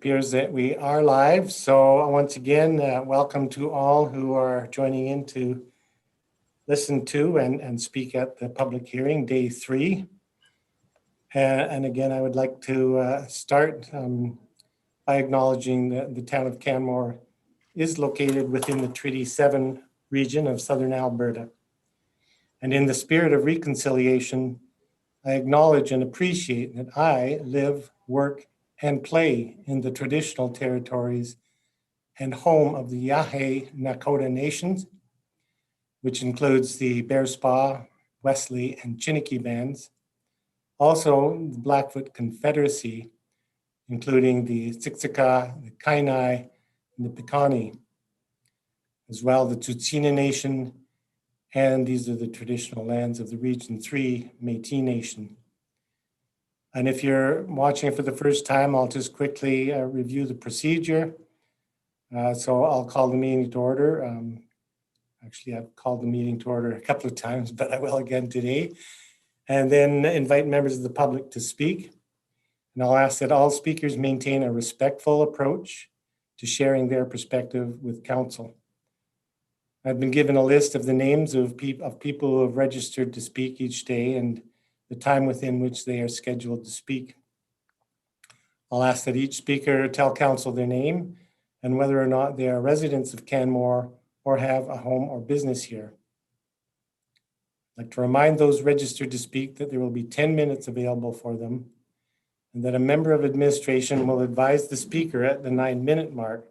appears that we are live. So once again, welcome to all who are joining in to listen to and speak at the public hearing, day 3. And again, I would like to start by acknowledging that the town of Canmore is located within the Treaty 7 region of Southern Alberta. And in the spirit of reconciliation, I acknowledge and appreciate that I live, work, and play in the traditional territories and home of the Yahe Nakota Nations, which includes the Bearspaw, Wesley, and Chiniki bands. Also, the Blackfoot Confederacy, including the Siksika, the Kainai, and the Piikani, as well the Tsuut'ina Nation, and these are the traditional lands of the Region 3 Métis Nation. And if you're watching it for the first time, I'll just quickly review the procedure. So I'll call the meeting to order. Actually, I've called the meeting to order a couple of times, but I will again today. And then invite members of the public to speak. And I'll ask that all speakers maintain a respectful approach to sharing their perspective with council. I've been given a list of the names of people who have registered to speak each day and the time within which they are scheduled to speak. I'll ask that each speaker tell council their name and whether or not they are residents of Canmore or have a home or business here. I'd like to remind those registered to speak that there will be 10 minutes available for them and that a member of administration will advise the speaker at the 9-minute mark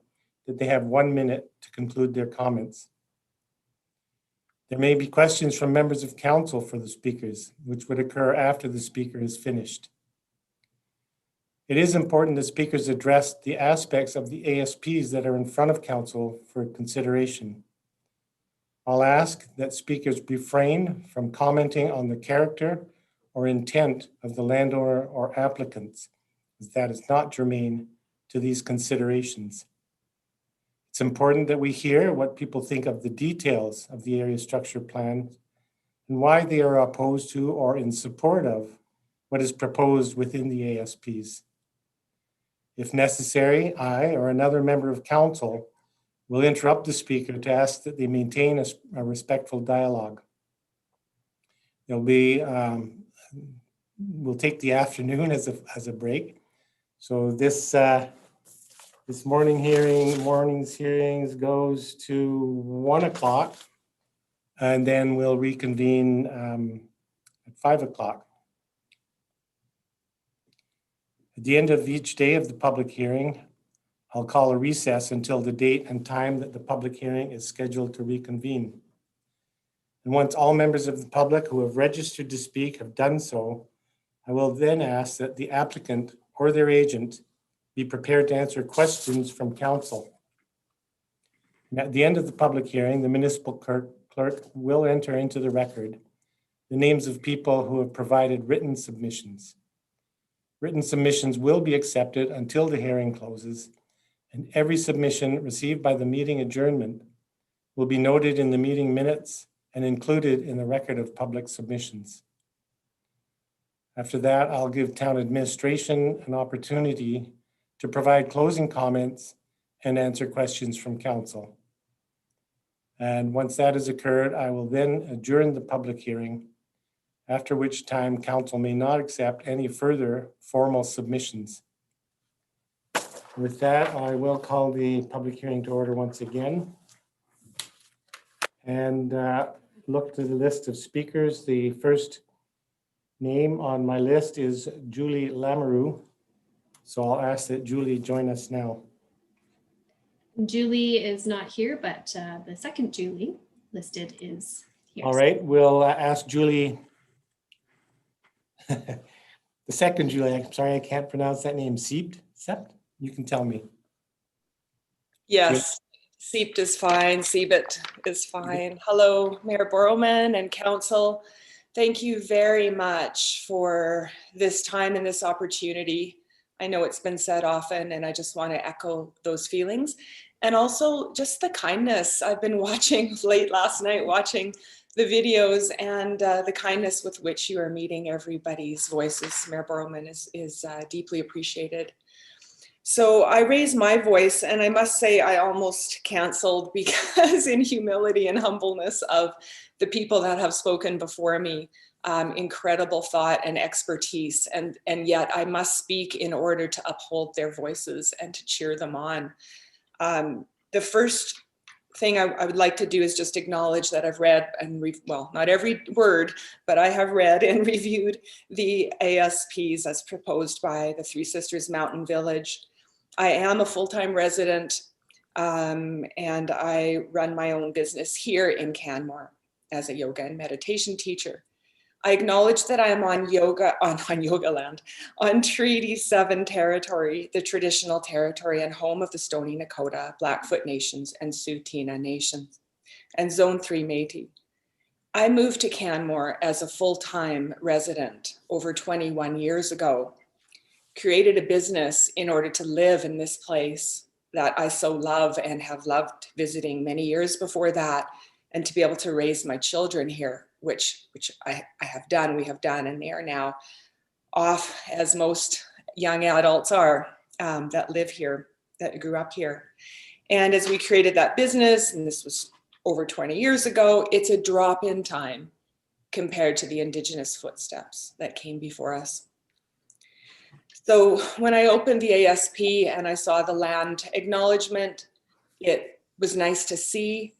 that they have 1 minute to conclude their comments. There may be questions from members of council for the speakers, which would occur after the speaker is finished. It is important that speakers address the aspects of the ASPs that are in front of council for consideration. I'll ask that speakers refrain from commenting on the character or intent of the landowner or applicants, as that is not germane to these considerations. It's important that we hear what people think of the details of the area structure plan and why they are opposed to or in support of what is proposed within the ASPs. If necessary, I or another member of council will interrupt the speaker to ask that they maintain a respectful dialogue. There'll be, we'll take the afternoon as a break. So this morning's hearings goes to 1 o'clock, and then we'll reconvene at 5 o'clock. At the end of each day of the public hearing, I'll call a recess until the date and time that the public hearing is scheduled to reconvene. And once all members of the public who have registered to speak have done so, I will then ask that the applicant or their agent be prepared to answer questions from council. And at the end of the public hearing, the municipal clerk will enter into the record the names of people who have provided written submissions. Written submissions will be accepted until the hearing closes, and every submission received by the meeting adjournment will be noted in the meeting minutes and included in the record of public submissions. After that, I'll give town administration an opportunity to provide closing comments and answer questions from council. And once that has occurred, I will then adjourn the public hearing, after which time council may not accept any further formal submissions. With that, I will call the public hearing to order once again. And look to the list of speakers. The first name on my list is Julie Lamoureux. So I'll ask that Julie join us now. Julie is not here, but the second Julie listed is here. All right, we'll ask Julie, the second Julie, I'm sorry, I can't pronounce that name, Sept? You can tell me. Yes, Sept is fine, Sebit is fine. Hello, Mayor Borrowman and council. Thank you very much for this time and this opportunity. I know it's been said often, and I just want to echo those feelings. And also just the kindness. I've been watching late last night, watching the videos, and the kindness with which you are meeting everybody's voices, Mayor Borrowman, is deeply appreciated. So I raised my voice, and I must say I almost canceled because in humility and humbleness of the people that have spoken before me, incredible thought and expertise, and yet I must speak in order to uphold their voices and to cheer them on. The first thing I would like to do is just acknowledge that I've read and well, not every word, but I have read and reviewed the ASPs as proposed by the Three Sisters Mountain Village. I am a full-time resident, and I run my own business here in Canmore as a yoga and meditation teacher. I acknowledge that I am on yoga land, on Treaty 7 territory, the traditional territory and home of the Stoney Nakoda, Blackfoot Nations, and Tsuut'ina Nations, and Zone 3 Métis. I moved to Canmore as a full-time resident over 21 years ago, created a business in order to live in this place that I so love and have loved visiting many years before that, and to be able to raise my children here, which I have done, we have done, and they are now off, as most young adults are, that live here, that grew up here. And as we created that business, and this was over 20 years ago, it's a drop in time compared to the Indigenous footsteps that came before us. So when I opened the ASP and I saw the land acknowledgement, it was nice to see.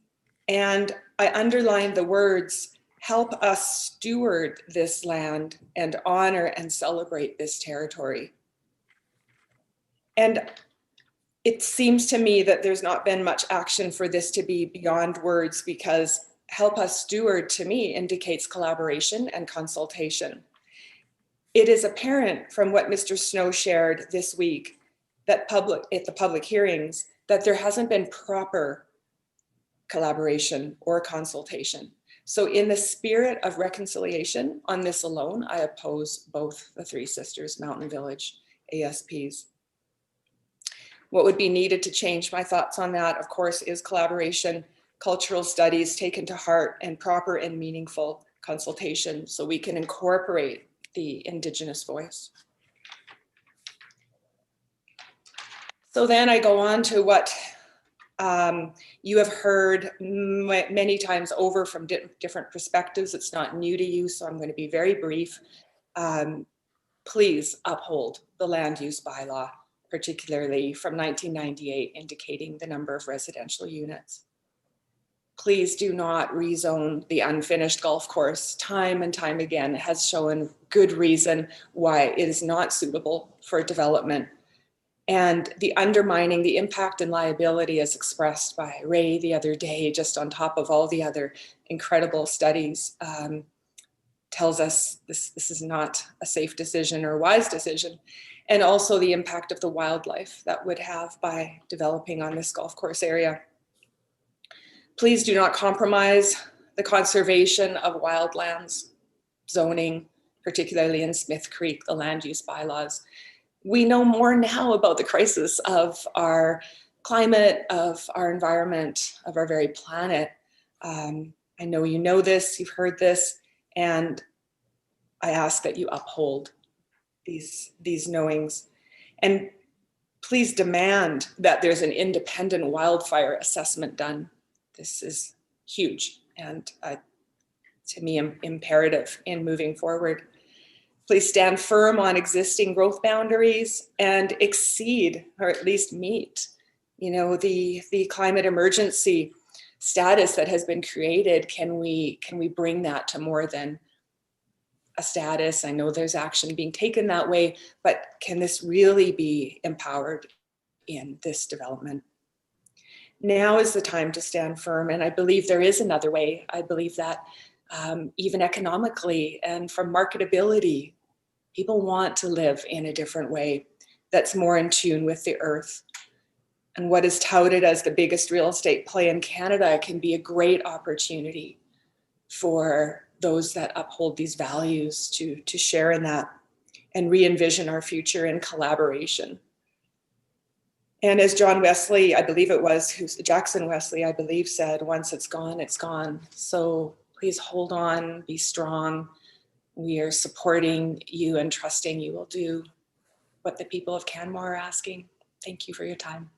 And I underlined the words, help us steward this land and honor and celebrate this territory. And it seems to me that there's not been much action for this to be beyond words, because help us steward to me indicates collaboration and consultation. It is apparent from what Mr. Snow shared this week that at the public hearings, that there hasn't been proper collaboration or consultation. So in the spirit of reconciliation on this alone, I oppose both the Three Sisters Mountain Village ASPs. What would be needed to change my thoughts on that, of course, is collaboration, cultural studies taken to heart, and proper and meaningful consultation so we can incorporate the Indigenous voice. So then I go on to what you have heard many times over from different perspectives. It's not new to you, so I'm going to be very brief. Please uphold the land use bylaw, particularly from 1998, indicating the number of residential units. Please do not rezone the unfinished golf course. Time and time again has shown good reason why it is not suitable for development. And the undermining the impact and liability as expressed by Ray the other day, just on top of all the other incredible studies, tells us this is not a safe decision or wise decision. And also the impact of the wildlife that would have by developing on this golf course area. Please do not compromise the conservation of wildlands, zoning, particularly in Smith Creek, the land use bylaws. We know more now about the crisis of our climate, of our environment, of our very planet. I know you know this, you've heard this, and I ask that you uphold these knowings. And please demand that there's an independent wildfire assessment done. This is huge and to me imperative in moving forward. Please stand firm on existing growth boundaries and exceed, or at least meet, the climate emergency status that has been created. Can we bring that to more than a status? I know there's action being taken that way, but can this really be empowered in this development? Now is the time to stand firm, and I believe there is another way. I believe that even economically and from marketability, people want to live in a different way that's more in tune with the earth. And what is touted as the biggest real estate play in Canada can be a great opportunity for those that uphold these values to share in that and re-envision our future in collaboration. And as John Wesley, I believe it was, Jackson Wesley, I believe, said, once it's gone, it's gone. So please hold on, be strong. We are supporting you and trusting you will do what the people of Canmore are asking. Thank you for your time.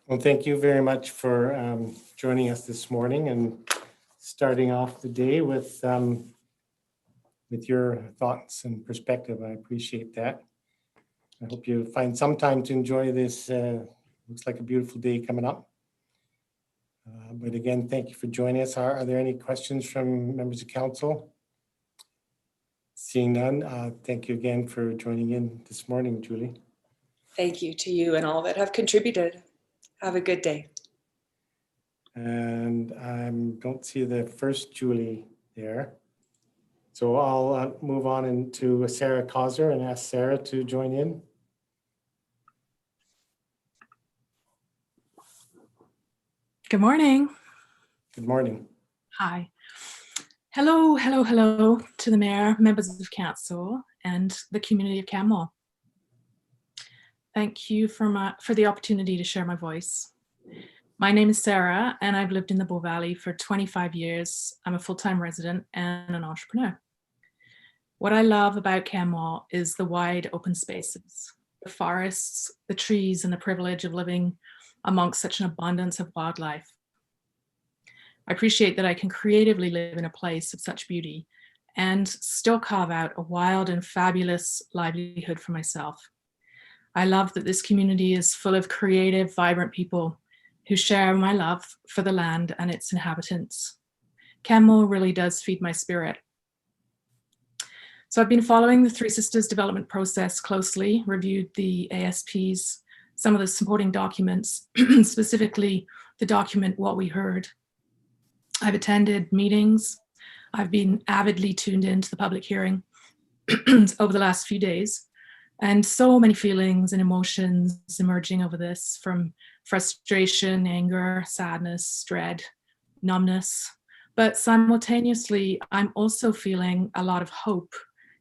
Well, thank you very much for joining us this morning and starting off the day with your thoughts and perspective. I appreciate that. I hope you find some time to enjoy this. Looks like a beautiful day coming up. But again, thank you for joining us. Are there any questions from members of council? Seeing none, thank you again for joining in this morning, Julie. Thank you to you and all that have contributed. Have a good day. And I don't see the first Julie there. So I'll move on into Sarah Causer and ask Sarah to join in. Good morning. Good morning. Hi. Hello to the Mayor, members of Council, and the community of Canmore. Thank you for the opportunity to share my voice. My name is Sarah, and I've lived in the Bow Valley for 25 years. I'm a full-time resident and an entrepreneur. What I love about Canmore is the wide open spaces, the forests, the trees, and the privilege of living amongst such an abundance of wildlife. I appreciate that I can creatively live in a place of such beauty and still carve out a wild and fabulous livelihood for myself. I love that this community is full of creative, vibrant people who share my love for the land and its inhabitants. Canmore really does feed my spirit. So I've been following the Three Sisters development process closely, reviewed the ASPs, some of the supporting documents, specifically the document What We Heard. I've attended meetings. I've been avidly tuned into the public hearing over the last few days, and so many feelings and emotions emerging over this, from frustration, anger, sadness, dread, numbness. But simultaneously, I'm also feeling a lot of hope,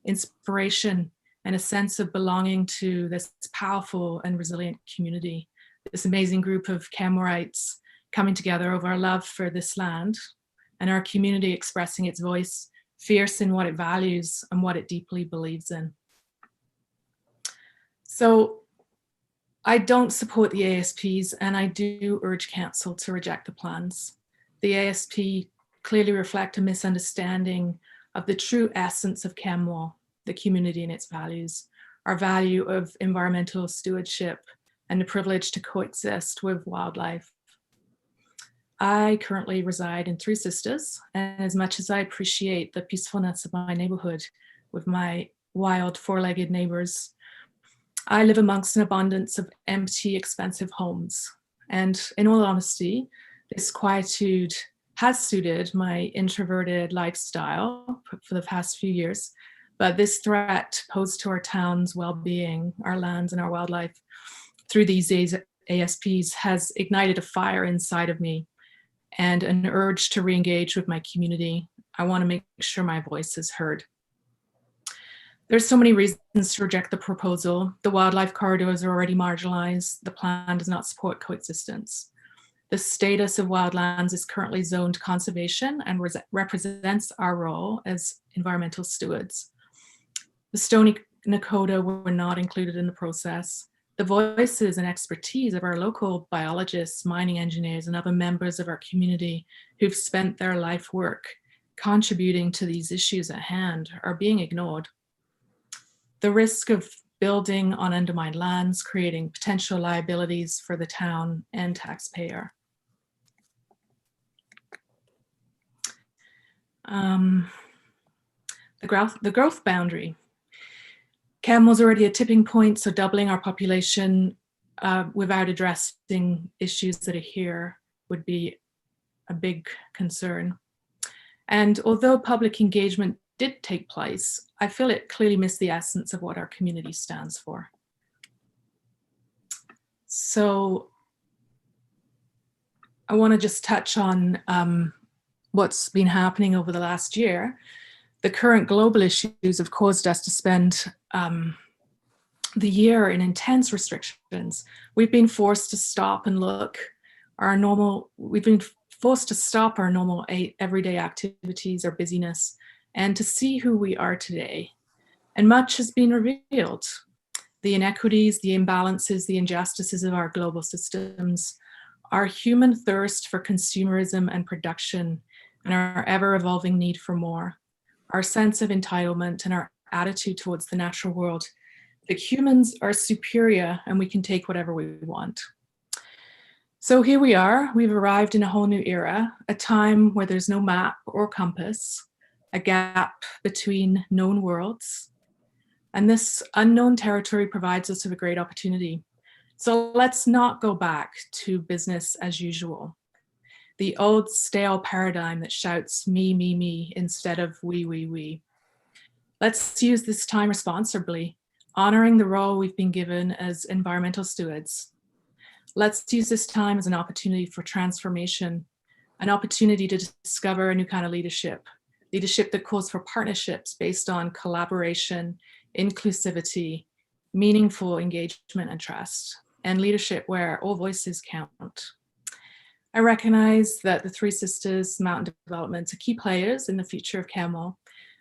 inspiration, and a sense of belonging to this powerful and resilient community, this amazing group of Canmorites coming together over our love for this land and our community expressing its voice, fierce in what it values and what it deeply believes in. So I don't support the ASPs, and I do urge council to reject the plans. The ASP clearly reflect a misunderstanding of the true essence of Canmore, the community and its values, our value of environmental stewardship, and the privilege to coexist with wildlife. I currently reside in Three Sisters, and as much as I appreciate the peacefulness of my neighborhood with my wild four-legged neighbors, I live amongst an abundance of empty, expensive homes. And in all honesty, this quietude has suited my introverted lifestyle for the past few years. But this threat posed to our town's well-being, our lands, and our wildlife through these ASPs has ignited a fire inside of me and an urge to re-engage with my community. I want to make sure my voice is heard. There's so many reasons to reject the proposal. The wildlife corridors are already marginalized. The plan does not support coexistence. The status of wildlands is currently zoned conservation and represents our role as environmental stewards. The Stony Nakota were not included in the process. The voices and expertise of our local biologists, mining engineers, and other members of our community who've spent their life work contributing to these issues at hand are being ignored. The risk of building on undermined lands, creating potential liabilities for the town and taxpayer. The growth boundary. Canmore's already a tipping point, so doubling our population without addressing issues that are here would be a big concern. And although public engagement did take place, I feel it clearly missed the essence of what our community stands for. So I want to just touch on what's been happening over the last year. The current global issues have caused us to spend the year in intense restrictions. We've been forced to stop and look we've been forced to stop our normal everyday activities, our busyness, and to see who we are today. And much has been revealed. the inequities, the imbalances, the injustices of our global systems, our human thirst for consumerism and production, and our ever-evolving need for more, our sense of entitlement and our attitude towards the natural world, that humans are superior and we can take whatever we want. So here we are, we've arrived in a whole new era, a time where there's no map or compass, a gap between known worlds. And this unknown territory provides us with a great opportunity. So let's not go back to business as usual. The old stale paradigm that shouts me, me, me instead of we. Let's use this time responsibly, honoring the role we've been given as environmental stewards. Let's use this time as an opportunity for transformation, an opportunity to discover a new kind of leadership that calls for partnerships based on collaboration, inclusivity, meaningful engagement and trust, and leadership where all voices count. I recognize that the Three Sisters Mountain Development are key players in the future of Camel,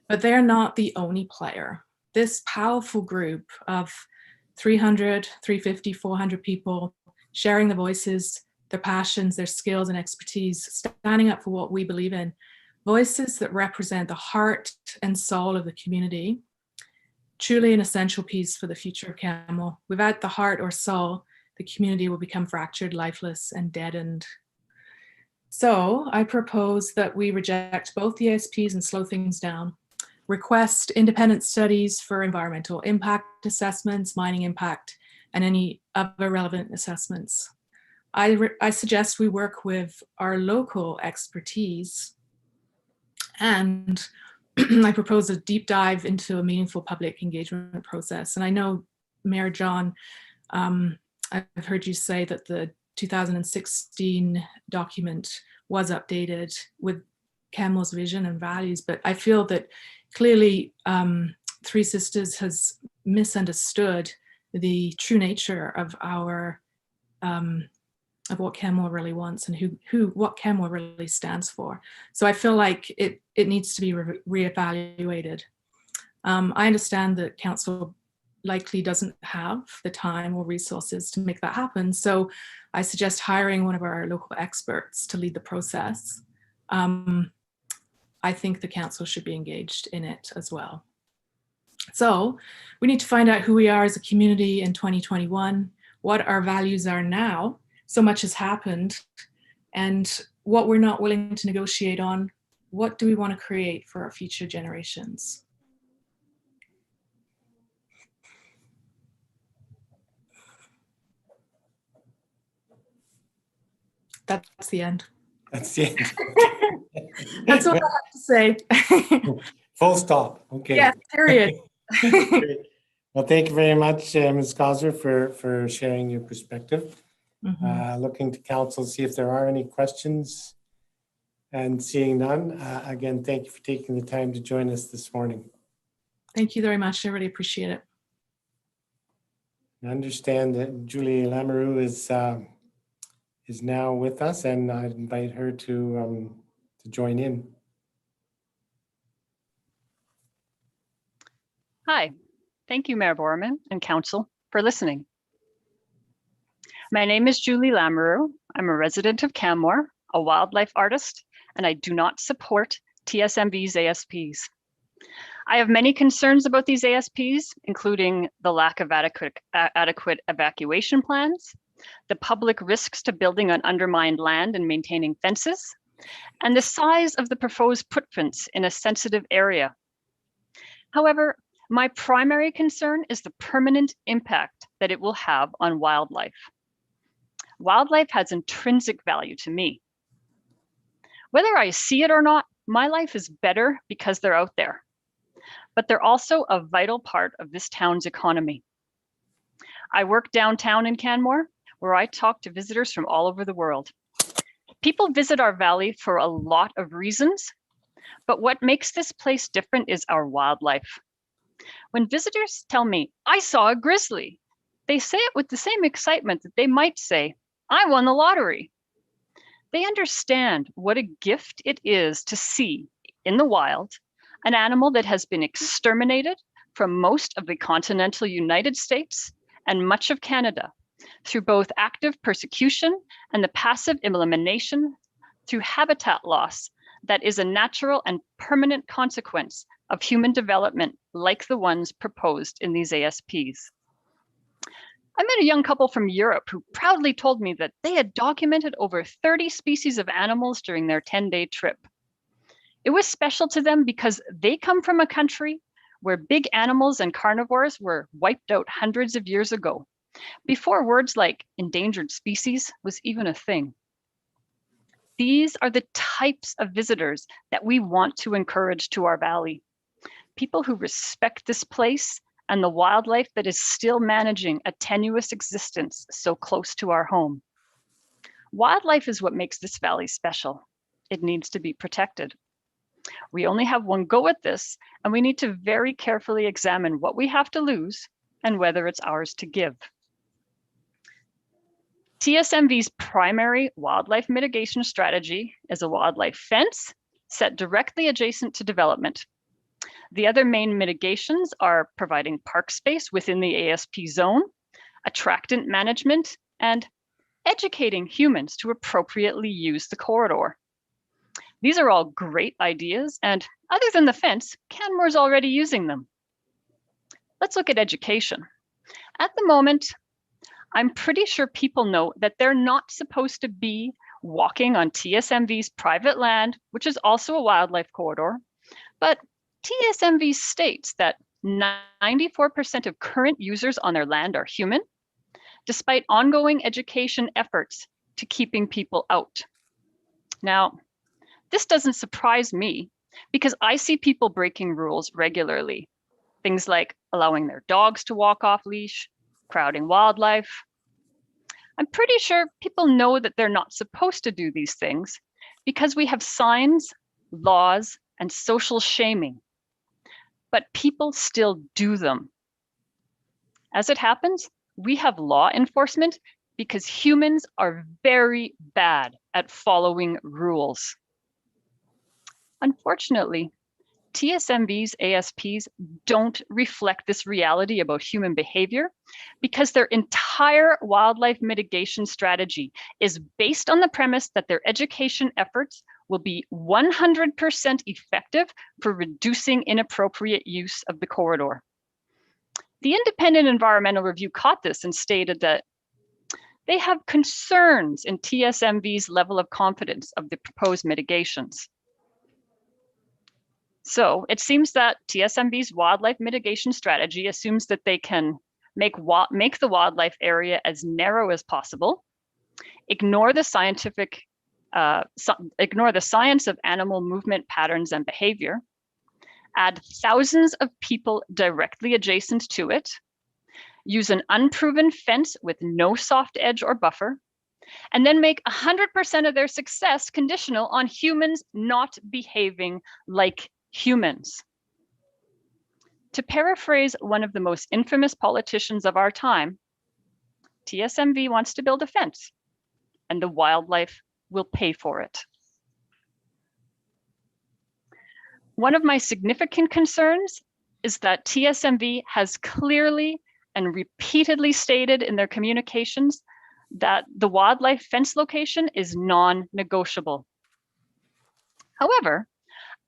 but they're not the only player. This powerful group of 300, 350, 400 people sharing their voices, their passions, their skills and expertise, standing up for what we believe in, voices that represent the heart and soul of the community, truly an essential piece for the future of Camel. Without the heart or soul, the community will become fractured, lifeless, and deadened. So I propose that we reject both the ASPs and slow things down, request independent studies for environmental impact assessments, mining impact, and any other relevant assessments. I suggest we work with our local expertise, and I propose a deep dive into a meaningful public engagement process. And I know, Mayor John, I've heard you say that the 2016 document was updated with Camel's vision and values, but I feel that clearly Three Sisters has misunderstood the true nature of our of what Camel really wants and what Camel really stands for. So I feel like it needs to be reevaluated. I understand that council likely doesn't have the time or resources to make that happen. So I suggest hiring one of our local experts to lead the process. I think the council should be engaged in it as well. So we need to find out who we are as a community in 2021, what our values are now. So much has happened, and what we're not willing to negotiate on. What do we want to create for our future generations? That's the end. That's the end. That's all I have to say. Full stop. Okay. Yeah, period. Great. Well, thank you very much, Ms. Gauser, for sharing your perspective. Looking to council, see if there are any questions, and seeing none. Again, thank you for taking the time to join us this morning. Thank you very much. I really appreciate it. I understand that Julie Lamoureux is now with us, and I'd invite her to join in. Hi, thank you, Mayor Borman and Council, for listening. My name is Julie Lamoureux. I'm a resident of Canmore, a wildlife artist, and I do not support TSMV's ASPs. I have many concerns about these ASPs, including the lack of adequate evacuation plans, the public risks to building on undermined land and maintaining fences, and the size of the proposed footprints in a sensitive area. However, my primary concern is the permanent impact that it will have on wildlife. Wildlife has intrinsic value to me. Whether I see it or not, my life is better because they're out there. But they're also a vital part of this town's economy. I work downtown in Canmore, where I talk to visitors from all over the world. People visit our valley for a lot of reasons, but what makes this place different is our wildlife. When visitors tell me, I saw a grizzly, they say it with the same excitement that they might say, I won the lottery. They understand what a gift it is to see in the wild an animal that has been exterminated from most of the continental United States and much of Canada through both active persecution and the passive elimination through habitat loss that is a natural and permanent consequence of human development like the ones proposed in these ASPs. I met a young couple from Europe who proudly told me that they had documented over 30 species of animals during their 10-day trip. It was special to them because they come from a country where big animals and carnivores were wiped out hundreds of years ago, before words like endangered species was even a thing. These are the types of visitors that we want to encourage to our valley. People who respect this place and the wildlife that is still managing a tenuous existence so close to our home. Wildlife is what makes this valley special. It needs to be protected. We only have one go at this, and we need to very carefully examine what we have to lose and whether it's ours to give. TSMV's primary wildlife mitigation strategy is a wildlife fence set directly adjacent to development. The other main mitigations are providing park space within the ASP zone, attractant management, and educating humans to appropriately use the corridor. These are all great ideas, and other than the fence, Canmore's already using them. Let's look at education. At the moment, I'm pretty sure people know that they're not supposed to be walking on TSMV's private land, which is also a wildlife corridor, but TSMV states that 94% of current users on their land are human, despite ongoing education efforts to keeping people out. Now, this doesn't surprise me because I see people breaking rules regularly. Things like allowing their dogs to walk off leash, crowding wildlife. I'm pretty sure people know that they're not supposed to do these things because we have signs, laws, and social shaming. But people still do them. As it happens, we have law enforcement because humans are very bad at following rules. Unfortunately, TSMV's ASPs don't reflect this reality about human behavior because their entire wildlife mitigation strategy is based on the premise that their education efforts will be 100% effective for reducing inappropriate use of the corridor. The independent environmental review caught this and stated that they have concerns in TSMV's level of confidence of the proposed mitigations. So it seems that TSMV's wildlife mitigation strategy assumes that they can make the wildlife area as narrow as possible, ignore the science of animal movement patterns and behavior, add thousands of people directly adjacent to it, use an unproven fence with no soft edge or buffer, and then make 100% of their success conditional on humans not behaving like humans. To paraphrase one of the most infamous politicians of our time, TSMV wants to build a fence, and the wildlife will pay for it. One of my significant concerns is that TSMV has clearly and repeatedly stated in their communications that the wildlife fence location is non-negotiable. However,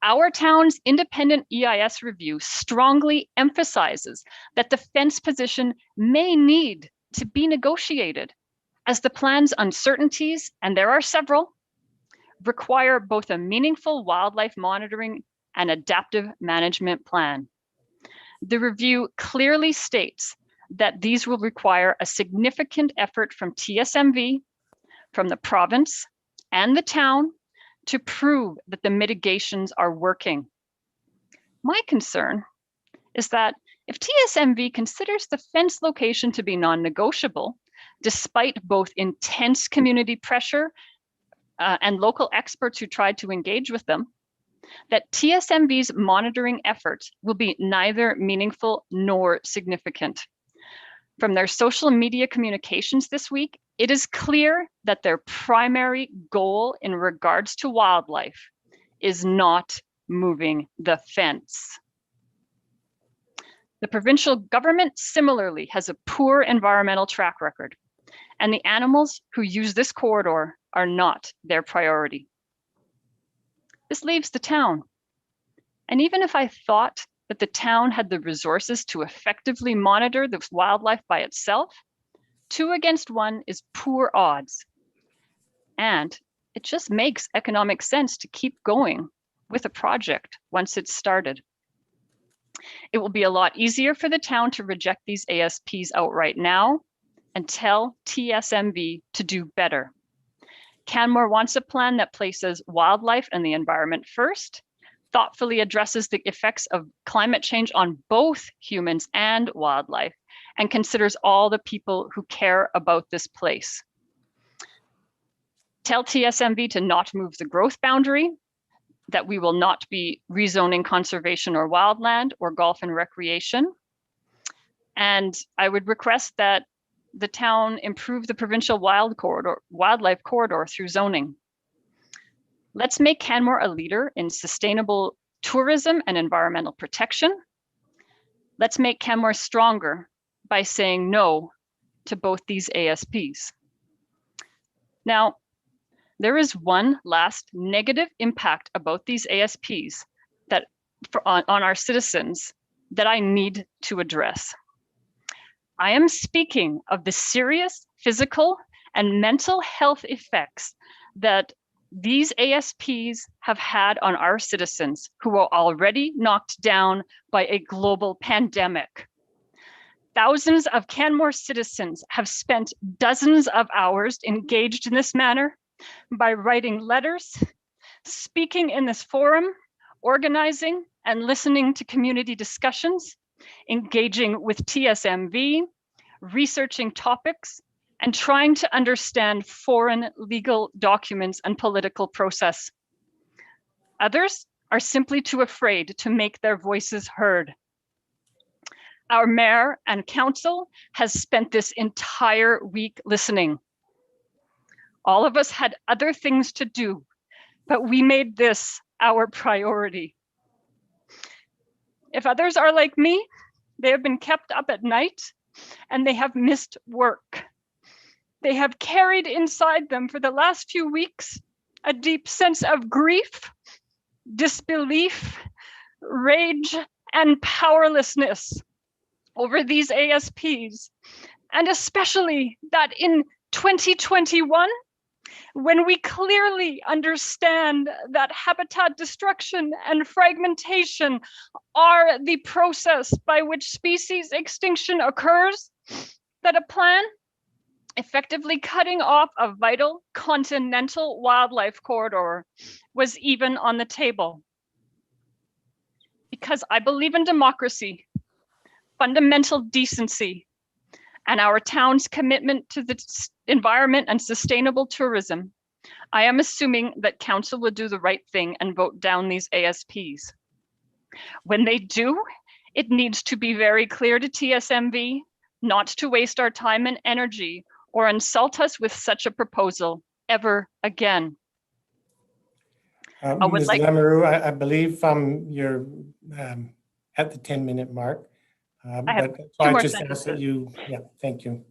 our town's independent EIS review strongly emphasizes that the fence position may need to be negotiated as the plan's uncertainties, and there are several, require both a meaningful wildlife monitoring and adaptive management plan. The review clearly states that these will require a significant effort from TSMV, from the province, and the town to prove that the mitigations are working. My concern is that if TSMV considers the fence location to be non-negotiable, despite both intense community pressure and local experts who tried to engage with them, that TSMV's monitoring efforts will be neither meaningful nor significant. From their social media communications this week, it is clear that their primary goal in regards to wildlife is not moving the fence. The provincial government similarly has a poor environmental track record, and the animals who use this corridor are not their priority. This leaves the town. And even if I thought that the town had the resources to effectively monitor the wildlife by itself, 2 against 1 is poor odds. And it just makes economic sense to keep going with a project once it's started. It will be a lot easier for the town to reject these ASPs outright now and tell TSMV to do better. Canmore wants a plan that places wildlife and the environment first, thoughtfully addresses the effects of climate change on both humans and wildlife, and considers all the people who care about this place. Tell TSMV to not move the growth boundary, that we will not be rezoning conservation or wildland or golf and recreation. And I would request that the town improve the provincial wildlife corridor through zoning. Let's make Canmore a leader in sustainable tourism and environmental protection. Let's make Canmore stronger by saying no to both these ASPs. Now, there is one last negative impact about these ASPs that on our citizens that I need to address. I am speaking of the serious physical and mental health effects that these ASPs have had on our citizens who are already knocked down by a global pandemic. Thousands of Canmore citizens have spent dozens of hours engaged in this manner by writing letters, speaking in this forum, organizing and listening to community discussions, engaging with TSMV, researching topics, and trying to understand foreign legal documents and political process. Others are simply too afraid to make their voices heard. Our mayor and council has spent this entire week listening. All of us had other things to do, but we made this our priority. If others are like me, they have been kept up at night and they have missed work. They have carried inside them for the last few weeks a deep sense of grief, disbelief, rage, and powerlessness over these ASPs, and especially that in 2021, when we clearly understand that habitat destruction and fragmentation are the process by which species extinction occurs, that a plan effectively cutting off a vital continental wildlife corridor was even on the table. Because I believe in democracy, fundamental decency, and our town's commitment to the environment and sustainable tourism, I am assuming that council will do the right thing and vote down these ASPs. When they do, it needs to be very clear to TSMV not to waste our time and energy or insult us with such a proposal ever again. Ms. Lamoureux, I believe you're at the 10-minute mark. have So two I more just ask sentences. that you, yeah, thank you.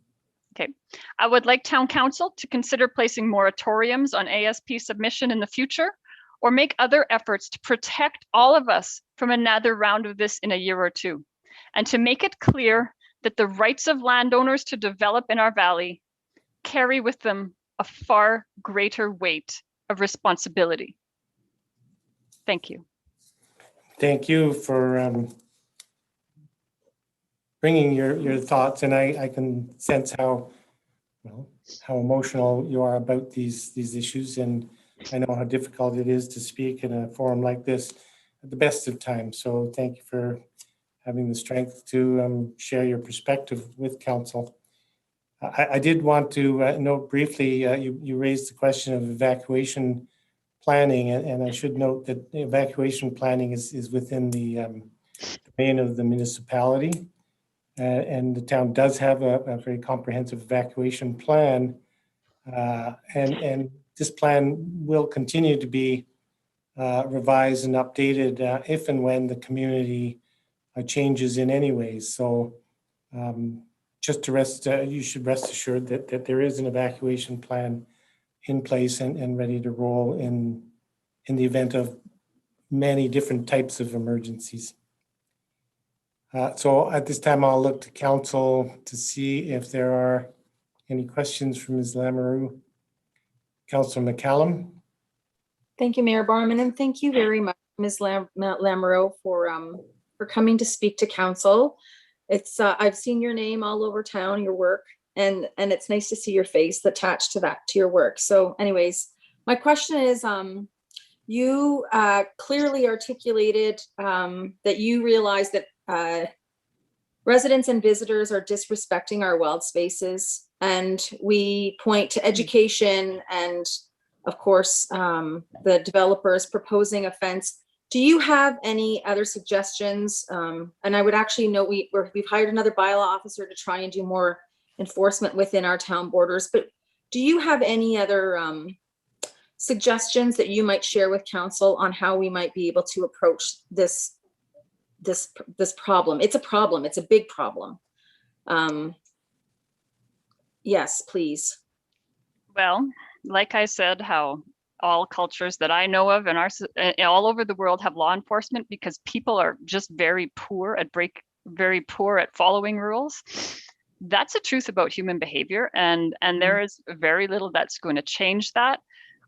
Okay, I would like town council to consider placing moratoriums on ASP submission in the future, or make other efforts to protect all of us from another round of this in a year or two, and to make it clear that the rights of landowners to develop in our valley carry with them a far greater weight of responsibility. Thank you. Thank you for bringing your thoughts, and I can sense how emotional you are about these issues, and I know how difficult it is to speak in a forum like this at the best of times. So thank you for having the strength to share your perspective with council. I did want to note briefly, you raised the question of evacuation planning, and I should note that evacuation planning is within the domain of the municipality. And the town does have a very comprehensive evacuation plan. And this plan will continue to be revised and updated if and when the community changes in any way. So just to you should rest assured that there is an evacuation plan in place and ready to roll in the event of many different types of emergencies. So at this time, I'll look to council to see if there are any questions from Ms. Lamoureux. Councilor McCallum. Thank you, Mayor Barman, and thank you very much, Ms. Lamoureux, for coming to speak to council. It's I've seen your name all over town, your work, and it's nice to see your face attached to your work. So, anyways, my question is, you clearly articulated that you realize that residents and visitors are disrespecting our wild spaces, and we point to education and, of course, the developers proposing a fence. Do you have any other suggestions? And I would actually note we've hired another bylaw officer to try and do more enforcement within our town borders. But do you have any other suggestions that you might share with council on how we might be able to approach this problem? It's a problem. It's a big problem. Yes, please. Well, like I said, how all cultures that I know of and all over the world have law enforcement because people are just very poor at following rules. That's the truth about human behavior, and there is very little that's going to change that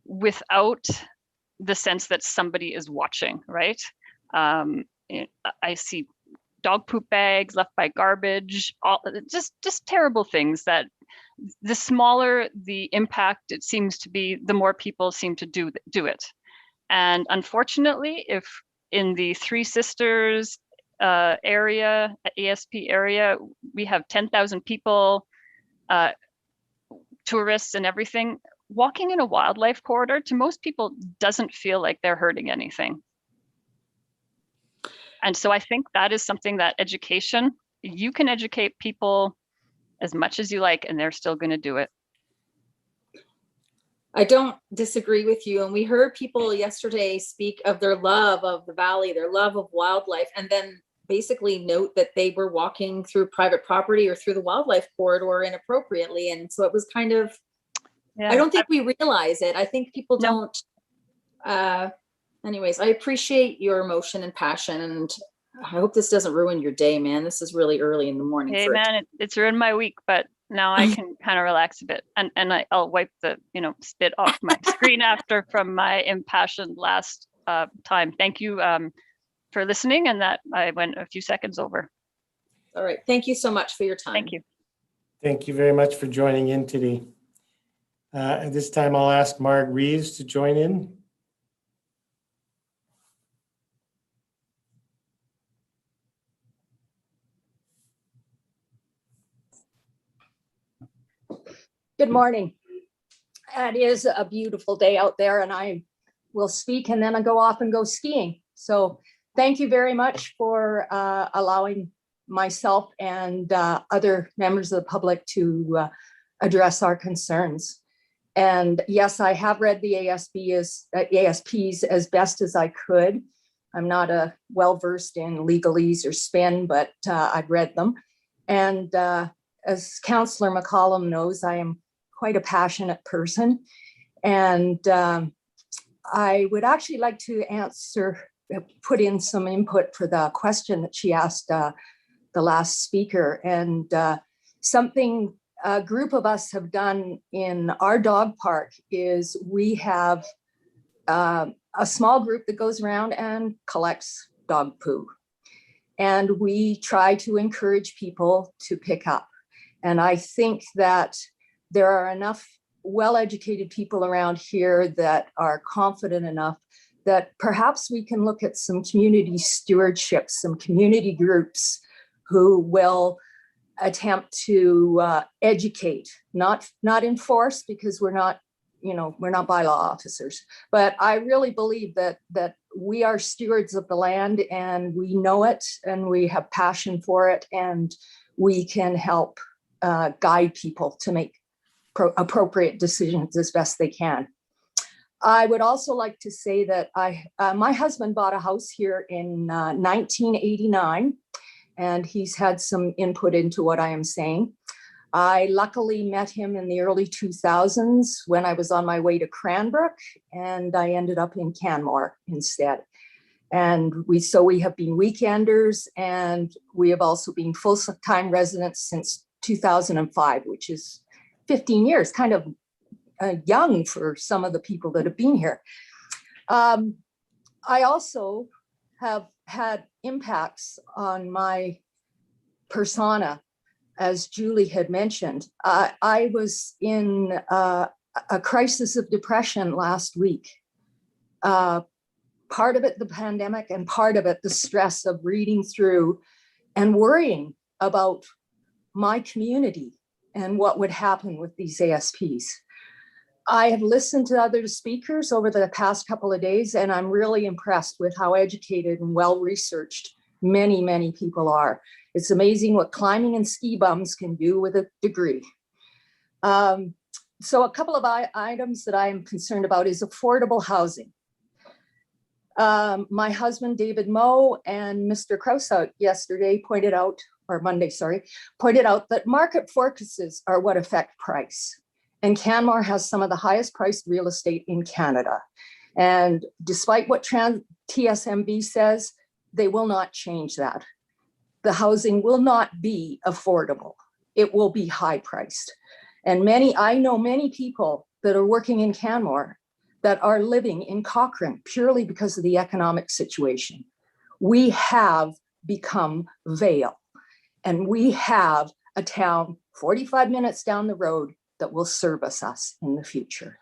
without the sense that somebody is watching, right? I see dog poop bags left by garbage, just terrible things that the smaller the impact it seems to be, the more people seem to do it. And unfortunately, if in the Three Sisters area, ASP area, we have 10,000 people, tourists and everything, walking in a wildlife corridor to most people doesn't feel like they're hurting anything. And so I think that is something that education, you can educate people as much as you like, and they're still going to do it. I don't disagree with you. And we heard people yesterday speak of their love of the valley, their love of wildlife, and then basically note that they were walking through private property or through the wildlife corridor inappropriately. And so it was kind of, yeah, I don't think we realize it. I think people don't. Anyways, I appreciate your emotion and passion, and I hope this doesn't ruin your day, man. This is really early in the morning. Hey, man, it's ruined my week, but now I can kind of relax a bit, and I'll wipe the spit off my screen after from my impassioned last time. Thank you for listening, and that I went a few seconds over. All right, thank you so much for your time. Thank you. Thank you very much for joining in today. At this time, I'll ask Marg Reeves to join in. Good morning. It is a beautiful day out there, and I will speak and then I go off and go skiing. So thank you very much for allowing myself and other members of the public to address our concerns. And yes, I have read the ASPs as best as I could. I'm not well-versed in legalese or spin, but I've read them. And as Councillor McCallum knows, I am quite a passionate person. And I would actually like to put in some input for the question that she asked the last speaker. And something a group of us have done in our dog park is we have a small group that goes around and collects dog poo. And we try to encourage people to pick up. And I think that there are enough well-educated people around here that are confident enough that perhaps we can look at some community stewardship, some community groups who will attempt to educate, not enforce, because we're not bylaw officers. But I really believe that we are stewards of the land, and we know it, and we have passion for it, and we can help guide people to make appropriate decisions as best they can. I would also like to say that my husband bought a house here in 1989, and he's had some input into what I am saying. I luckily met him in the early 2000s when I was on my way to Cranbrook, and I ended up in Canmore instead. And we have been weekenders, and we have also been full-time residents since 2005, which is 15 years, kind of young for some of the people that have been here. I also have had impacts on my persona, as Julie had mentioned. I was in a crisis of depression last week. Part of it, the pandemic, and part of it, the stress of reading through and worrying about my community and what would happen with these ASPs. I have listened to other speakers over the past couple of days, and I'm really impressed with how educated and well-researched many, many people are. It's amazing what climbing and ski bums can do with a degree. So a couple of items that I am concerned about is affordable housing. My husband, David Moe, and Mr. Krausout yesterday pointed out, or Monday, sorry, pointed out that market forces are what affect price. And Canmore has some of the highest priced real estate in Canada. And despite what TSMB says, they will not change that. The housing will not be affordable. It will be high priced. And I know many people that are working in Canmore that are living in Cochrane purely because of the economic situation. We have become Vail, and we have a town 45 minutes down the road that will service us in the future.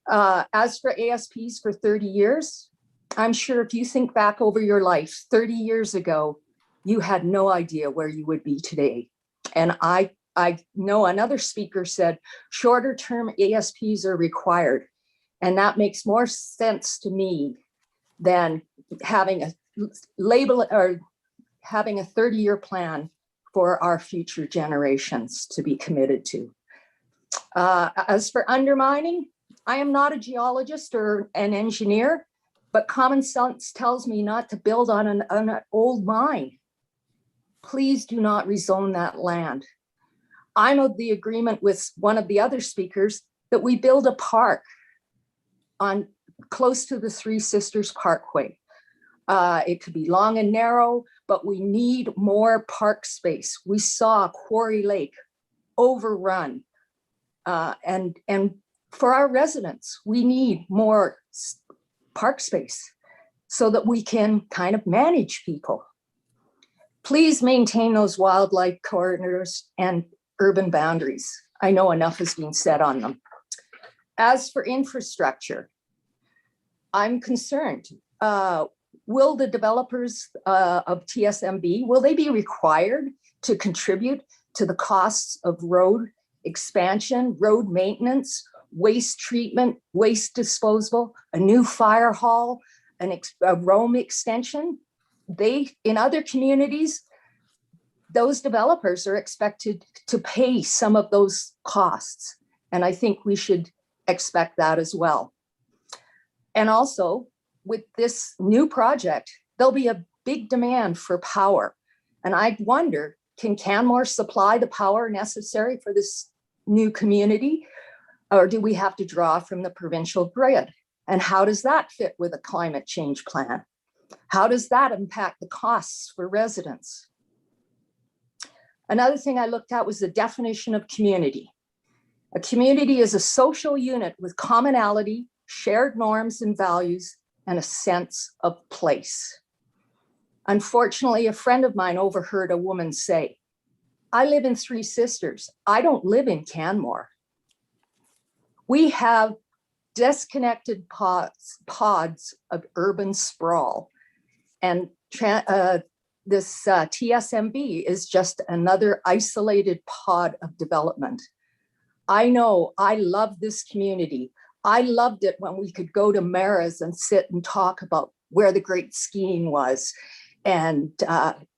As for ASPs for 30 years, I'm sure if you think back over your life, 30 years ago, you had no idea where you would be today. And I know another speaker said shorter term ASPs are required. And that makes more sense to me than having a label or having a 30-year plan for our future generations to be committed to. As for undermining, I am not a geologist or an engineer, but common sense tells me not to build on an old mine. Please do not rezone that land. I'm of the agreement with one of the other speakers that we build a park on close to the Three Sisters Parkway. It could be long and narrow, but we need more park space. We saw Quarry Lake overrun. And for our residents, we need more park space so that we can kind of manage people. Please maintain those wildlife corridors and urban boundaries. I know enough has been said on them. As for infrastructure, I'm concerned. Will the developers of TSMB, will they be required to contribute to the costs of road expansion, road maintenance, waste treatment, waste disposal, a new fire hall, a Rome extension? In other communities, those developers are expected to pay some of those costs. And I think we should expect that as well. And also with this new project, there'll be a big demand for power. And I wonder, can Canmore supply the power necessary for this new community? Or do we have to draw from the provincial grid? And how does that fit with a climate change plan? How does that impact the costs for residents? Another thing I looked at was the definition of community. A community is a social unit with commonality, shared norms and values, and a sense of place. Unfortunately, a friend of mine overheard a woman say, "I live in Three Sisters. I don't live in Canmore." We have disconnected pods of urban sprawl, and this TSMB is just another isolated pod of development. I know I love this community. I loved it when we could go to Maras and sit and talk about where the great skiing was. And,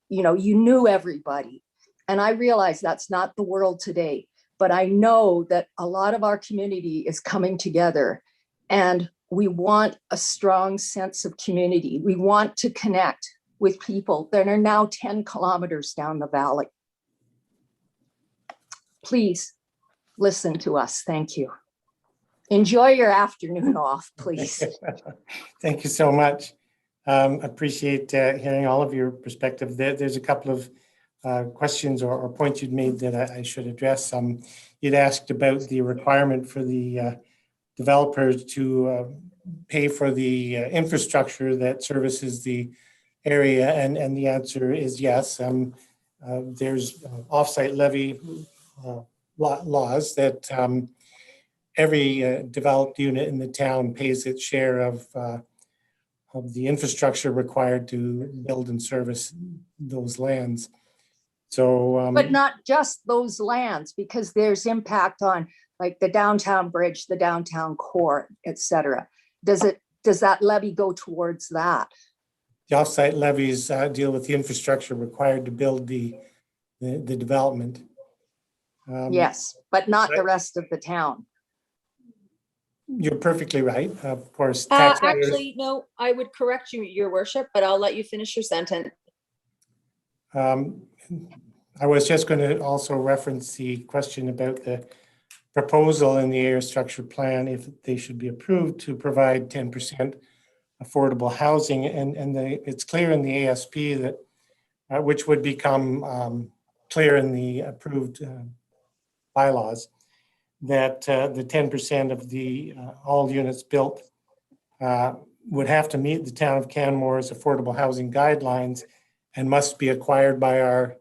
you knew everybody. And I realize that's not the world today, but I know that a lot of our community is coming together, and we want a strong sense of community. We want to connect. with people that are now 10 kilometers down the valley. Please listen to us. Thank you. Enjoy your afternoon off, please. Thank you so much. Appreciate hearing all of your perspective. There's a couple of questions or points you'd made that I should address. You'd asked about the requirement for the developers to pay for the infrastructure that services the area, and the answer is yes. There's offsite levy laws that every developed unit in the town pays its share of the infrastructure required to build and service those lands. So, But not just those lands, because there's impact on like the downtown bridge, the downtown core, et cetera. Does that levy go towards that? the offsite levies deal with the infrastructure required to build the development. Yes, but not the rest of the town. You're perfectly right. Of course, taxpayers. Actually, no, I would correct you, Your Worship, but I'll let you finish your sentence. I was just going to also reference the question about the proposal in the area structure plan, if they should be approved, to provide 10% affordable housing. And it's clear in the ASP that, which would become clear in the approved bylaws, that the 10% of the all units built would have to meet the town of Canmore's affordable housing guidelines and must be acquired by our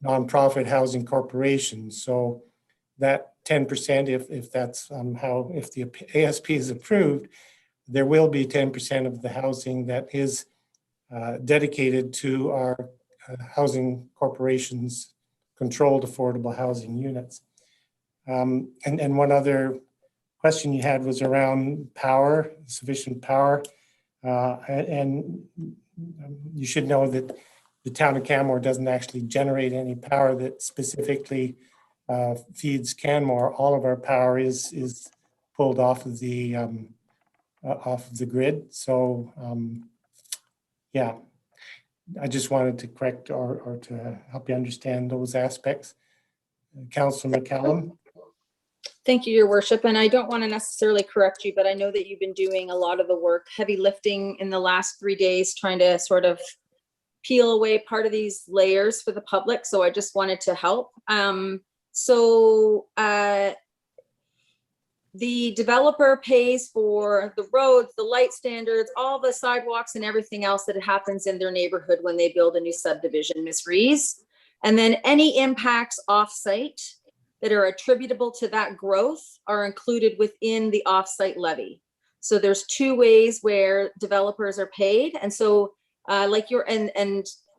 nonprofit housing corporation. So that 10%, if that's if the ASP is approved, there will be 10% of the housing that is dedicated to our housing corporation's controlled affordable housing units. And one other question you had was around power, sufficient power. And you should know that the town of Canmore doesn't actually generate any power that specifically feeds Canmore. All of our power is pulled off of the grid. So yeah, I just wanted to correct or to help you understand those aspects. Councillor McCallum. Thank you, Your Worship. And I don't want to necessarily correct you, but I know that you've been doing a lot of the work, heavy lifting in the last 3 days, trying to sort of peel away part of these layers for the public. So I just wanted to help. The developer pays for the roads, the light standards, all the sidewalks and everything else that happens in their neighborhood when they build a new subdivision, Ms. Rees. And then any impacts offsite that are attributable to that growth are included within the offsite levy. So there's 2 ways where developers are paid. And so like in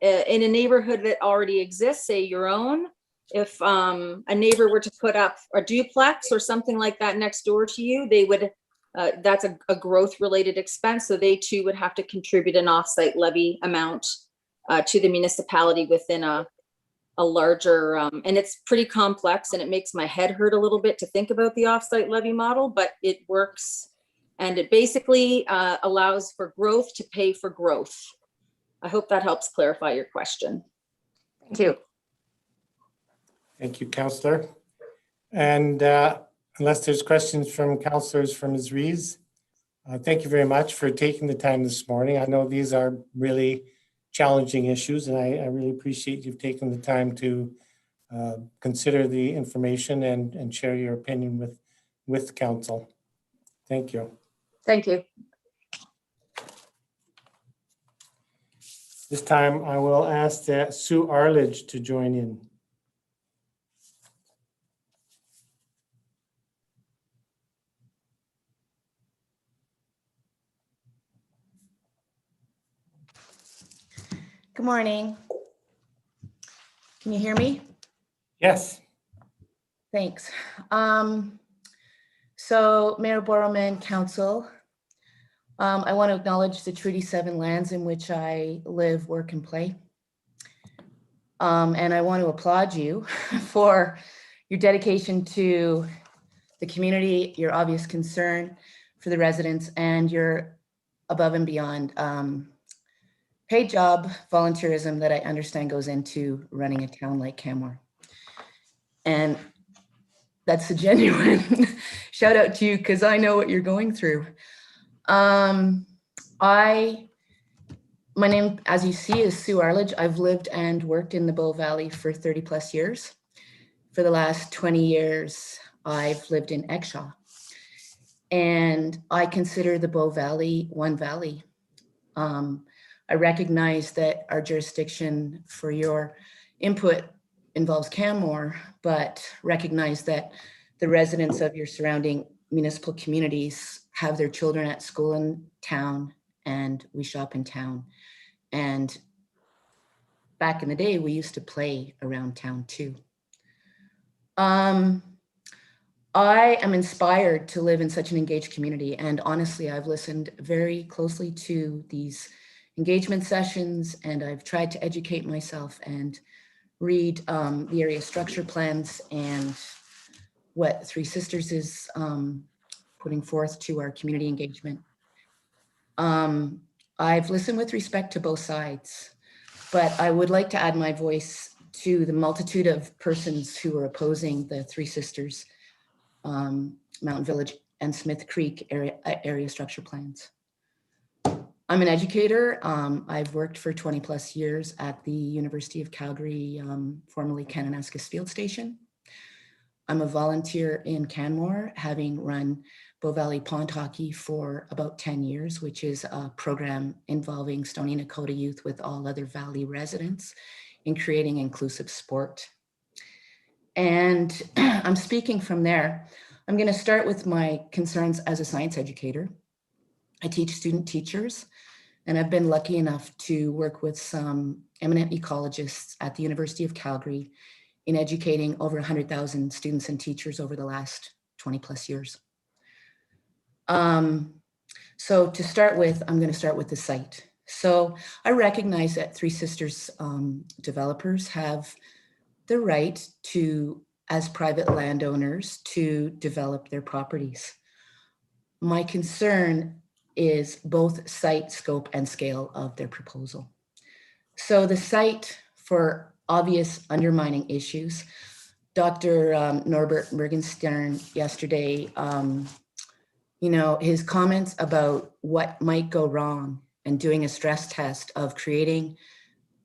a neighborhood that already exists, say your own, if a neighbor were to put up a duplex or something like that next door to you, they would, that's a growth related expense. So they too would have to contribute an offsite levy amount to the municipality within a larger, and it's pretty complex and it makes my head hurt a little bit to think about the offsite levy model, but it works. And it basically allows for growth to pay for growth. I hope that helps clarify your question. Thank you. Thank you, Councillor. And unless there's questions from councillors from Ms. Rees, thank you very much for taking the time this morning. I know these are really challenging issues, and I really appreciate you've taken the time to consider the information and share your opinion with council. Thank you. Thank you. This time I will ask Sue Arledge to join in. Good morning. Can you hear me? Yes. Thanks. So Mayor Borrowman, Council, I want to acknowledge the Treaty 7 lands in which I live, work, and play. And I want to applaud you for your dedication to the community, your obvious concern for the residents, and your above and beyond paid job, volunteerism that I understand goes into running a town like Canmore. And that's a genuine shout out to you because I know what you're going through. My name, as you see, is Sue Arledge. I've lived and worked in the Bow Valley for 30 plus years. For the last 20 years, I've lived in Exshaw. And I consider the Bow Valley one valley. I recognize that our jurisdiction for your input involves Canmore, but recognize that the residents of your surrounding municipal communities have their children at school in town, and we shop in town. And back in the day, we used to play around town too. I am inspired to live in such an engaged community. And honestly, I've listened very closely to these engagement sessions, and I've tried to educate myself and read the area structure plans and what Three Sisters is putting forth to our community engagement. I've listened with respect to both sides, but I would like to add my voice to the multitude of persons who are opposing the Three Sisters, Mountain Village and Smith Creek area structure plans. I'm an educator. I've worked for 20 plus years at the University of Calgary, formerly Kananaskis Field Station. I'm a volunteer in Canmore, having run Bow Valley Pond Hockey for about 10 years, which is a program involving Stoney Nakoda youth with all other Valley residents in creating inclusive sport. And I'm speaking from there. I'm going to start with my concerns as a science educator. I teach student teachers, and I've been lucky enough to work with some eminent ecologists at the University of Calgary in educating over 100,000 students and teachers over the last 20 plus years. So to start with, I'm going to start with the site. So I recognize that Three Sisters developers have the right to, as private landowners, to develop their properties. My concern is both site scope and scale of their proposal. So the site, for obvious undermining issues, Dr. Norbert Morgenstern yesterday, his comments about what might go wrong and doing a stress test of creating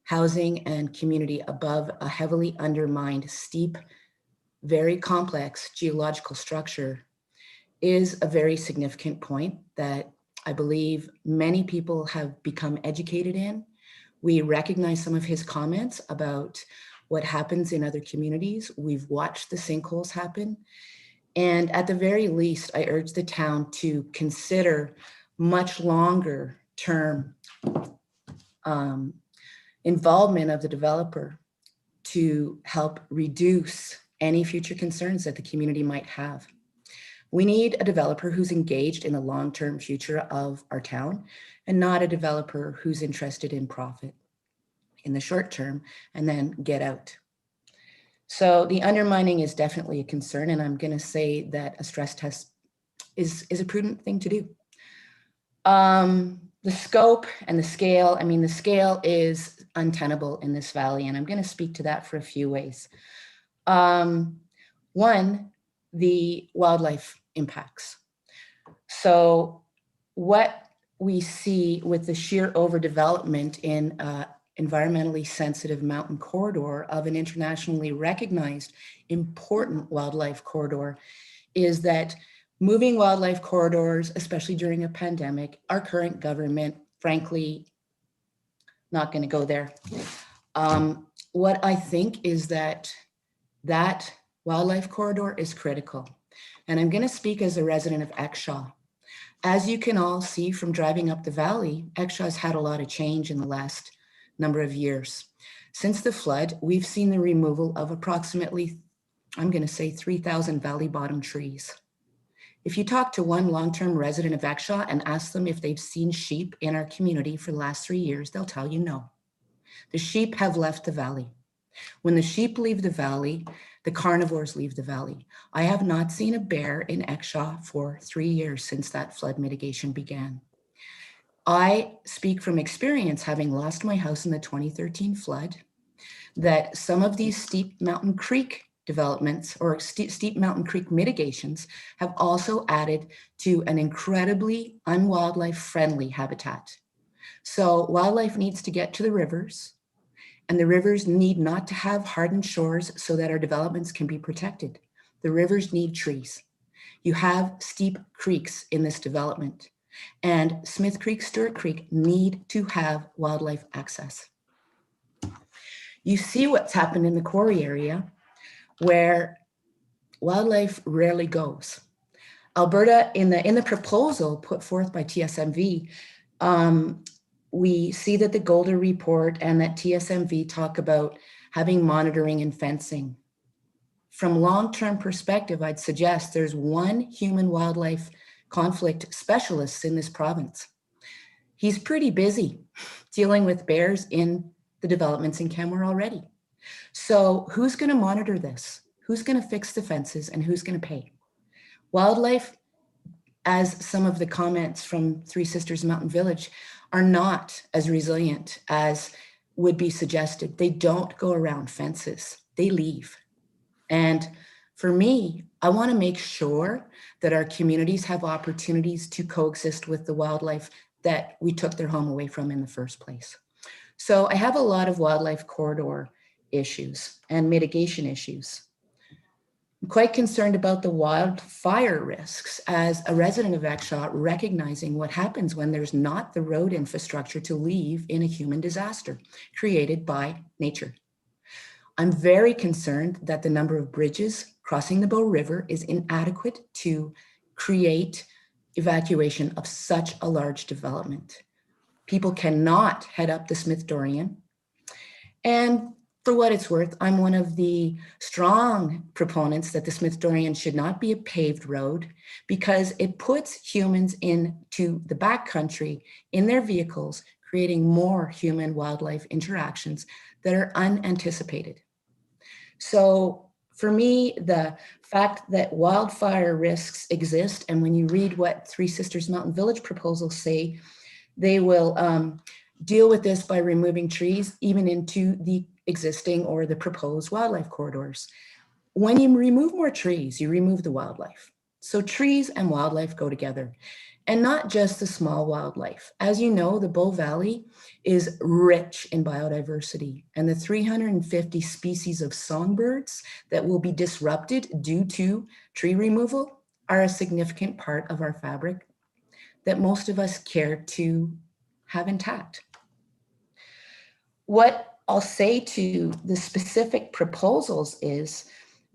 housing and community above a heavily undermined, steep, very complex geological structure is a very significant point that I believe many people have become educated in. We recognize some of his comments about what happens in other communities. We've watched the sinkholes happen. And at the very least, I urge the town to consider much longer term involvement of the developer to help reduce any future concerns that the community might have. We need a developer who's engaged in the long-term future of our town and not a developer who's interested in profit in the short term and then get out. So the undermining is definitely a concern, and I'm going to say that a stress test is a prudent thing to do. The scope and the scale, the scale is untenable in this valley, and I'm going to speak to that for a few ways. One, the wildlife impacts. So what we see with the sheer overdevelopment in environmentally sensitive mountain corridor of an internationally recognized important wildlife corridor is that moving wildlife corridors, especially during a pandemic, our current government, frankly, not going to go there. What I think is that wildlife corridor is critical. And I'm going to speak as a resident of Exshaw. As you can all see from driving up the valley, Exshaw has had a lot of change in the last number of years. Since the flood, we've seen the removal of approximately, I'm going to say 3,000 valley bottom trees. If you talk to one long-term resident of Exshaw and ask them if they've seen sheep in our community for the last 3 years, they'll tell you no. The sheep have left the valley. When the sheep leave the valley, the carnivores leave the valley. I have not seen a bear in Exshaw for 3 years since that flood mitigation began. I speak from experience, having lost my house in the 2013 flood, that some of these steep mountain creek developments or steep mountain creek mitigations have also added to an incredibly unwildlife friendly habitat. So wildlife needs to get to the rivers, and the rivers need not to have hardened shores so that our developments can be protected. The rivers need trees. You have steep creeks in this development, and Smith Creek, Stewart Creek need to have wildlife access. You see what's happened in the quarry area where wildlife rarely goes. Alberta, in the proposal put forth by TSMV, we see that the Golder report and that TSMV talk about having monitoring and fencing. From long-term perspective, I'd suggest there's one human wildlife conflict specialist in this province. He's pretty busy dealing with bears in the developments in Canmore already. So who's going to monitor this? Who's going to fix the fences and who's going to pay? Wildlife, as some of the comments from Three Sisters Mountain Village, are not as resilient as would be suggested. They don't go around fences, they leave. And for me, I want to make sure that our communities have opportunities to coexist with the wildlife that we took their home away from in the first place. So I have a lot of wildlife corridor issues and mitigation issues. I'm quite concerned about the wildfire risks as a resident of Exshot, recognizing what happens when there's not the road infrastructure to leave in a human disaster created by nature. I'm very concerned that the number of bridges crossing the Bow River is inadequate to create evacuation of such a large development. People cannot head up the Smith Dorian. And for what it's worth, I'm one of the strong proponents that the Smith Dorian should not be a paved road because it puts humans into the backcountry in their vehicles, creating more human-wildlife interactions that are unanticipated. So for me, the fact that wildfire risks exist, and when you read what Three Sisters Mountain Village proposals say, they will deal with this by removing trees even into the existing or the proposed wildlife corridors. When you remove more trees, you remove the wildlife. So trees and wildlife go together, and not just the small wildlife. As you know, the Bow Valley is rich in biodiversity, and the 350 species of songbirds that will be disrupted due to tree removal are a significant part of our fabric that most of us care to have intact. What I'll say to the specific proposals is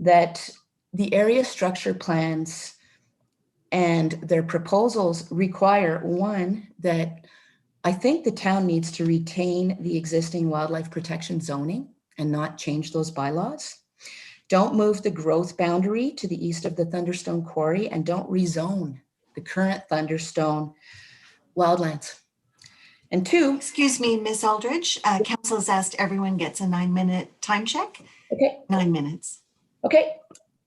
that the area structure plans and their proposals require, one, that I think the town needs to retain the existing wildlife protection zoning and not change those bylaws. Don't move the growth boundary to the east of the Thunderstone Quarry, and don't rezone the current Thunderstone wildlands. And two, excuse me, Ms. Eldridge, council has asked everyone gets a 9-minute time check. Okay. 9 minutes. Okay,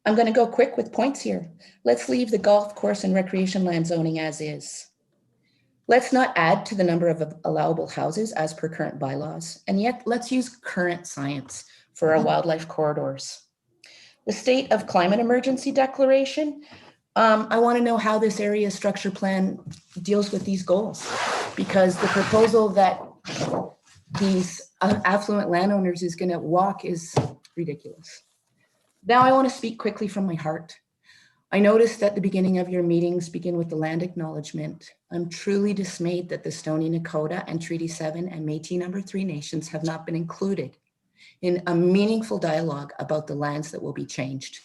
I'm going to go quick with points here. Let's leave the golf course and recreation land zoning as is. Let's not add to the number of allowable houses as per current bylaws. And yet let's use current science for our wildlife corridors. The state of climate emergency declaration. I want to know how this area structure plan deals with these goals, because the proposal that these affluent landowners is going to walk is ridiculous. Now I want to speak quickly from my heart. I noticed that the beginning of your meetings begin with the land acknowledgement. I'm truly dismayed that the Stoney Nakoda and Treaty 7 and Métis No. 3 nations have not been included in a meaningful dialogue about the lands that will be changed.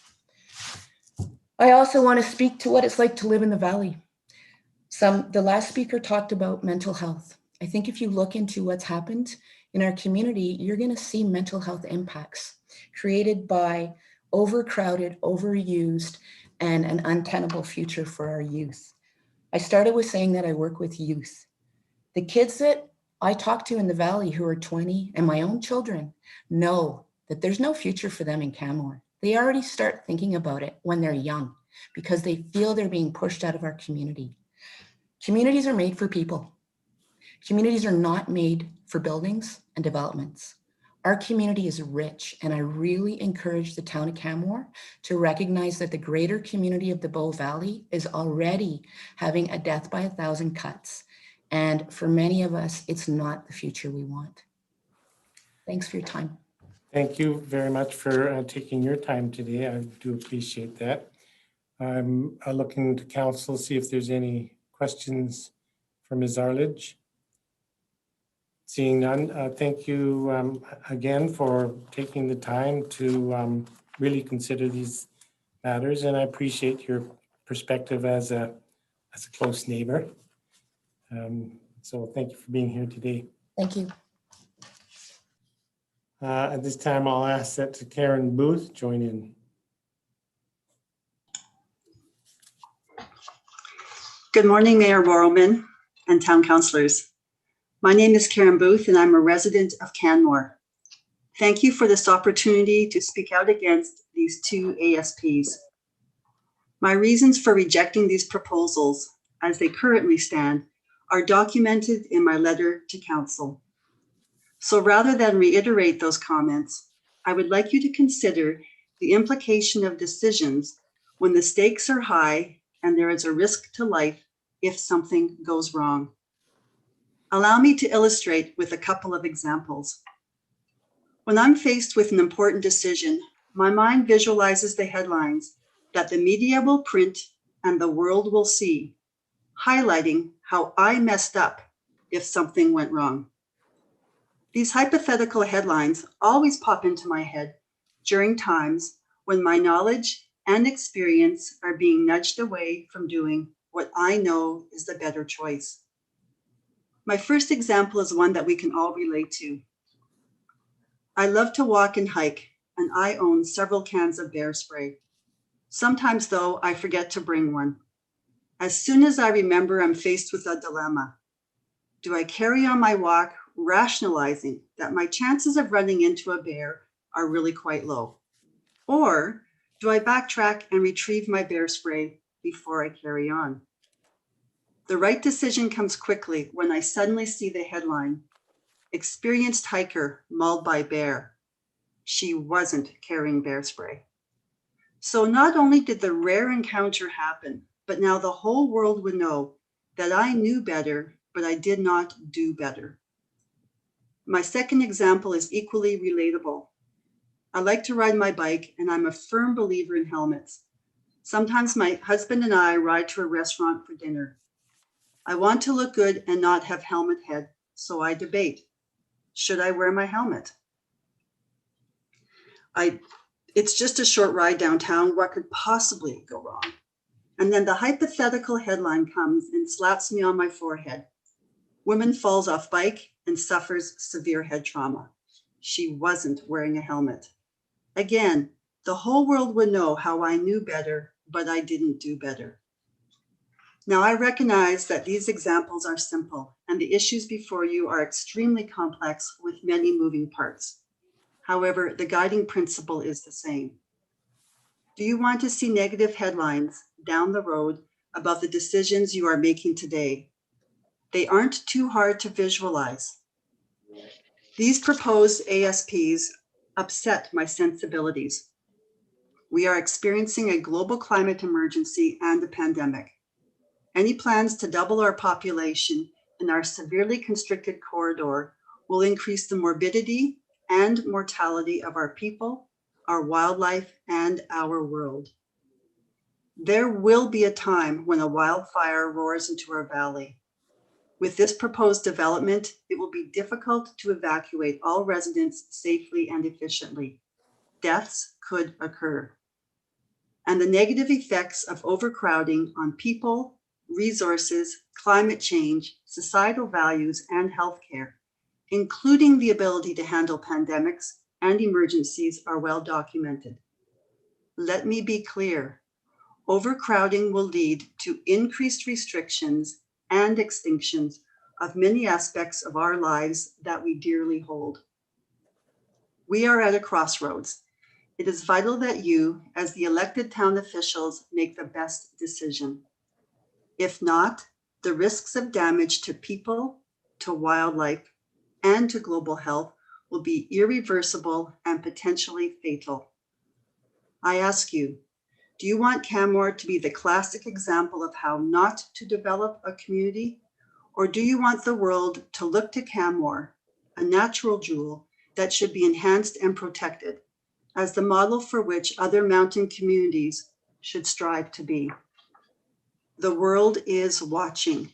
I also want to speak to what it's like to live in the valley. The last speaker talked about mental health. I think if you look into what's happened in our community, you're going to see mental health impacts created by overcrowded, overused, and an untenable future for our youth. I started with saying that I work with youth. The kids that I talk to in the valley who are 20 and my own children know that there's no future for them in Canmore. They already start thinking about it when they're young because they feel they're being pushed out of our community. Communities are made for people. Communities are not made for buildings and developments. Our community is rich, and I really encourage the town of Canmore to recognize that the greater community of the Bow Valley is already having a death by 1,000 cuts. And for many of us, it's not the future we want. Thanks for your time. Thank you very much for taking your time today. I do appreciate that. I'm looking to council, see if there's any questions for Ms. Arledge. Seeing none, thank you again for taking the time to really consider these matters, and I appreciate your perspective as a close neighbor. So thank you for being here today. Thank you. At this time, I'll ask that Karen Booth join in. Good morning, Mayor Borrowman and town councillors. My name is Karen Booth and I'm a resident of Canmore. Thank you for this opportunity to speak out against these two ASPs. My reasons for rejecting these proposals as they currently stand are documented in my letter to council. So rather than reiterate those comments, I would like you to consider the implication of decisions when the stakes are high and there is a risk to life if something goes wrong. Allow me to illustrate with a couple of examples. When I'm faced with an important decision, my mind visualizes the headlines that the media will print and the world will see, highlighting how I messed up if something went wrong. These hypothetical headlines always pop into my head during times when my knowledge and experience are being nudged away from doing what I know is the better choice. My first example is one that we can all relate to. I love to walk and hike, and I own several cans of bear spray. Sometimes, though, I forget to bring one. As soon as I remember, I'm faced with a dilemma. Do I carry on my walk, rationalizing that my chances of running into a bear are really quite low? Or do I backtrack and retrieve my bear spray before I carry on? The right decision comes quickly when I suddenly see the headline, "Experienced hiker mauled by bear." She wasn't carrying bear spray. So not only did the rare encounter happen, but now the whole world would know that I knew better, but I did not do better. My second example is equally relatable. I like to ride my bike, and I'm a firm believer in helmets. Sometimes my husband and I ride to a restaurant for dinner. I want to look good and not have helmet head, so I debate. Should I wear my helmet? It's just a short ride downtown. What could possibly go wrong? And then the hypothetical headline comes and slaps me on my forehead. Woman falls off bike and suffers severe head trauma. She wasn't wearing a helmet. Again, the whole world would know how I knew better, but I didn't do better. Now, I recognize that these examples are simple and the issues before you are extremely complex with many moving parts. However, the guiding principle is the same. Do you want to see negative headlines down the road about the decisions you are making today? They aren't too hard to visualize. These proposed ASPs upset my sensibilities. We are experiencing a global climate emergency and a pandemic. Any plans to double our population in our severely constricted corridor will increase the morbidity and mortality of our people, our wildlife, and our world. There will be a time when a wildfire roars into our valley. With this proposed development, it will be difficult to evacuate all residents safely and efficiently. Deaths could occur. And the negative effects of overcrowding on people, resources, climate change, societal values, and healthcare, including the ability to handle pandemics and emergencies, are well documented. Let me be clear. Overcrowding will lead to increased restrictions and extinctions of many aspects of our lives that we dearly hold. We are at a crossroads. It is vital that you, as the elected town officials, make the best decision. If not, the risks of damage to people, to wildlife, and to global health will be irreversible and potentially fatal. I ask you, do you want Canmore to be the classic example of how not to develop a community? Or do you want the world to look to Canmore, a natural jewel that should be enhanced and protected, as the model for which other mountain communities should strive to be? The world is watching.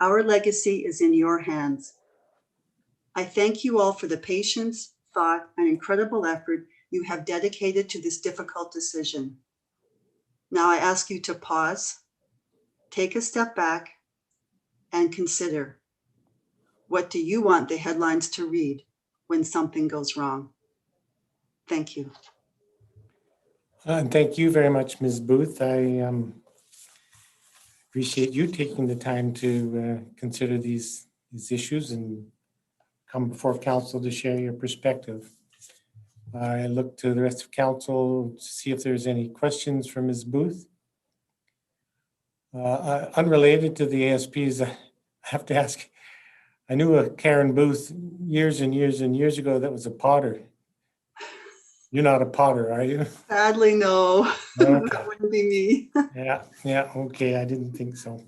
Our legacy is in your hands. I thank you all for the patience, thought, and incredible effort you have dedicated to this difficult decision. Now I ask you to pause, take a step back, and consider, what do you want the headlines to read when something goes wrong? Thank you. And thank you very much, Ms. Booth. I appreciate you taking the time to consider these issues and come before council to share your perspective. I look to the rest of council to see if there's any questions for Ms. Booth. Unrelated to the ASPs, I have to ask, I knew a Karen Booth years and years and years ago that was a potter. You're not a potter, are you? Sadly, no. Okay. That wouldn't be me. Yeah, okay, I didn't think so.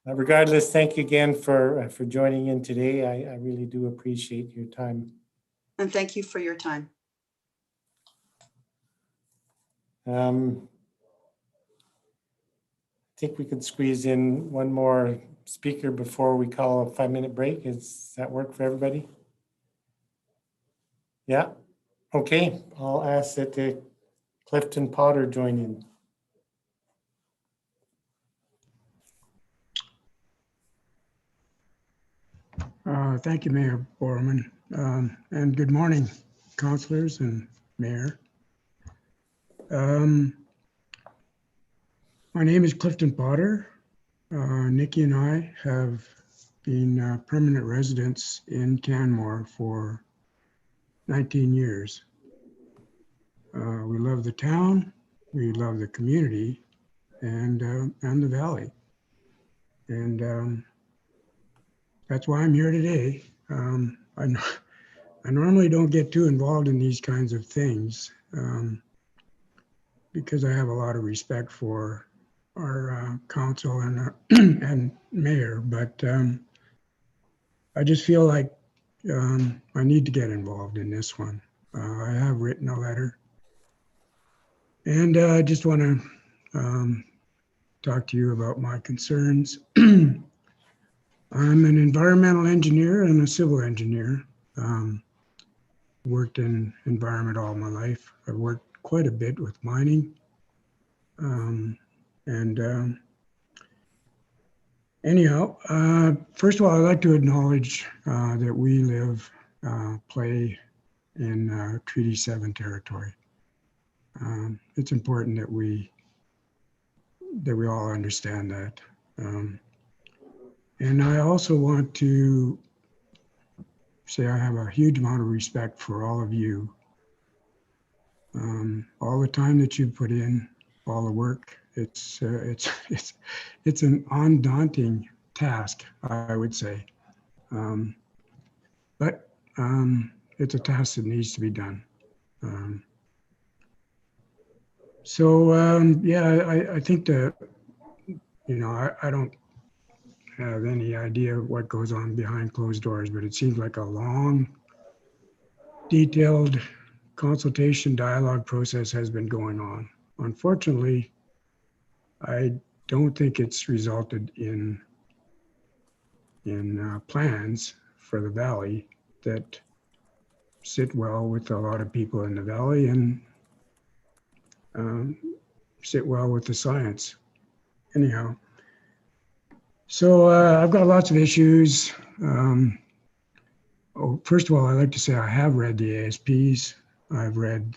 Regardless, thank you again for joining in today. I really do appreciate your time. And thank you for your time. I think we could squeeze in one more speaker before we call a 5-minute break. Does that work for everybody? Yeah, okay. I'll ask that Clifton Potter join in. Thank you, Mayor Borman, and good morning, councillors and Mayor. My name is Clifton Potter. Nikki and I have been permanent residents in Canmore for 19 years. We love the town, we love the community, and the valley. And that's why I'm here today. I normally don't get too involved in these kinds of things because I have a lot of respect for our council and and mayor, but I just feel like I need to get involved in this one. I have written a letter, and I just want to talk to you about my concerns. I'm an environmental engineer and a civil engineer. Worked in environment all my life. I've worked quite a bit with mining. Anyhow, first of all, I'd like to acknowledge that we play in Treaty 7 territory. It's important that we all understand that. And I also want to say I have a huge amount of respect for all of you. All the time that you put in, all the work. It's an undaunting task, I would say. But it's a task that needs to be done. I think that, I don't have any idea what goes on behind closed doors, but it seems like a long, detailed consultation dialogue process has been going on. Unfortunately, I don't think it's resulted in plans for the valley that sit well with a lot of people in the valley and sit well with the science. Anyhow, so I've got lots of issues. First of all, I'd like to say I have read the ASPs. I've read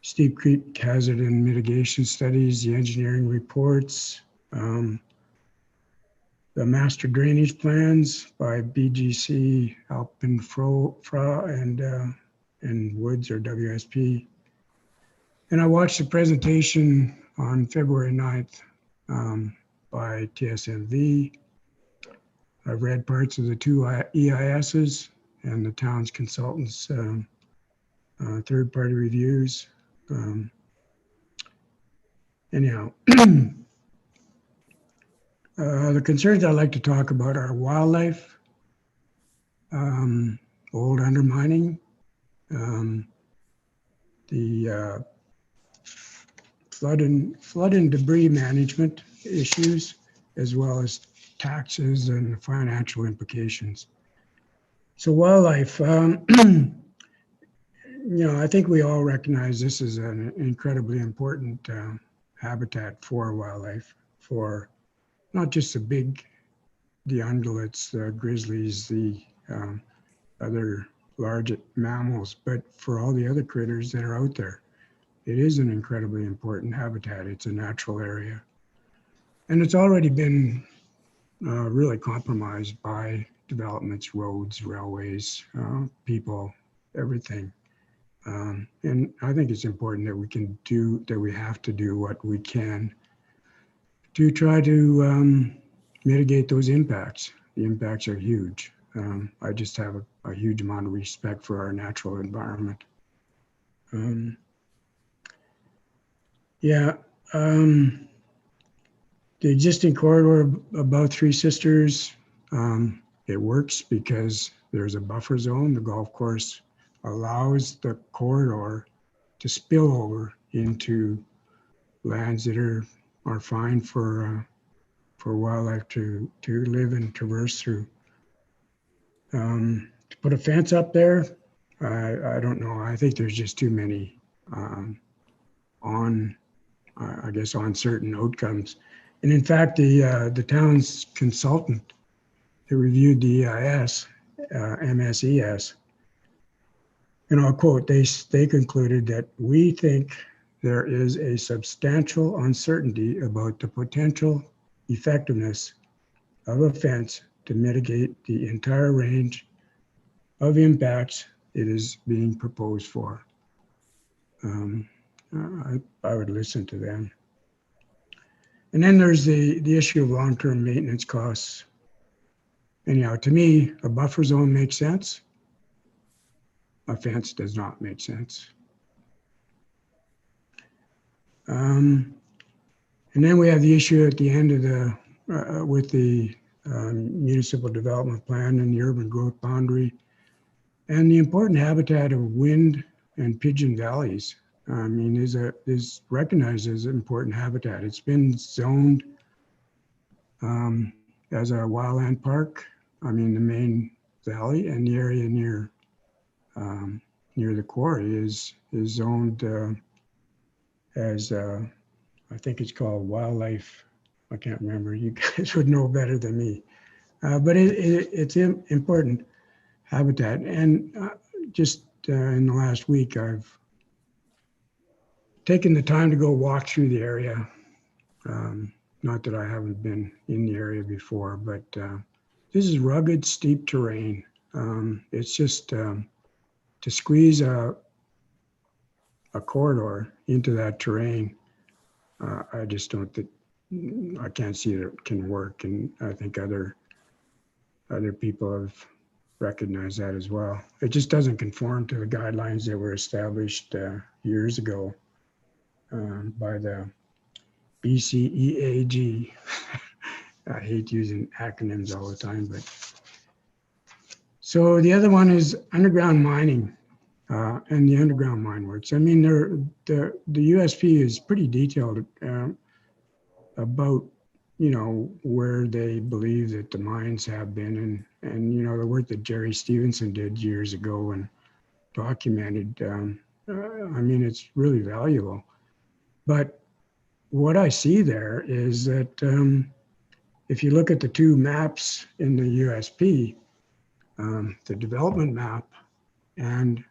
Steep Creek Hazard and Mitigation Studies, the engineering reports, the master drainage plans by BGC, Alpenfra, and Woods or WSP. And I watched the presentation on February 9th by TSMV. I've read parts of the two EISs and the town's consultants' third-party reviews. Anyhow, the concerns I'd like to talk about are wildlife, old undermining, the flood and debris management issues, as well as taxes and financial implications. So wildlife, I think we all recognize this is an incredibly important habitat for wildlife, for not just the ungulates, the grizzlies, the other large mammals, but for all the other critters that are out there. It is an incredibly important habitat. It's a natural area. And it's already been really compromised by developments, roads, railways, people, everything. And I think it's important that we have to do what we can to try to mitigate those impacts. The impacts are huge. I just have a huge amount of respect for our natural environment. The existing corridor above Three Sisters, it works because there's a buffer zone. The golf course allows the corridor to spill over into lands that are fine for wildlife to live and traverse through. To put a fence up there, I don't know. I think there's just too many uncertain outcomes. And in fact, the town's consultant who reviewed the EIS, MSES, and I'll quote, they concluded that we think there is a substantial uncertainty about the potential effectiveness of a fence to mitigate the entire range of impacts it is being proposed for. I would listen to them. And then there's the issue of long-term maintenance costs. Anyhow, to me, a buffer zone makes sense. A fence does not make sense. And then we have the issue at the end of with the municipal development plan and the urban growth boundary, and the important habitat of wind and pigeon valleys. I mean, is recognized as an important habitat. It's been zoned as a wildland park. I mean, the main valley and the area near the quarry is zoned as I think it's called wildlife. I can't remember. You guys would know better than me. But it's important habitat. And just in the last week, I've taken the time to go walk through the area. Not that I haven't been in the area before, but this is rugged, steep terrain. It's just to squeeze a corridor into that terrain. I just don't think, I can't see that it can work. And I think other people have recognized that as well. It just doesn't conform to the guidelines that were established years ago by the BCEAG. I hate using acronyms all the time, but. So the other one is underground mining and the underground mine works. I mean, the USP is pretty detailed about, where they believe that the mines have been and the work that Jerry Stevenson did years ago and documented. I mean, it's really valuable. But what I see there is that if you look at the two maps in the USP, the development map and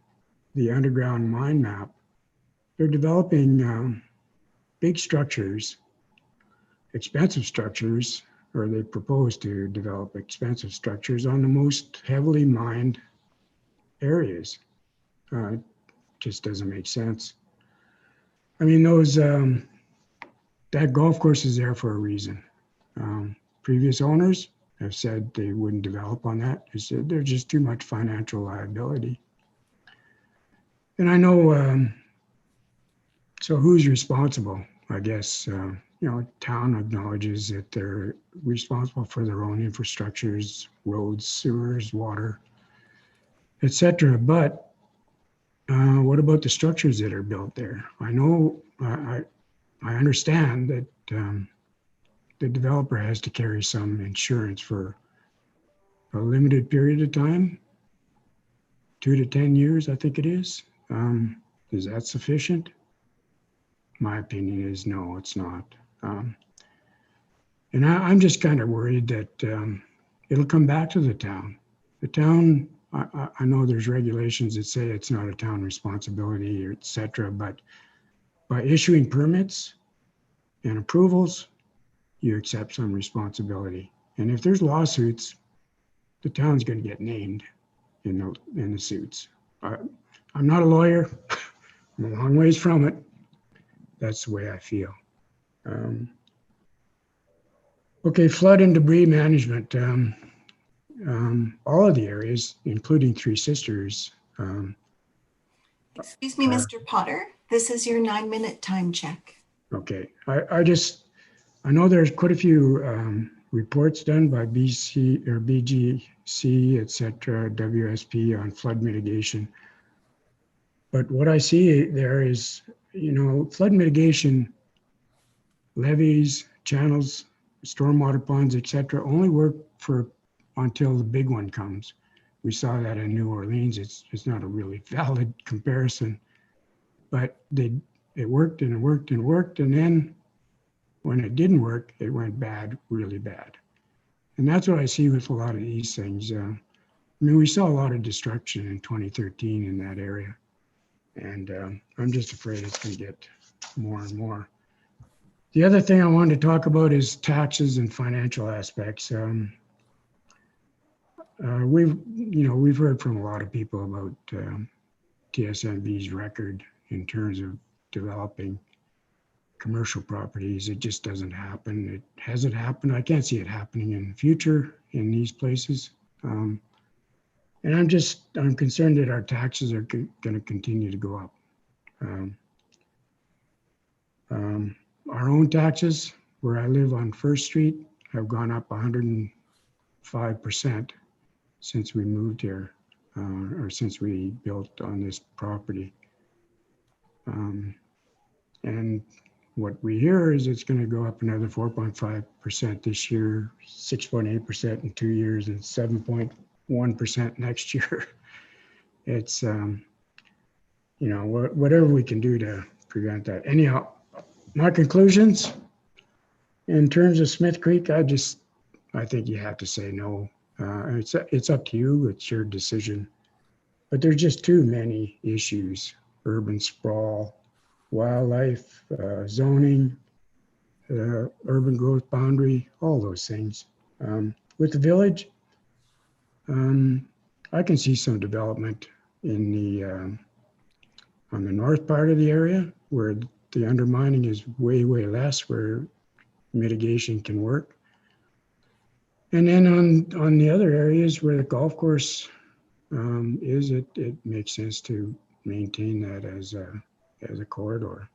the underground mine map, they're developing big structures, expensive structures, or they propose to develop expensive structures on the most heavily mined areas. It just doesn't make sense. I mean, that golf course is there for a reason. Previous owners have said they wouldn't develop on that. They said there's just too much financial liability. And I know, so who's responsible? I guess, town acknowledges that they're responsible for their own infrastructures, roads, sewers, water, etc. But what about the structures that are built there? I know, I understand that the developer has to carry some insurance for a limited period of time, 2 to 10 years, I think it is. Is that sufficient? My opinion is no, it's not. And I'm just kind of worried that it'll come back to the town. The town, I know there's regulations that say it's not a town responsibility, or et cetera, but by issuing permits and approvals, you accept some responsibility. And if there's lawsuits, the town's going to get named in the suits. I'm not a lawyer. I'm a long ways from it. That's the way I feel. Okay, flood and debris management. All of the areas, including Three Sisters. Excuse me, Mr. Potter, this is your 9-minute time check. Okay, I know there's quite a few reports done by BC or BGC, et cetera, WSP on flood mitigation. But what I see there is, flood mitigation levees, channels, stormwater ponds, et cetera, only work until the big one comes. We saw that in New Orleans. It's not a really valid comparison, but it worked and it worked and worked. And then when it didn't work, it went bad, really bad. And that's what I see with a lot of these things. We saw a lot of destruction in 2013 in that area. And I'm just afraid it's going to get more and more. The other thing I wanted to talk about is taxes and financial aspects. We've heard from a lot of people about TSNB's record in terms of developing commercial properties. It just doesn't happen. It hasn't happened. I can't see it happening in the future in these places. And I'm concerned that our taxes are going to continue to go up. Our own taxes, where I live on First Street, have gone up 105% since we moved here, or since we built on this property. And what we hear is it's going to go up another 4.5% this year, 6.8% in 2 years, and 7.1% next year. It's, whatever we can do to prevent that. Anyhow, my conclusions, in terms of Smith Creek, I think you have to say no. It's up to you. It's your decision. But there's just too many issues: urban sprawl, wildlife, zoning, urban growth boundary, all those things. With the village, I can see some development in on the north part of the area where the undermining is way, way less, where mitigation can work. And then on the other areas where the golf course it makes sense to maintain that as a corridor.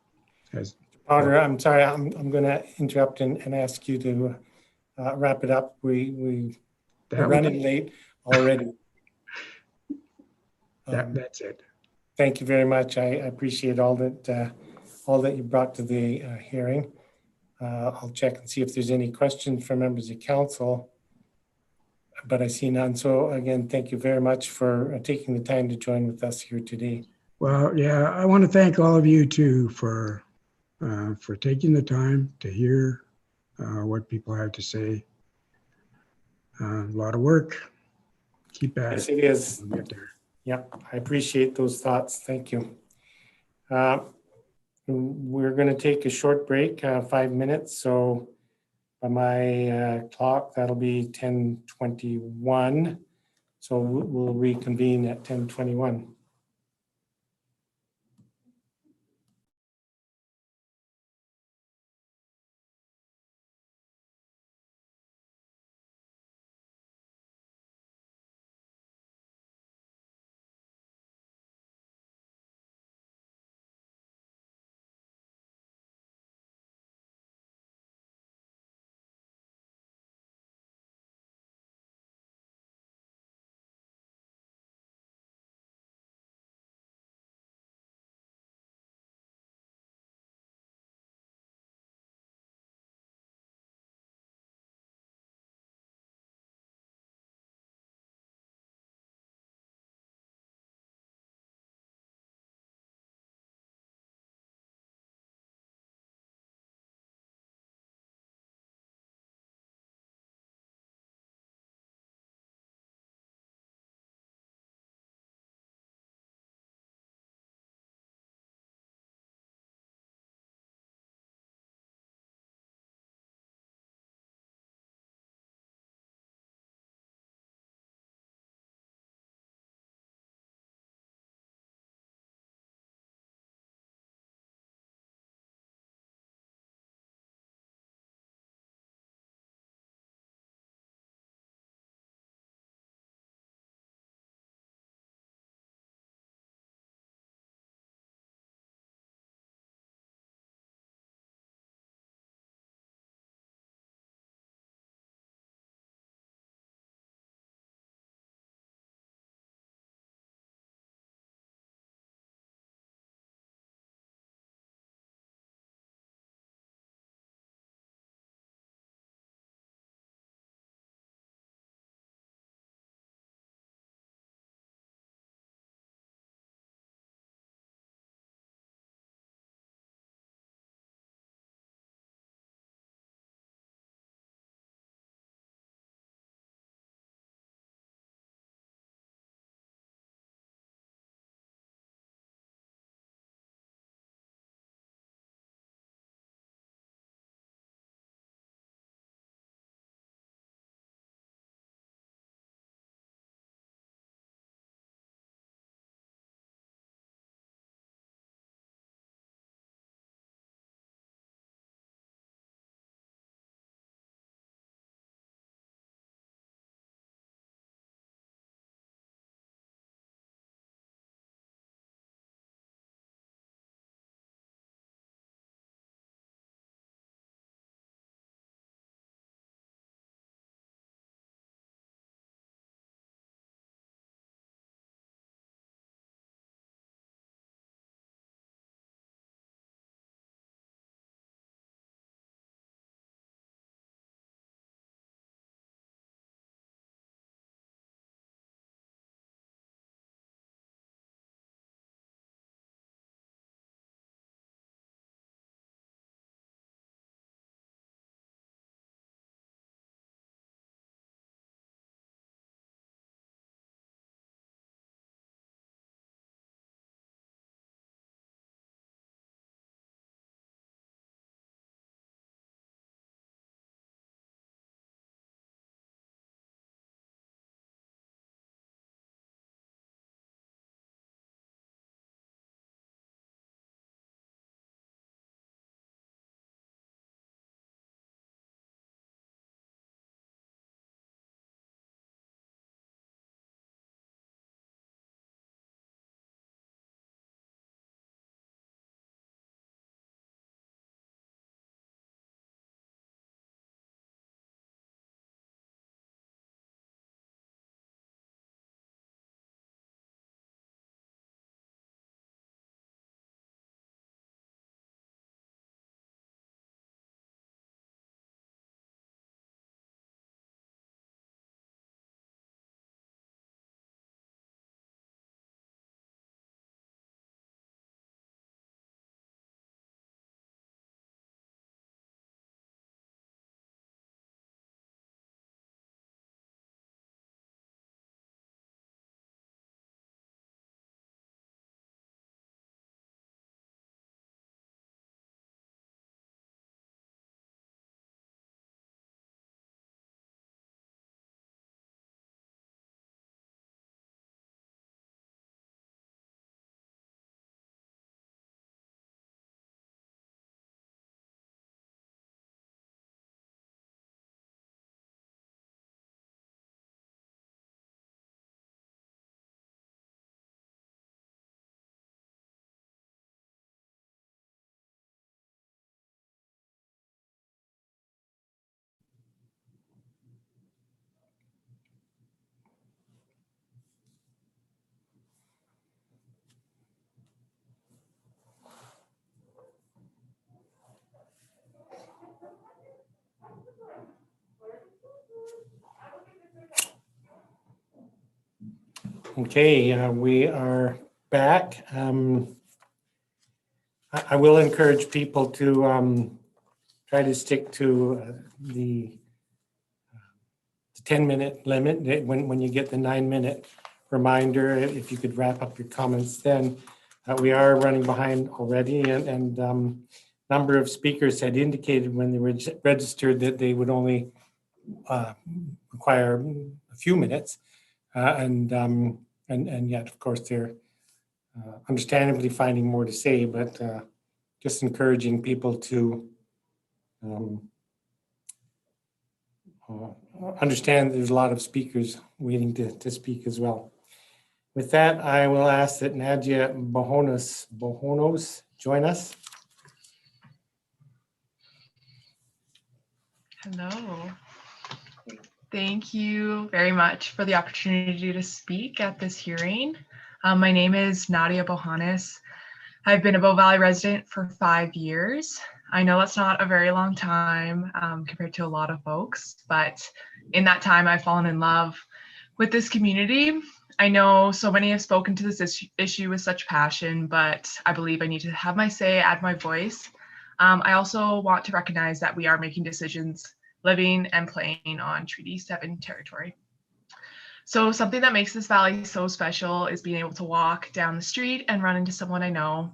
Potter, I'm sorry, I'm going to interrupt and ask you to wrap it up. We're running late already. That's it. Thank you very much. I appreciate all that you brought to the hearing. I'll check and see if there's any questions from members of council, but I see none. So again, thank you very much for taking the time to join with us here today. Well, yeah, I want to thank all of you too for taking the time to hear what people have to say. A lot of work. Keep at Yes, it. it is. We'll get there. Yep, I appreciate those thoughts. Thank you. We're going to take a short break, 5 minutes. So by my clock, that'll be 10:21. So we'll reconvene at 10:21. Okay, we are back. I will encourage people to try to stick to the 10-minute limit. When you get the 9-minute reminder, if you could wrap up your comments then. We are running behind already, and number of speakers had indicated when they registered that they would only require a few minutes, and yet, of course, they're understandably finding more to say, but just encouraging people to understand there's a lot of speakers waiting to speak as well. With that, I will ask that Nadia Bohonos join us. Hello. Thank you very much for the opportunity to speak at this hearing. My name is Nadia Bohonos. I've been a Bow Valley resident for 5 years. I know that's not a very long time compared to a lot of folks, but in that time I've fallen in love with this community. I know so many have spoken to this issue with such passion, but I believe I need to have my say, add my voice. I also want to recognize that we are making decisions living and playing on Treaty 7 territory. So something that makes this valley so special is being able to walk down the street and run into someone I know.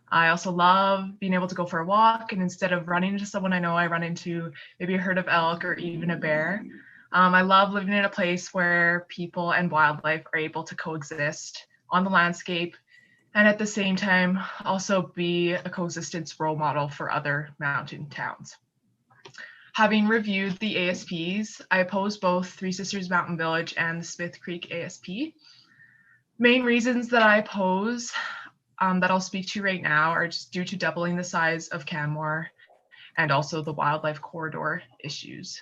I also love being able to go for a walk, and instead of running into someone I know, I run into maybe a herd of elk or even a bear. I love living in a place where people and wildlife are able to coexist on the landscape, and at the same time also be a coexistence role model for other mountain towns. Having reviewed the ASPs, I oppose both Three Sisters Mountain Village and the Smith Creek ASP. Main reasons that I oppose that I'll speak to right now are just due to doubling the size of Canmore and also the wildlife corridor issues.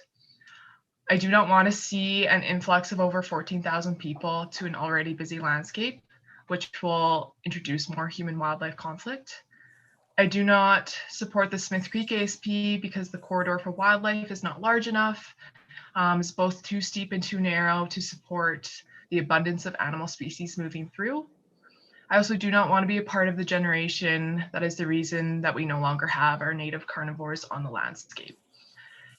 I do not want to see an influx of over 14,000 people to an already busy landscape, which will introduce more human-wildlife conflict. I do not support the Smith Creek ASP because the corridor for wildlife is not large enough. It's both too steep and too narrow to support the abundance of animal species moving through. I also do not want to be a part of the generation that is the reason that we no longer have our native carnivores on the landscape.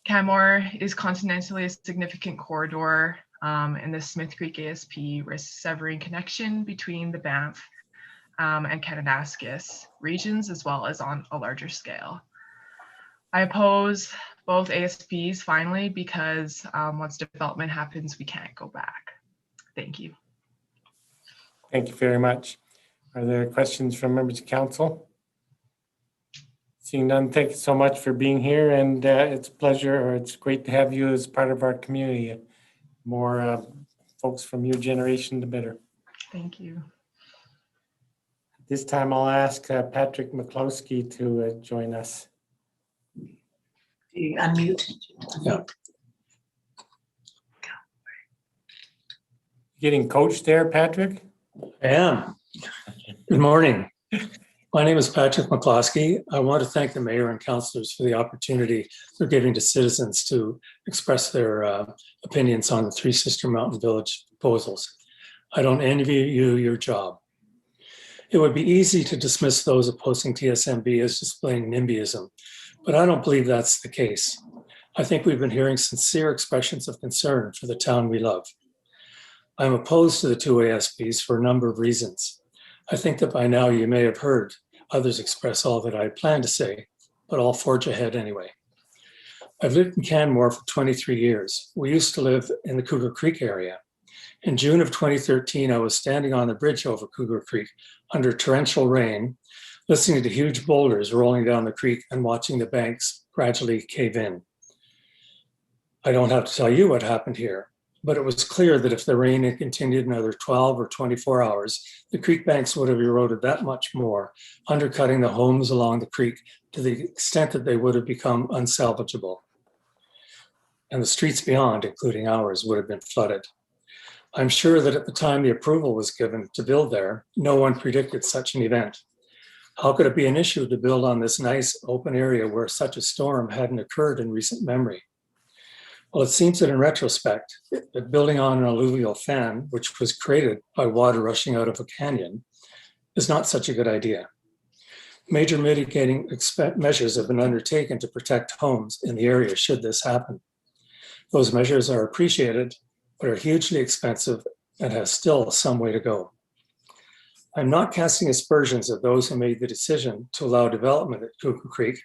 Canmore is continentally a significant corridor, and the Smith Creek ASP risks severing connection between the Banff and Kananaskis regions, as well as on a larger scale. I oppose both ASPs finally because once development happens, we can't go back. Thank you. Thank you very much. Are there questions from members of council? Seeing none, thank you so much for being here, and it's a pleasure, or it's great to have you as part of our community. More folks from your generation, the better. Thank you. This time I'll ask Patrick McCloskey to join us. Do you unmute? Yeah. Getting coached there, Patrick? I am. Good morning. My name is Patrick McCloskey. I want to thank the mayor and councillors for the opportunity they're giving to citizens to express their opinions on the Three Sister Mountain Village proposals. I don't envy you your job. It would be easy to dismiss those opposing TSMB as displaying NIMBYism, but I don't believe that's the case. I think we've been hearing sincere expressions of concern for the town we love. I'm opposed to the two ASPs for a number of reasons. I think that by now you may have heard others express all that I plan to say, but I'll forge ahead anyway. I've lived in Canmore for 23 years. We used to live in the Cougar Creek area. In June of 2013, I was standing on the bridge over Cougar Creek under torrential rain, listening to huge boulders rolling down the creek and watching the banks gradually cave in. I don't have to tell you what happened here, but it was clear that if the rain had continued another 12 or 24 hours, the creek banks would have eroded that much more, undercutting the homes along the creek to the extent that they would have become unsalvageable. And the streets beyond, including ours, would have been flooded. I'm sure that at the time the approval was given to build there, no one predicted such an event. How could it be an issue to build on this nice open area where such a storm hadn't occurred in recent memory? Well, it seems that in retrospect, that building on an alluvial fan, which was created by water rushing out of a canyon, is not such a good idea. Major mitigating measures have been undertaken to protect homes in the area should this happen. Those measures are appreciated, but are hugely expensive and have still some way to go. I'm not casting aspersions at those who made the decision to allow development at Cuckoo Creek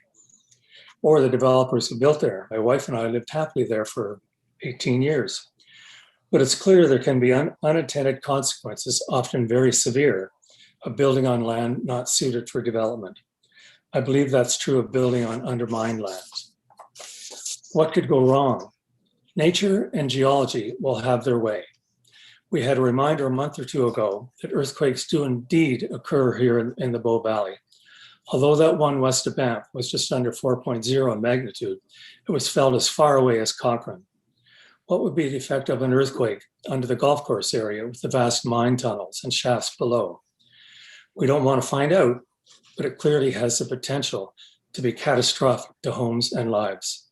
or the developers who built there. My wife and I lived happily there for 18 years. But it's clear there can be unintended consequences, often very severe, of building on land not suited for development. I believe that's true of building on undermined land. What could go wrong? Nature and geology will have their way. We had a reminder a month or two ago that earthquakes do indeed occur here in the Bow Valley. Although that one west of Banff was just under 4.0 in magnitude, it was felt as far away as Cochrane. What would be the effect of an earthquake under the golf course area with the vast mine tunnels and shafts below? We don't want to find out, but it clearly has the potential to be catastrophic to homes and lives.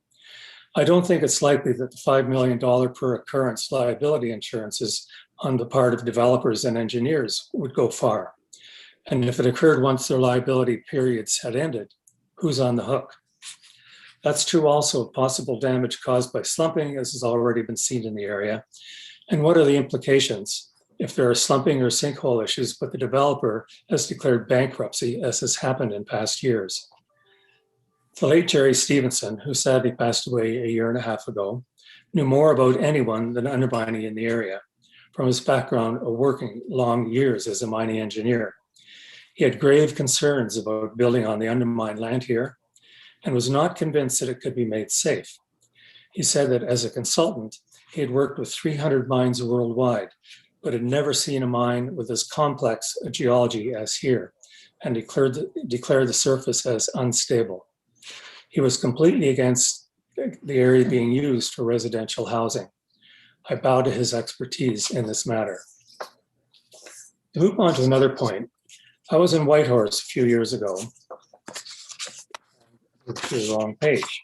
I don't think it's likely that the $5 million per occurrence liability insurances on the part of developers and engineers would go far. And if it occurred once their liability periods had ended, who's on the hook? That's true also of possible damage caused by slumping, as has already been seen in the area. And what are the implications if there are slumping or sinkhole issues, but the developer has declared bankruptcy, as has happened in past years? The late Jerry Stevenson, who sadly passed away a year and a half ago, knew more about anyone than undermining in the area, from his background of working long years as a mining engineer. He had grave concerns about building on the undermined land here and was not convinced that it could be made safe. He said that as a consultant, he had worked with 300 mines worldwide, but had never seen a mine with as complex a geology as here, and declared the surface as unstable. He was completely against the area being used for residential housing. I bow to his expertise in this matter. To move on to another point, I was in Whitehorse a few years ago, to the wrong page,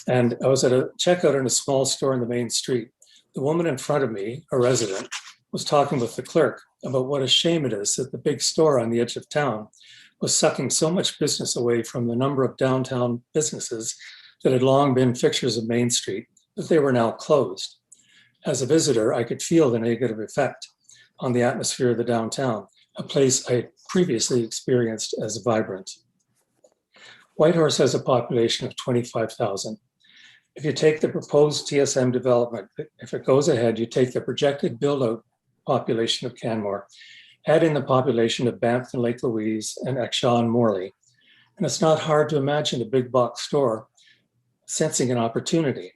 and I was at a checkout in a small store in the main street. The woman in front of me, a resident, was talking with the clerk about what a shame it is that the big store on the edge of town was sucking so much business away from the number of downtown businesses that had long been fixtures of Main Street, that they were now closed. As a visitor, I could feel the negative effect on the atmosphere of the downtown, a place I had previously experienced as vibrant. Whitehorse has a population of 25,000. If you take the proposed TSM development, if it goes ahead, you take the projected build-out population of Canmore, add in the population of Banff and Lake Louise and Exshaw and Morley, and it's not hard to imagine a big box store sensing an opportunity.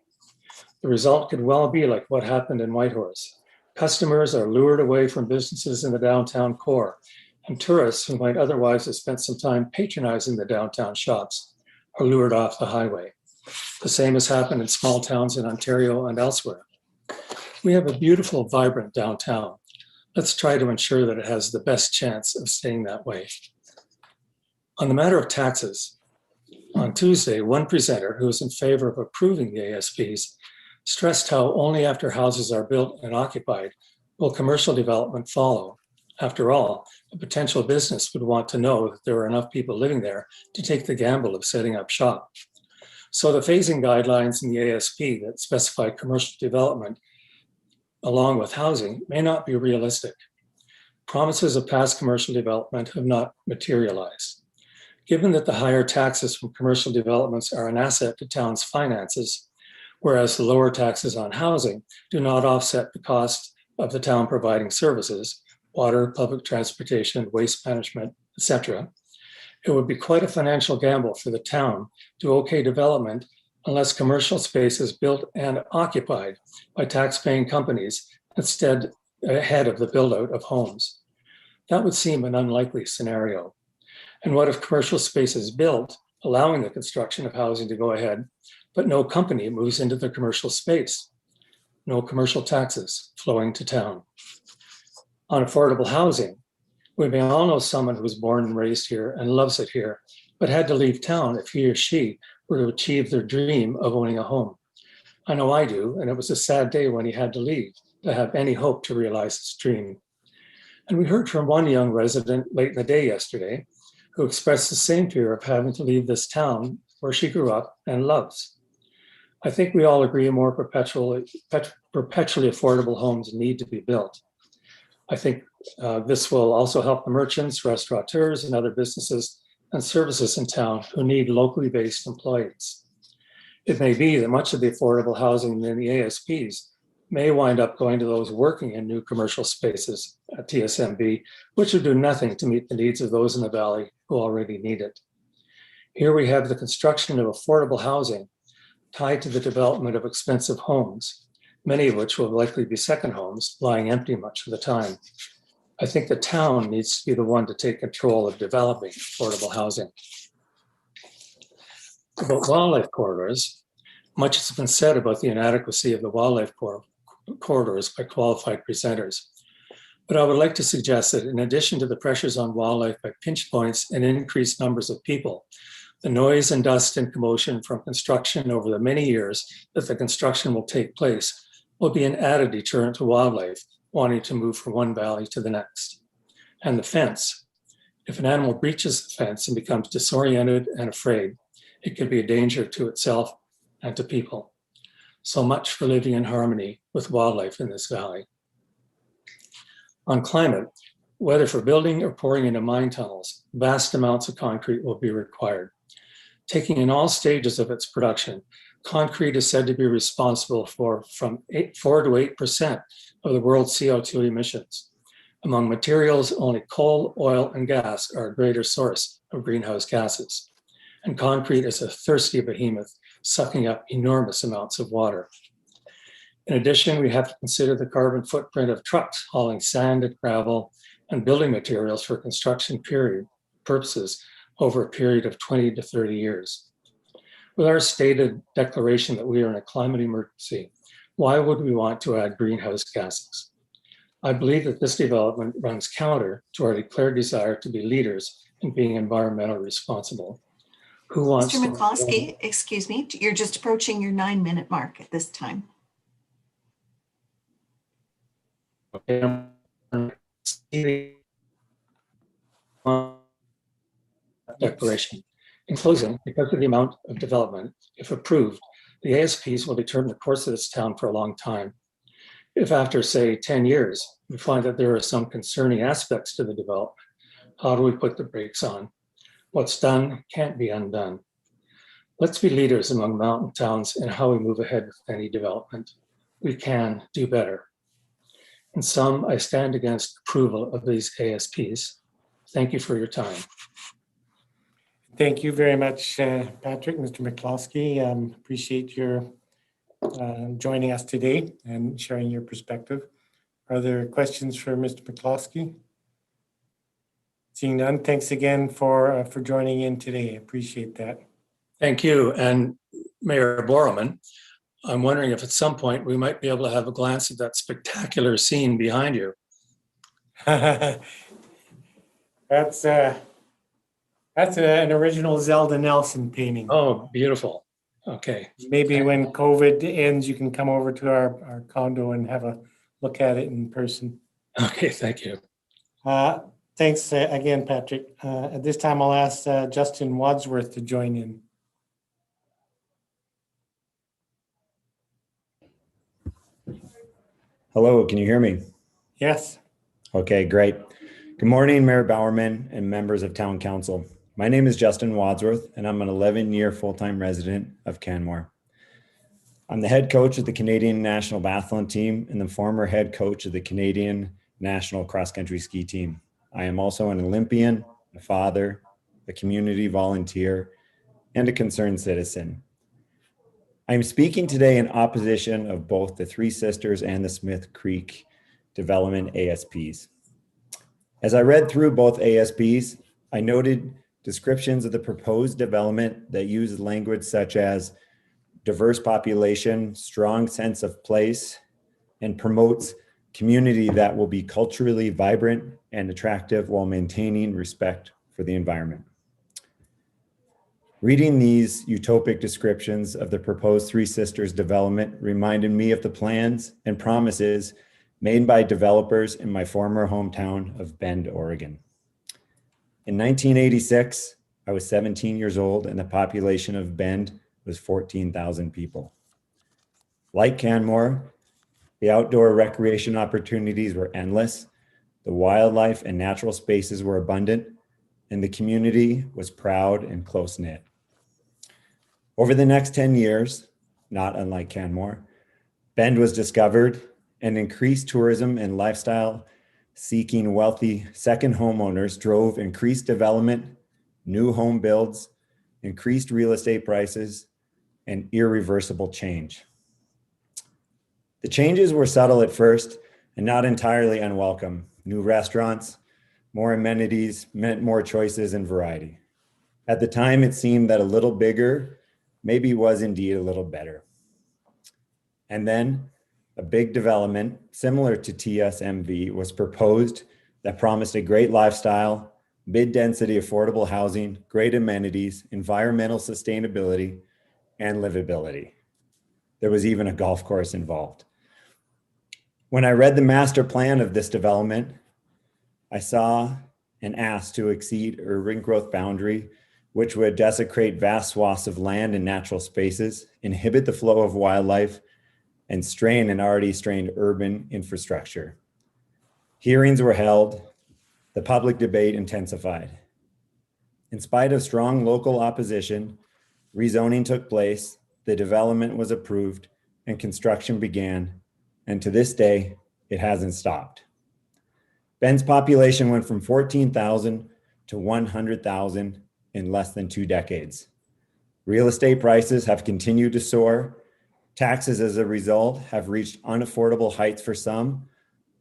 The result could well be like what happened in Whitehorse. Customers are lured away from businesses in the downtown core, and tourists who might otherwise have spent some time patronizing the downtown shops are lured off the highway. The same has happened in small towns in Ontario and elsewhere. We have a beautiful, vibrant downtown. Let's try to ensure that it has the best chance of staying that way. On the matter of taxes, on Tuesday, one presenter who was in favor of approving the ASPs stressed how only after houses are built and occupied will commercial development follow. After all, a potential business would want to know that there are enough people living there to take the gamble of setting up shop. So the phasing guidelines in the ASP that specify commercial development along with housing may not be realistic. Promises of past commercial development have not materialized. Given that the higher taxes from commercial developments are an asset to town's finances, whereas the lower taxes on housing do not offset the cost of the town providing services, water, public transportation, waste management, etc., it would be quite a financial gamble for the town to okay development unless commercial space is built and occupied by tax-paying companies instead ahead of the build-out of homes. That would seem an unlikely scenario. And what if commercial space is built, allowing the construction of housing to go ahead, but no company moves into the commercial space? No commercial taxes flowing to town. On affordable housing, we may all know someone who was born and raised here and loves it here, but had to leave town if he or she were to achieve their dream of owning a home. I know I do, and it was a sad day when he had to leave to have any hope to realize his dream. And we heard from one young resident late in the day yesterday who expressed the same fear of having to leave this town where she grew up and loves. I think we all agree more perpetually affordable homes need to be built. I think this will also help the merchants, restaurateurs, and other businesses and services in town who need locally based employees. It may be that much of the affordable housing in the ASPs may wind up going to those working in new commercial spaces at TSMB, which would do nothing to meet the needs of those in the valley who already need it. Here we have the construction of affordable housing tied to the development of expensive homes, many of which will likely be second homes, lying empty much of the time. I think the town needs to be the one to take control of developing affordable housing. About wildlife corridors, much has been said about the inadequacy of the wildlife corridors by qualified presenters. But I would like to suggest that in addition to the pressures on wildlife by pinch points and increased numbers of people, the noise and dust and commotion from construction over the many years that the construction will take place will be an added deterrent to wildlife wanting to move from one valley to the next. And the fence. If an animal breaches the fence and becomes disoriented and afraid, it could be a danger to itself and to people. So much for living in harmony with wildlife in this valley. On climate, whether for building or pouring into mine tunnels, vast amounts of concrete will be required. Taking in all stages of its production, concrete is said to be responsible for from 4 to 8% of the world's CO2 emissions. Among materials, only coal, oil, and gas are a greater source of greenhouse gases. And concrete is a thirsty behemoth, sucking up enormous amounts of water. In addition, we have to consider the carbon footprint of trucks hauling sand and gravel and building materials for construction purposes over a period of 20 to 30 years. With our stated declaration that we are in a climate emergency, why would we want to add greenhouse gases? I believe that this development runs counter to our declared desire to be leaders in being environmentally responsible. Who wants Mr. to- McCloskey, excuse me, you're just approaching your 9-minute mark at this time. Declaration. In closing, because of the amount of development, if approved, the ASPs will determine the course of this town for a long time. If after, say, 10 years, we find that there are some concerning aspects to the development, how do we put the brakes on? What's done can't be undone. Let's be leaders among mountain towns in how we move ahead with any development. We can do better. In sum, I stand against approval of these ASPs. Thank you for your time. Thank you very much, Patrick, Mr. McCloskey. Appreciate your joining us today and sharing your perspective. Are there questions for Mr. McCloskey? Seeing none, thanks again for joining in today. Appreciate that. Thank you. And Mayor Borelman, I'm wondering if at some point we might be able to have a glance at that spectacular scene behind you. That's an original Zelda Nelson painting. Oh, beautiful. Okay. Maybe when COVID ends, you can come over to our condo and have a look at it in person. Okay, thank you. Thanks again, Patrick. At this time, I'll ask Justin Wadsworth to join in. Hello, can you hear me? Yes. Okay, great. Good morning, Mayor Bowerman and members of Town Council. My name is Justin Wadsworth, and I'm an 11-year full-time resident of Canmore. I'm the head coach of the Canadian National Biathlon team and the former head coach of the Canadian National Cross-Country Ski team. I am also an Olympian, a father, a community volunteer, and a concerned citizen. I am speaking today in opposition of both the Three Sisters and the Smith Creek development ASPs. As I read through both ASPs, I noted descriptions of the proposed development that use language such as diverse population, strong sense of place, and promotes community that will be culturally vibrant and attractive while maintaining respect for the environment. Reading these utopic descriptions of the proposed Three Sisters development reminded me of the plans and promises made by developers in my former hometown of Bend, Oregon. In 1986, I was 17 years old and the population of Bend was 14,000 people. Like Canmore, the outdoor recreation opportunities were endless, the wildlife and natural spaces were abundant, and the community was proud and close-knit. Over the next 10 years, not unlike Canmore, Bend was discovered and increased tourism and lifestyle seeking wealthy second homeowners drove increased development, new home builds, increased real estate prices, and irreversible change. The changes were subtle at first and not entirely unwelcome. New restaurants, more amenities meant more choices and variety. At the time, it seemed that a little bigger maybe was indeed a little better. And then a big development similar to TSMV was proposed that promised a great lifestyle, mid-density affordable housing, great amenities, environmental sustainability, and livability. There was even a golf course involved. When I read the master plan of this development, I saw an ask to exceed urban growth boundary, which would desecrate vast swaths of land and natural spaces, inhibit the flow of wildlife, and strain an already strained urban infrastructure. Hearings were held, the public debate intensified. In spite of strong local opposition, rezoning took place, the development was approved, and construction began, and to this day, it hasn't stopped. Bend's population went from 14,000 to 100,000 in less than 2 decades. Real estate prices have continued to soar. Taxes as a result have reached unaffordable heights for some,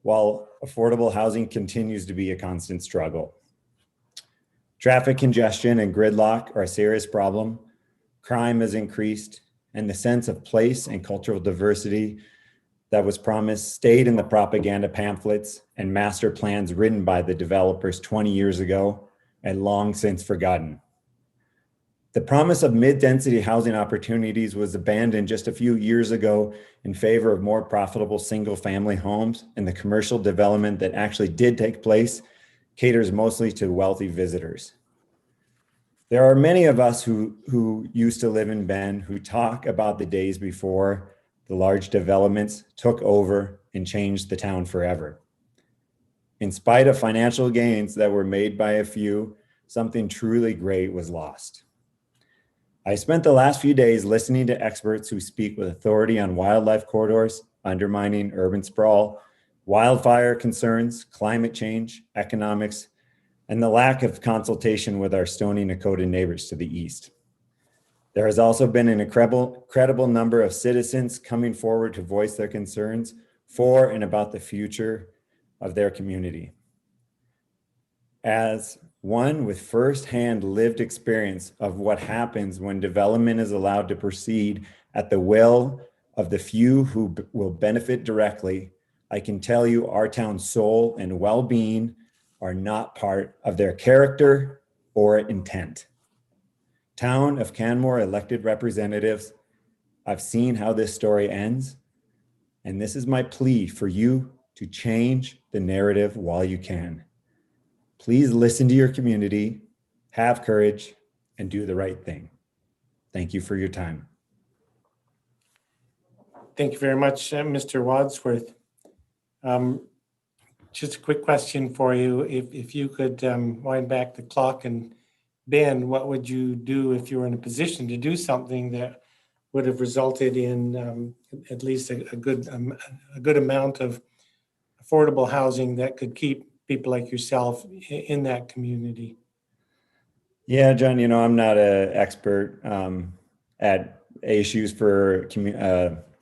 while affordable housing continues to be a constant struggle. Traffic congestion and gridlock are a serious problem. Crime has increased, and the sense of place and cultural diversity that was promised stayed in the propaganda pamphlets and master plans written by the developers 20 years ago and long since forgotten. The promise of mid-density housing opportunities was abandoned just a few years ago in favor of more profitable single-family homes, and the commercial development that actually did take place caters mostly to wealthy visitors. There are many of us who used to live in Bend who talk about the days before the large developments took over and changed the town forever. In spite of financial gains that were made by a few, something truly great was lost. I spent the last few days listening to experts who speak with authority on wildlife corridors, undermining urban sprawl, wildfire concerns, climate change, economics, and the lack of consultation with our Stoney Nakoda neighbors to the east. There has also been an incredible number of citizens coming forward to voice their concerns for and about the future of their community. As one with firsthand lived experience of what happens when development is allowed to proceed at the will of the few who will benefit directly, I can tell you our town's soul and well-being are not part of their character or intent. Town of Canmore elected representatives, I've seen how this story ends, and this is my plea for you to change the narrative while you can. Please listen to your community, have courage, and do the right thing. Thank you for your time. Thank you very much, Mr. Wadsworth. Just a quick question for you. If you could wind back the clock and Ben, what would you do if you were in a position to do something that would have resulted in at least a good amount of affordable housing that could keep people like yourself in that community? Yeah, John, I'm not an expert at issues for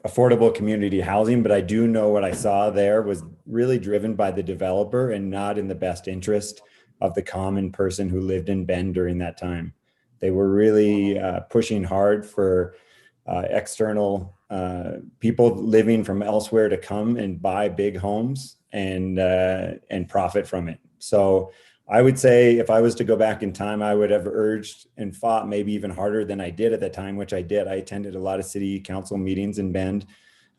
affordable community housing, but I do know what I saw there was really driven by the developer and not in the best interest of the common person who lived in Bend during that time. They were really pushing hard for external people living from elsewhere to come and buy big homes and profit from it. So I would say if I was to go back in time, I would have urged and fought maybe even harder than I did at the time, which I did. I attended a lot of city council meetings in Bend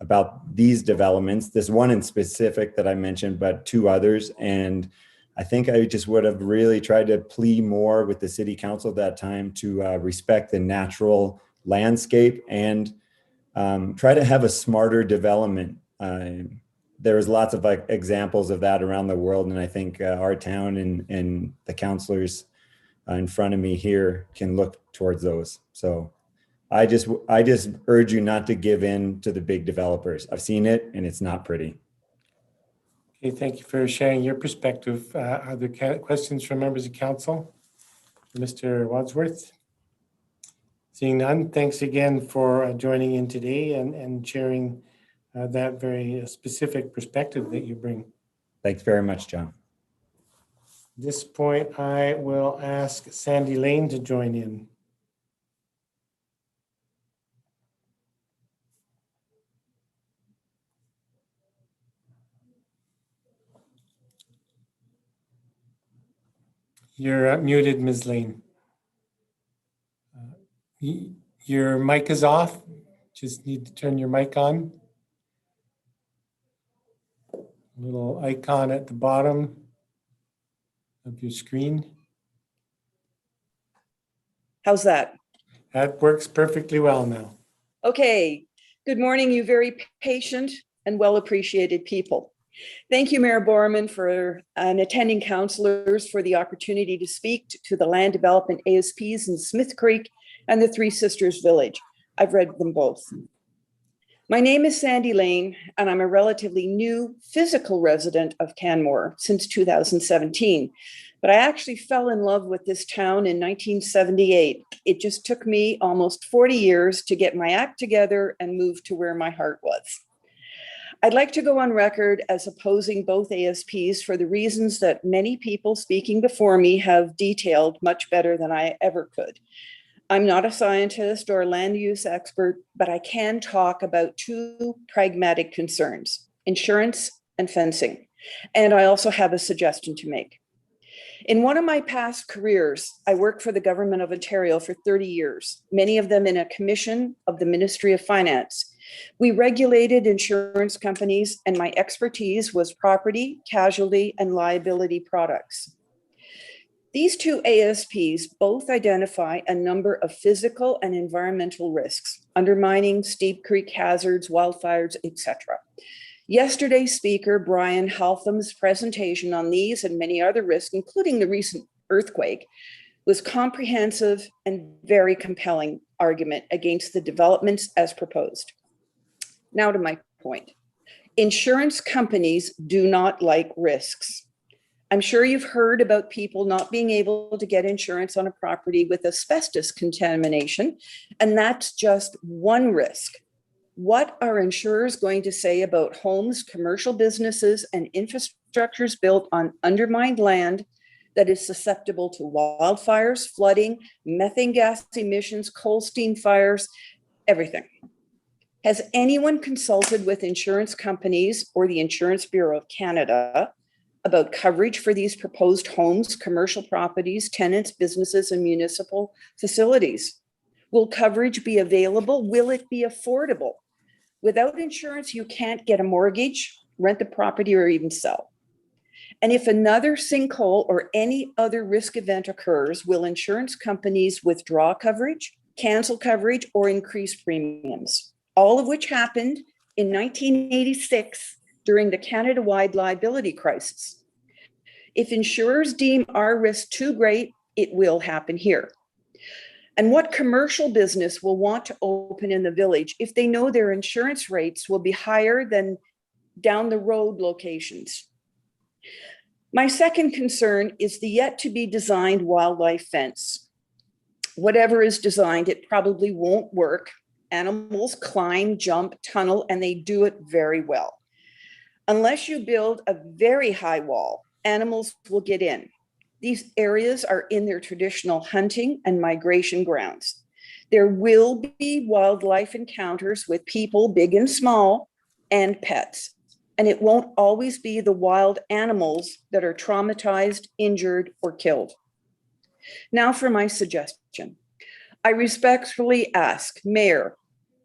about these developments, this one in specific that I mentioned, but two others. And I think I just would have really tried to plead more with the city council at that time to respect the natural landscape and try to have a smarter development. There was lots of like examples of that around the world. And I think our town and the councilors in front of me here can look towards those. So I just urge you not to give in to the big developers. I've seen it and it's not pretty. Okay, thank you for sharing your perspective. Are there questions from members of council? Mr. Wadsworth? Seeing none, thanks again for joining in today and sharing that very specific perspective that you bring. Thanks very much, John. At this point, I will ask Sandy Lane to join in. You're muted, Ms. Lane. Your mic is off. Just need to turn your mic on. Little icon at the bottom of your screen. How's that? That works perfectly well now. Okay. Good morning, you very patient and well appreciated people. Thank you, Mayor Borman, and attending councillors for the opportunity to speak to the land development ASPs in Smith Creek and the Three Sisters Village. I've read them both. My name is Sandy Lane, and I'm a relatively new physical resident of Canmore since 2017. But I actually fell in love with this town in 1978. It just took me almost 40 years to get my act together and move to where my heart was. I'd like to go on record as opposing both ASPs for the reasons that many people speaking before me have detailed much better than I ever could. I'm not a scientist or a land use expert, but I can talk about two pragmatic concerns, insurance and fencing. And I also have a suggestion to make. In one of my past careers, I worked for the Government of Ontario for 30 years, many of them in a commission of the Ministry of Finance. We regulated insurance companies, and my expertise was property, casualty, and liability products. These two ASPs both identify a number of physical and environmental risks, undermining, steep creek hazards, wildfires, etc. Yesterday's speaker, Brian Haltham's presentation on these and many other risks, including the recent earthquake, was comprehensive and very compelling argument against the developments as proposed. Now to my point. Insurance companies do not like risks. I'm sure you've heard about people not being able to get insurance on a property with asbestos contamination, and that's just one risk. What are insurers going to say about homes, commercial businesses, and infrastructures built on undermined land that is susceptible to wildfires, flooding, methane gas emissions, coal steam fires, everything? Has anyone consulted with insurance companies or the Insurance Bureau of Canada about coverage for these proposed homes, commercial properties, tenants, businesses, and municipal facilities? Will coverage be available? Will it be affordable? Without insurance, you can't get a mortgage, rent the property, or even sell. And if another sinkhole or any other risk event occurs, will insurance companies withdraw coverage, cancel coverage, or increase premiums? All of which happened in 1986 during the Canada-wide liability crisis. If insurers deem our risk too great, it will happen here. And what commercial business will want to open in the village if they know their insurance rates will be higher than down the road locations? My second concern is the yet to be designed wildlife fence. Whatever is designed, it probably won't work. Animals climb, jump, tunnel, and they do it very well. Unless you build a very high wall, animals will get in. These areas are in their traditional hunting and migration grounds. There will be wildlife encounters with people, big and small, and pets. and it won't always be the wild animals that are traumatized, injured, or killed. Now for my suggestion. I respectfully ask Mayor,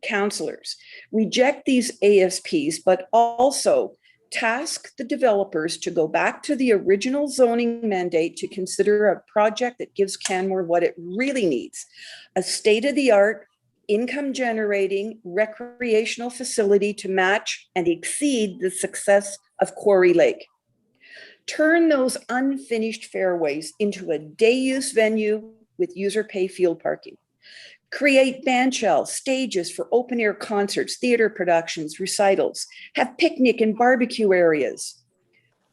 councillors, reject these ASPs, but also task the developers to go back to the original zoning mandate to consider a project that gives Canmore what it really needs, a state-of-the-art, income-generating recreational facility to match and exceed the success of Quarry Lake. Turn those unfinished fairways into a day-use venue with user-pay field parking. Create bandshell stages for open-air concerts, theater productions, recitals. Have picnic and barbecue areas.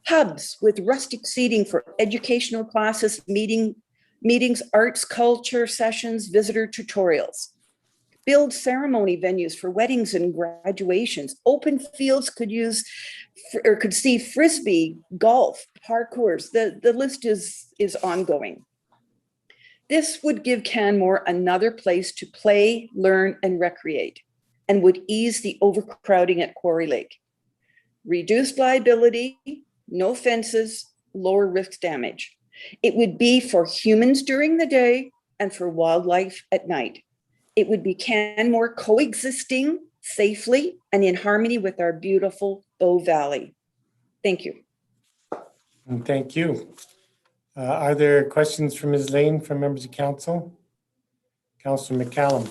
Hubs with rustic seating for educational classes, meetings, arts, culture sessions, visitor tutorials. Build ceremony venues for weddings and graduations. Open fields could see frisbee, golf, parkours. The list is ongoing. This would give Canmore another place to play, learn, and recreate, and would ease the overcrowding at Quarry Lake. Reduced liability, no fences, lower risk damage. It would be for humans during the day and for wildlife at night. It would be Canmore coexisting safely and in harmony with our beautiful Bow Valley. Thank you. And thank you. Are there questions for Ms. Lane from members of council? Councillor McCallum.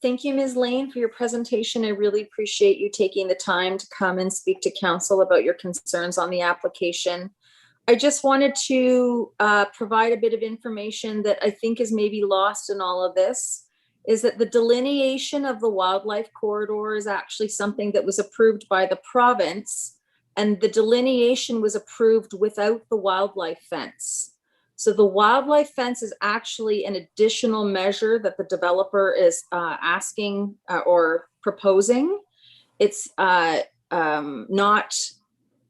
Thank you, Ms. Lane, for your presentation. I really appreciate you taking the time to come and speak to council about your concerns on the application. I just wanted to provide a bit of information that I think is maybe lost in all of this, is that the delineation of the wildlife corridor is actually something that was approved by the province, and the delineation was approved without the wildlife fence. So the wildlife fence is actually an additional measure that the developer is asking or proposing. It's not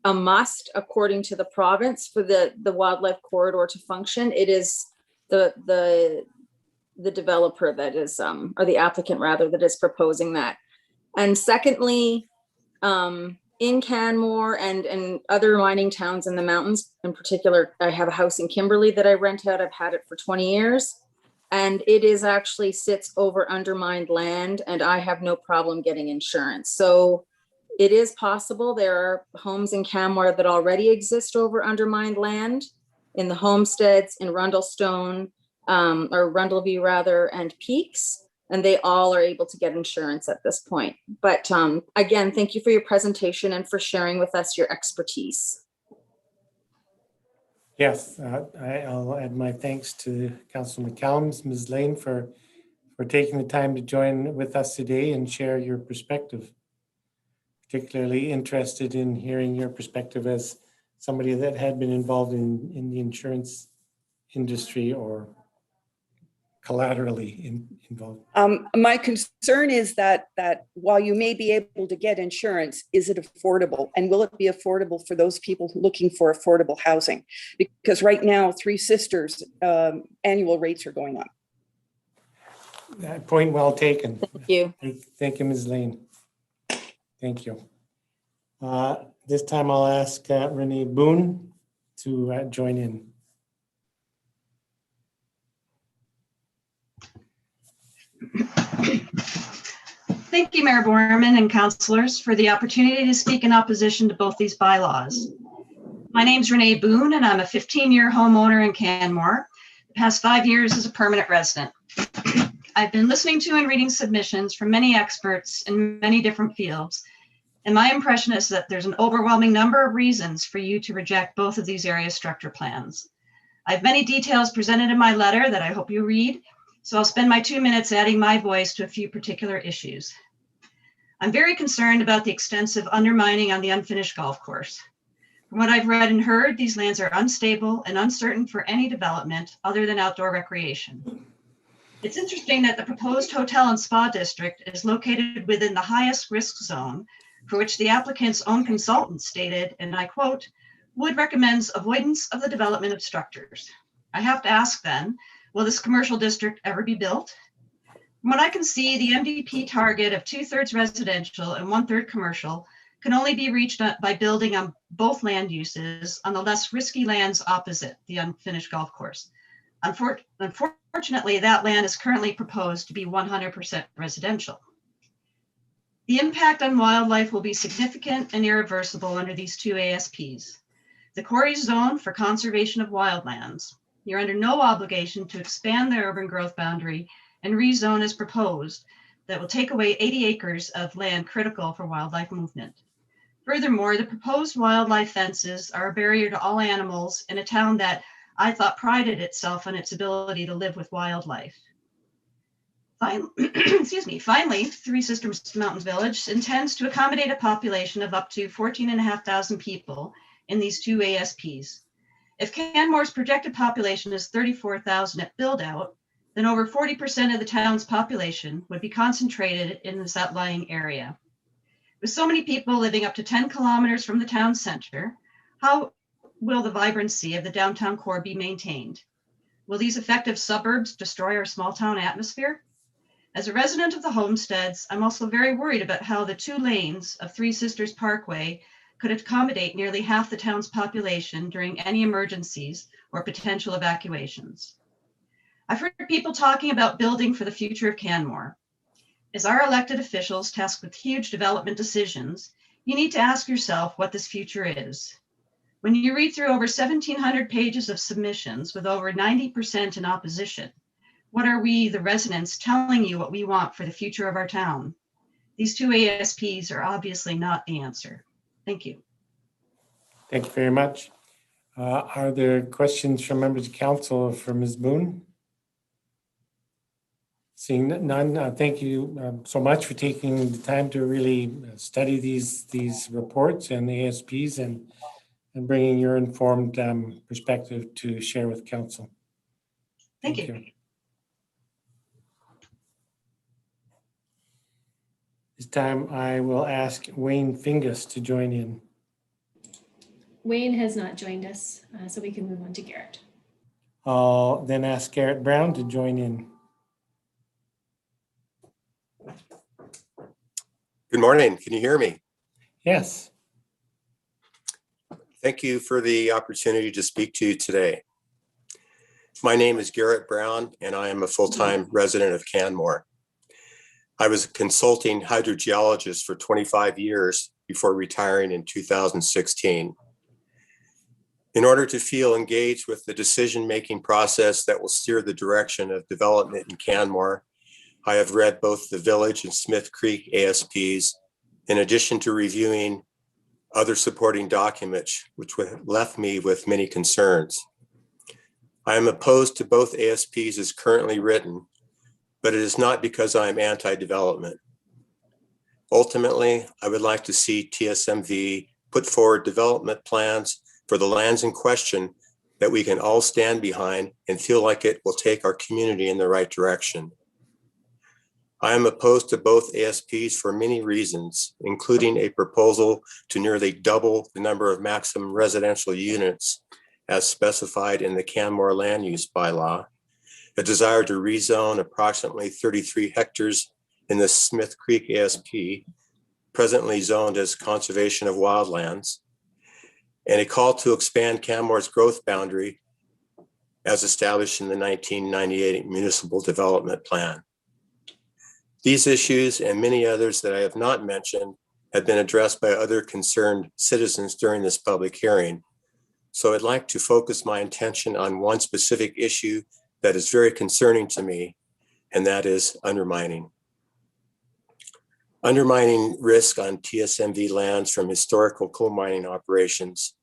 a must according to the province for the wildlife corridor to function. It is the developer that is, or the applicant rather, that is proposing that. And secondly, in Canmore and other mining towns in the mountains, in particular, I have a house in Kimberley that I rent out. I've had it for 20 years. And it is actually sits over undermined land, and I have no problem getting insurance. So it is possible. There are homes in Canmore that already exist over undermined land, in the homesteads, in Rundlestone, or Rundleview rather, and Peaks, and they all are able to get insurance at this point. But again, thank you for your presentation and for sharing with us your expertise. Yes, I'll add my thanks to Councillor McCallum, Ms. Lane, for taking the time to join with us today and share your perspective. Particularly interested in hearing your perspective as somebody that had been involved in the insurance industry or collaterally involved. My concern is that while you may be able to get insurance, is it affordable? And will it be affordable for those people looking for affordable housing? Because right now, Three Sisters annual rates are going up. Point well taken. Thank you. Thank you, Ms. Lane. Thank you. This time I'll ask Renee Boone to join in. Thank you, Mayor Borman and councillors, for the opportunity to speak in opposition to both these bylaws. My name is Renee Boone, and I'm a 15-year homeowner in Canmore, the past 5 years as a permanent resident. I've been listening to and reading submissions from many experts in many different fields, and my impression is that there's an overwhelming number of reasons for you to reject both of these area structure plans. I have many details presented in my letter that I hope you read, so I'll spend my 2 minutes adding my voice to a few particular issues. I'm very concerned about the extensive undermining on the unfinished golf course. From what I've read and heard, these lands are unstable and uncertain for any development other than outdoor recreation. It's interesting that the proposed hotel and spa district is located within the highest risk zone, for which the applicant's own consultant stated, and I quote, "would recommends avoidance of the development of structures." I have to ask then, will this commercial district ever be built? From what I can see, the MDP target of 2/3 residential and 1/3 commercial can only be reached by building on both land uses on the less risky lands opposite the unfinished golf course. Unfortunately, that land is currently proposed to be 100% residential. The impact on wildlife will be significant and irreversible under these two ASPs. The Quarry Zone for Conservation of Wildlands. You're under no obligation to expand the urban growth boundary and rezone as proposed that will take away 80 acres of land critical for wildlife movement. Furthermore, the proposed wildlife fences are a barrier to all animals in a town that I thought prided itself on its ability to live with wildlife. Finally, Three Sisters Mountains Village intends to accommodate a population of up to 14,500 people in these two ASPs. If Canmore's projected population is 34,000 at build out, then over 40% of the town's population would be concentrated in this outlying area. With so many people living up to 10 kilometers from the town center, how will the vibrancy of the downtown core be maintained? Will these effective suburbs destroy our small town atmosphere? As a resident of the homesteads, I'm also very worried about how the 2 lanes of Three Sisters Parkway could accommodate nearly half the town's population during any emergencies or potential evacuations. I've heard people talking about building for the future of Canmore. As our elected officials tasked with huge development decisions, you need to ask yourself what this future is. When you read through over 1,700 pages of submissions with over 90% in opposition, what are we, the residents, telling you what we want for the future of our town? These two ASPs are obviously not the answer. Thank you. Thank you very much. Are there questions from members of council for Ms. Boone? Seeing none, thank you so much for taking the time to really study these reports and the ASPs and bringing your informed perspective to share with council. Thank you. This time I will ask Wayne Fingus to join in. Wayne has not joined us, so we can move on to Garrett. I'll then ask Garrett Brown to join in. Good morning. Can you hear me? Yes. Thank you for the opportunity to speak to you today. My name is Garrett Brown, and I am a full-time resident of Canmore. I was a consulting hydrogeologist for 25 years before retiring in 2016. In order to feel engaged with the decision-making process that will steer the direction of development in Canmore, I have read both the Village and Smith Creek ASPs, in addition to reviewing other supporting documents, which left me with many concerns. I am opposed to both ASPs as currently written, but it is not because I am anti-development. Ultimately, I would like to see TSMV put forward development plans for the lands in question that we can all stand behind and feel like it will take our community in the right direction. I am opposed to both ASPs for many reasons, including a proposal to nearly double the number of maximum residential units as specified in the Canmore land use bylaw, a desire to rezone approximately 33 hectares in the Smith Creek ASP, presently zoned as conservation of wildlands, and a call to expand Canmore's growth boundary as established in the 1998 Municipal Development Plan. These issues and many others that I have not mentioned have been addressed by other concerned citizens during this public hearing. So I'd like to focus my attention on one specific issue that is very concerning to me, and that is undermining. Undermining risk on TSMV lands from historical coal mining operations,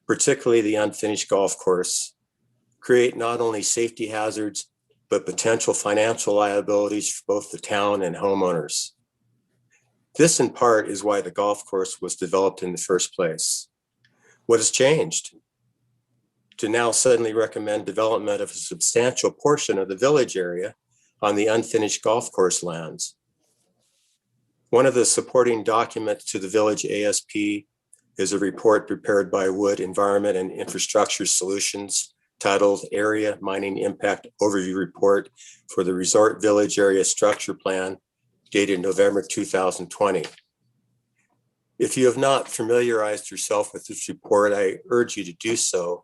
particularly the unfinished golf course, create not only safety hazards, but potential financial liabilities for both the town and homeowners. This in part is why the golf course was developed in the first place. What has changed? To now suddenly recommend development of a substantial portion of the village area on the unfinished golf course lands. One of the supporting documents to the village ASP is a report prepared by Wood Environment and Infrastructure Solutions titled Area Mining Impact Overview Report for the Resort Village Area Structure Plan, dated November 2020. If you have not familiarized yourself with this report, I urge you to do so,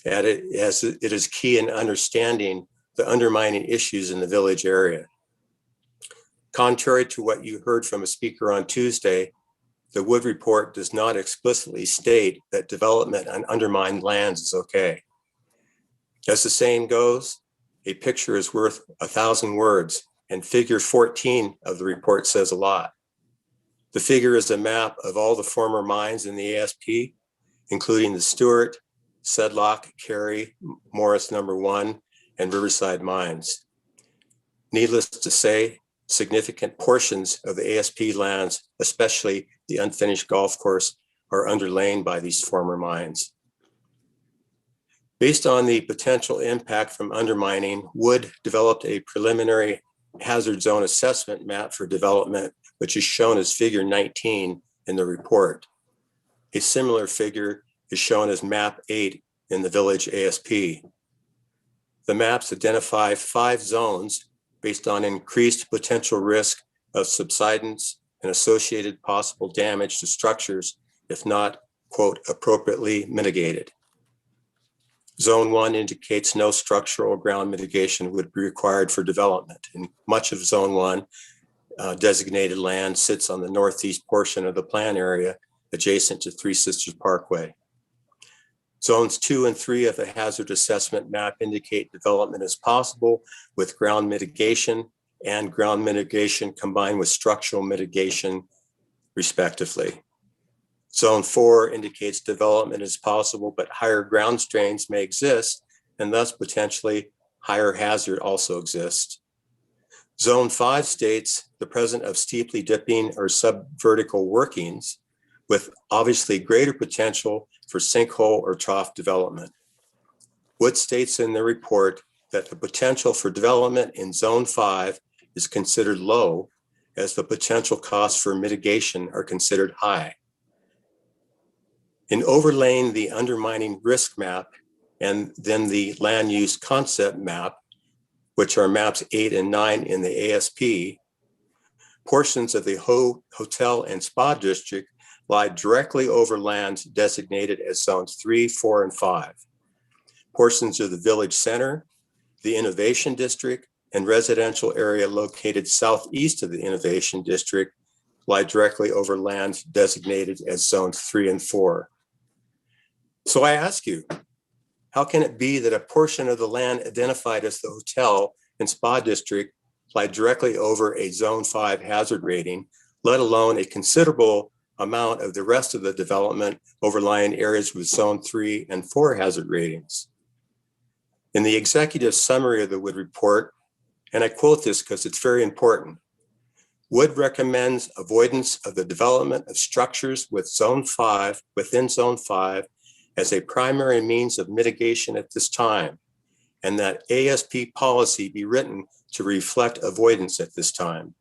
as it is key in understanding the undermining issues in the village area. Contrary to what you heard from a speaker on Tuesday, the Wood Report does not explicitly state that development on undermined lands is okay. As the saying goes, a picture is worth 1,000 words, and figure 14 of the report says a lot. The figure is a map of all the former mines in the ASP, including the Stewart, Sedlock, Carey, Morris No. 1, and Riverside mines. Needless to say, significant portions of the ASP lands, especially the unfinished golf course, are underlain by these former mines. Based on the potential impact from undermining, Wood developed a preliminary hazard zone assessment map for development, which is shown as figure 19 in the report. A similar figure is shown as map 8 in the village ASP. The maps identify 5 zones based on increased potential risk of subsidence and associated possible damage to structures if not, quote, appropriately mitigated. Zone 1 indicates no structural ground mitigation would be required for development. And much of Zone 1 designated land sits on the northeast portion of the plan area adjacent to Three Sisters Parkway. Zones 2 and 3 of the hazard assessment map indicate development is possible with ground mitigation and ground mitigation combined with structural mitigation, respectively. Zone 4 indicates development is possible, but higher ground strains may exist, and thus potentially higher hazard also exists. Zone 5 states the presence of steeply dipping or subvertical workings with obviously greater potential for sinkhole or trough development. Wood states in the report that the potential for development in Zone 5 is considered low, as the potential costs for mitigation are considered high. In overlaying the undermining risk map and then the land use concept map, which are maps 8 and 9 in the ASP, portions of the hotel and spa district lie directly over lands designated as zones 3, 4, and 5. Portions of the village center, the innovation district, and residential area located southeast of the innovation district lie directly over lands designated as zones 3 and 4. So I ask you, how can it be that a portion of the land identified as the hotel and spa district lie directly over a zone 5 hazard rating, let alone a considerable amount of the rest of the development overlying areas with zone 3 and 4 hazard ratings? In the executive summary of the Wood Report, and I quote this because it's very important, Wood recommends avoidance of the development of structures within zone 5 as a primary means of mitigation at this time, and that ASP policy be written to reflect avoidance at this time.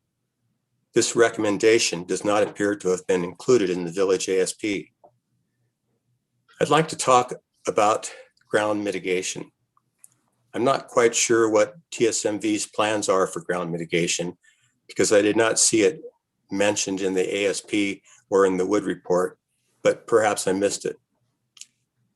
This recommendation does not appear to have been included in the village ASP. I'd like to talk about ground mitigation. I'm not quite sure what TSMV's plans are for ground mitigation because I did not see it mentioned in the ASP or in the Wood Report, but perhaps I missed it.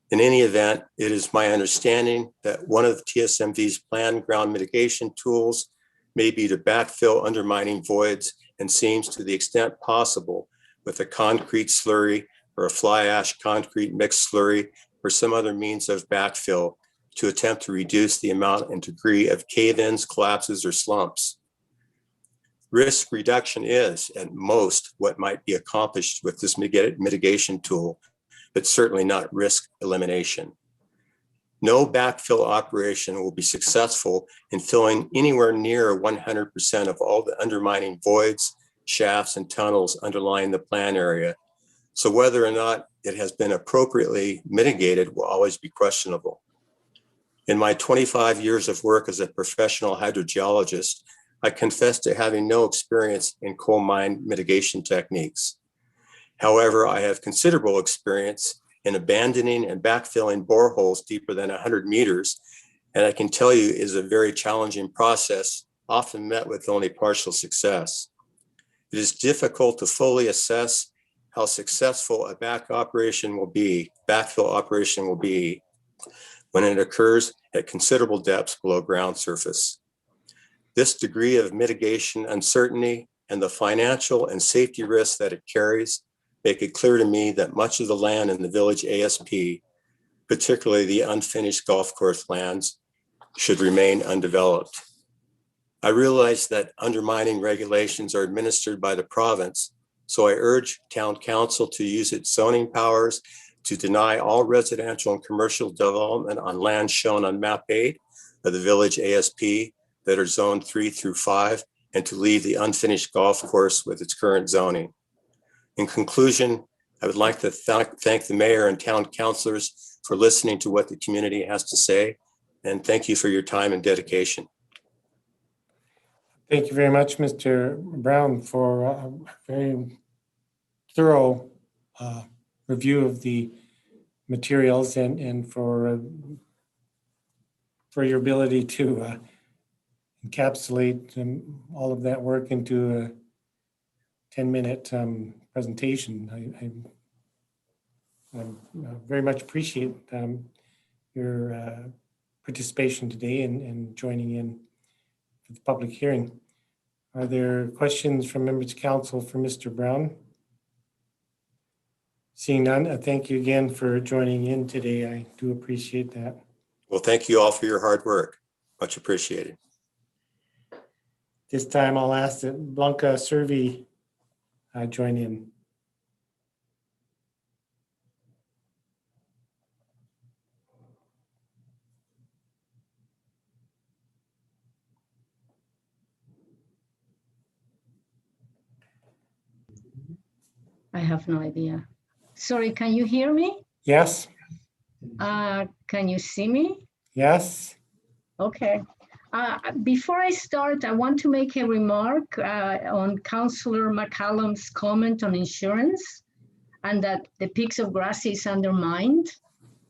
In any event, it is my understanding that one of TSMV's planned ground mitigation tools may be to backfill undermining voids and seams to the extent possible with a concrete slurry or a fly ash concrete mixed slurry or some other means of backfill to attempt to reduce the amount and degree of cave-ins, collapses, or slumps. Risk reduction is, at most, what might be accomplished with this mitigation tool, but certainly not risk elimination. No backfill operation will be successful in filling anywhere near 100% of all the undermining voids, shafts, and tunnels underlying the plan area. So whether or not it has been appropriately mitigated will always be questionable. In my 25 years of work as a professional hydrogeologist, I confess to having no experience in coal mine mitigation techniques. However, I have considerable experience in abandoning and backfilling boreholes deeper than 100 meters. And I can tell you is a very challenging process, often met with only partial success. It is difficult to fully assess how successful a backfill operation will be when it occurs at considerable depths below ground surface. This degree of mitigation uncertainty and the financial and safety risks that it carries make it clear to me that much of the land in the village ASP, particularly the unfinished golf course lands, should remain undeveloped. I realize that undermining regulations are administered by the province, so I urge town council to use its zoning powers to deny all residential and commercial development on land shown on map 8 of the village ASP that are zoned 3 through 5, and to leave the unfinished golf course with its current zoning. In conclusion, I would like to thank the mayor and town councilors for listening to what the community has to say, and thank you for your time and dedication. Thank you very much, Mr. Brown, for a very thorough review of the materials and for your ability to encapsulate all of that work into a 10-minute presentation. I very much appreciate your participation today and joining in for the public hearing. Are there questions from members of council for Mr. Brown? Seeing none, I thank you again for joining in today. I do appreciate that. Well, thank you all for your hard work. Much appreciated. This time I'll ask that Blanca Servi join in. I have no idea. Sorry, can you hear me? Yes. Can you see me? Yes. Okay. Before I start, I want to make a remark on Councillor McCallum's comment on insurance and that the Peaks of Grassy is undermined.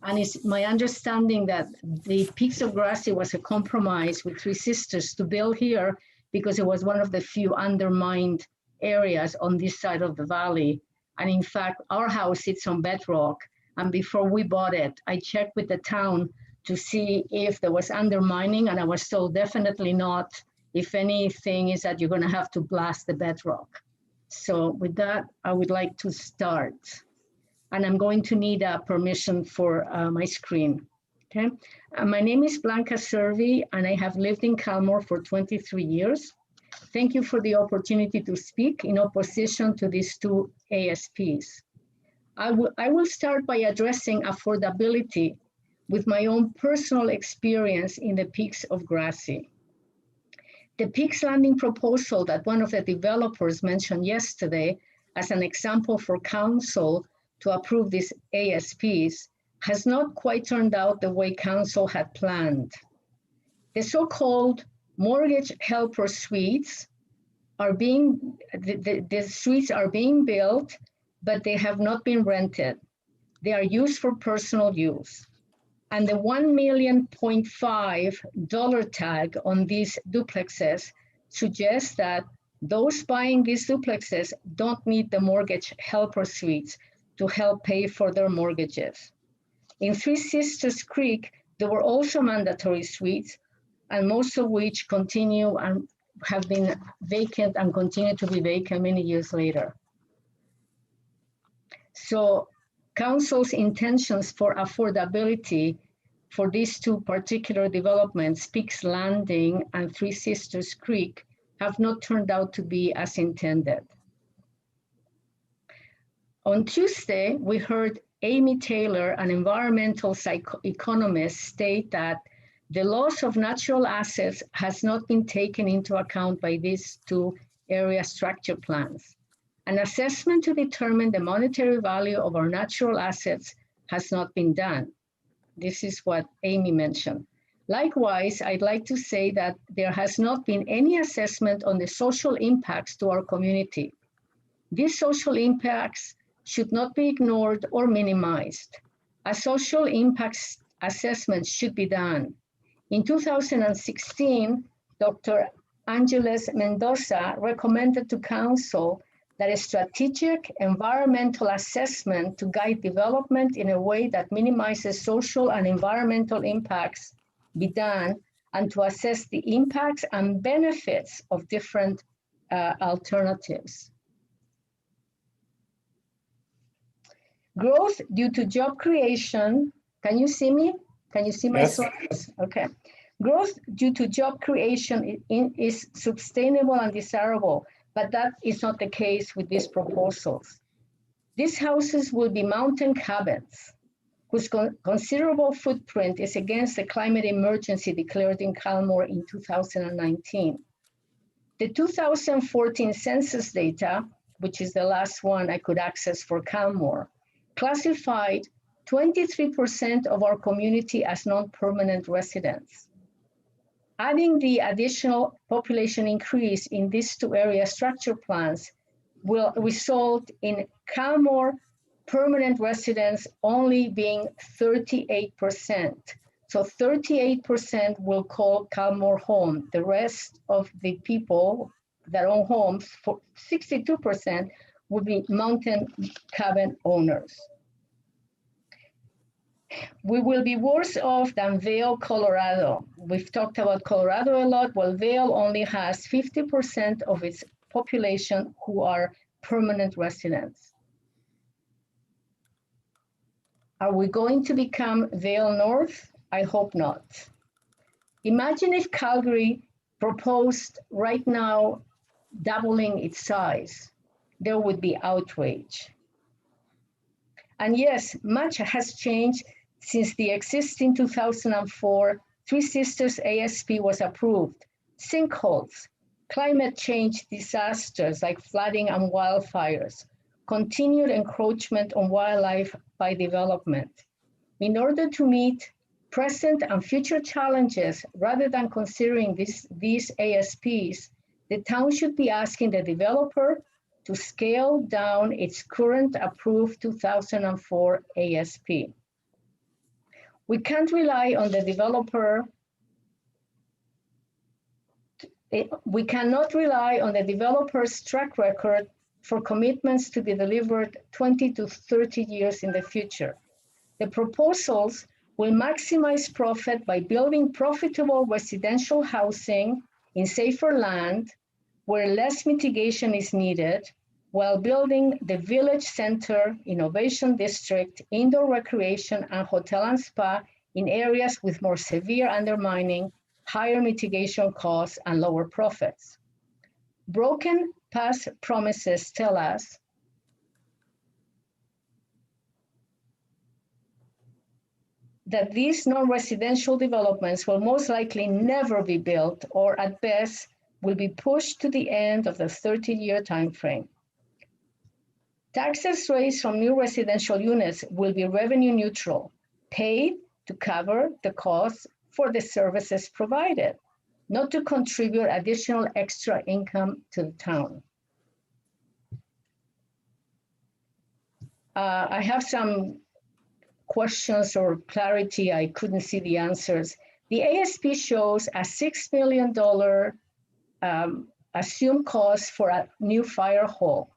And it's my understanding that the Peaks of Grassy was a compromise with Three Sisters to build here because it was one of the few undermined areas on this side of the valley. And in fact, our house sits on bedrock. And before we bought it, I checked with the town to see if there was undermining, and I was told definitely not. If anything is that you're going to have to blast the bedrock. So with that, I would like to start. And I'm going to need permission for my screen. Okay. My name is Blanca Servi, and I have lived in Calmore for 23 years. Thank you for the opportunity to speak in opposition to these two ASPs. I will start by addressing affordability with my own personal experience in the Peaks of Grassy. The Peaks Landing proposal that one of the developers mentioned yesterday as an example for council to approve these ASPs has not quite turned out the way council had planned. The so-called mortgage helper suites are being, the suites are being built, but they have not been rented. They are used for personal use. And the $1.5 million tag on these duplexes suggests that those buying these duplexes don't need the mortgage helper suites to help pay for their mortgages. In Three Sisters Creek, there were also mandatory suites, and most of which continue and have been vacant and continue to be vacant many years later. So council's intentions for affordability for these two particular developments, Peaks Landing and Three Sisters Creek, have not turned out to be as intended. On Tuesday, we heard Amy Taylor, an environmental economist, state that the loss of natural assets has not been taken into account by these two area structure plans. An assessment to determine the monetary value of our natural assets has not been done. This is what Amy mentioned. Likewise, I'd like to say that there has not been any assessment on the social impacts to our community. These social impacts should not be ignored or minimized. A social impact assessment should be done. In 2016, Dr. Angeles Mendoza recommended to Council that a strategic environmental assessment to guide development in a way that minimizes social and environmental impacts be done, and to assess the impacts and benefits of different alternatives. Growth due to job creation. Can you see me? Can you see my Yes. slides? Okay. Growth due to job creation is sustainable and desirable, but that is not the case with these proposals. These houses will be mountain cabins whose considerable footprint is against the climate emergency declared in Calmore in 2019. The 2014 census data, which is the last one I could access for Calmore, classified 23% of our community as non-permanent residents. Adding the additional population increase in these two area structure plans will result in Calmore permanent residents only being 38%. So 38% will call Calmore home. The rest of the people that own homes, for 62%, would be mountain cabin owners. We will be worse off than Vail, Colorado. We've talked about Colorado a lot. Well, Vail only has 50% of its population who are permanent residents. Are we going to become Vail North? I hope not. Imagine if Calgary proposed right now doubling its size. There would be outrage. And yes, much has changed since the existing 2004 Three Sisters ASP was approved. Sinkholes, climate change disasters like flooding and wildfires, continued encroachment on wildlife by development. In order to meet present and future challenges, rather than considering these ASPs, the town should be asking the developer to scale down its current approved 2004 ASP. We can't rely on the developer. We cannot rely on the developer's track record for commitments to be delivered 20 to 30 years in the future. The proposals will maximize profit by building profitable residential housing in safer land where less mitigation is needed, while building the Village Center Innovation District, indoor recreation and hotel and spa in areas with more severe undermining, higher mitigation costs and lower profits. Broken past promises tell us that these non-residential developments will most likely never be built, or at best will be pushed to the end of the 30-year timeframe. Taxes raised from new residential units will be revenue neutral, paid to cover the costs for the services provided, not to contribute additional extra income to the town. I have some questions or clarity. I couldn't see the answers. The ASP shows a $6 million assumed cost for a new fire hall.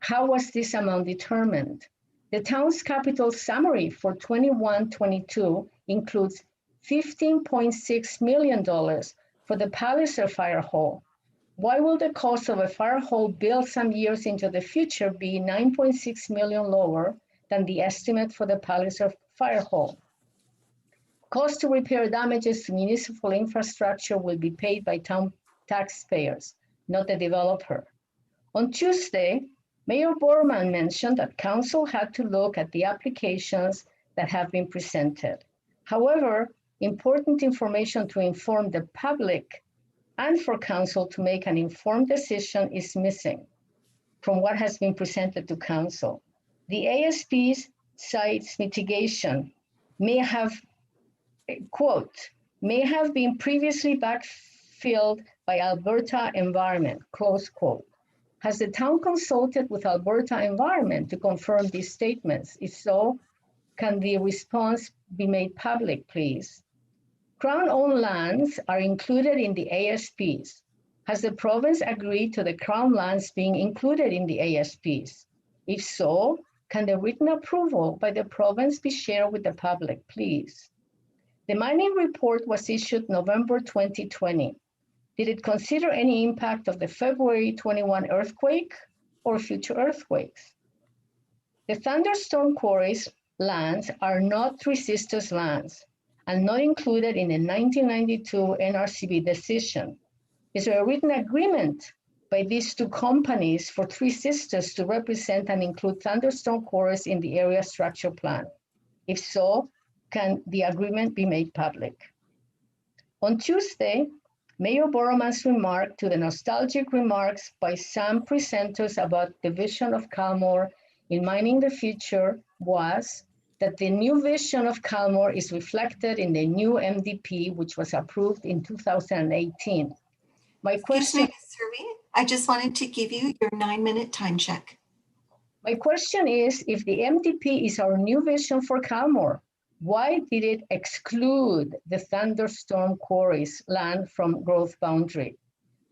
How was this amount determined? The town's capital summary for 21-22 includes $15.6 million for the Palliser Fire Hall. Why will the cost of a fire hall built some years into the future be $9.6 million lower than the estimate for the Palliser Fire Hall? Cost to repair damages to municipal infrastructure will be paid by town taxpayers, not the developer. On Tuesday, Mayor Borman mentioned that council had to look at the applications that have been presented. However, important information to inform the public and for council to make an informed decision is missing from what has been presented to council. The ASP's sites mitigation may have, quote, may have been previously backfilled by Alberta environment, close quote. Has the town consulted with Alberta Environment to confirm these statements? If so, can the response be made public, please? Crown-owned lands are included in the ASPs. Has the province agreed to the Crown lands being included in the ASPs? If so, can the written approval by the province be shared with the public, please? The mining report was issued November 2020. Did it consider any impact of the February 21 earthquake or future earthquakes? The Thunderstorm Quarries lands are not Three Sisters lands and not included in the 1992 NRCB decision. Is there a written agreement by these two companies for Three Sisters to represent and include Thunderstorm Quarries in the area structure plan? If so, can the agreement be made public? On Tuesday, Mayor Boromann's remark to the nostalgic remarks by some presenters about the vision of Calmore in Mining the Future was that the new vision of Calmore is reflected in the new MDP, which was approved in 2018. My question, Excuse me, Ms. Hervey, I just wanted to give you your 9-minute time check. My question is, if the MDP is our new vision for Calmore, why did it exclude the Thunderstorm Quarries land from growth boundary?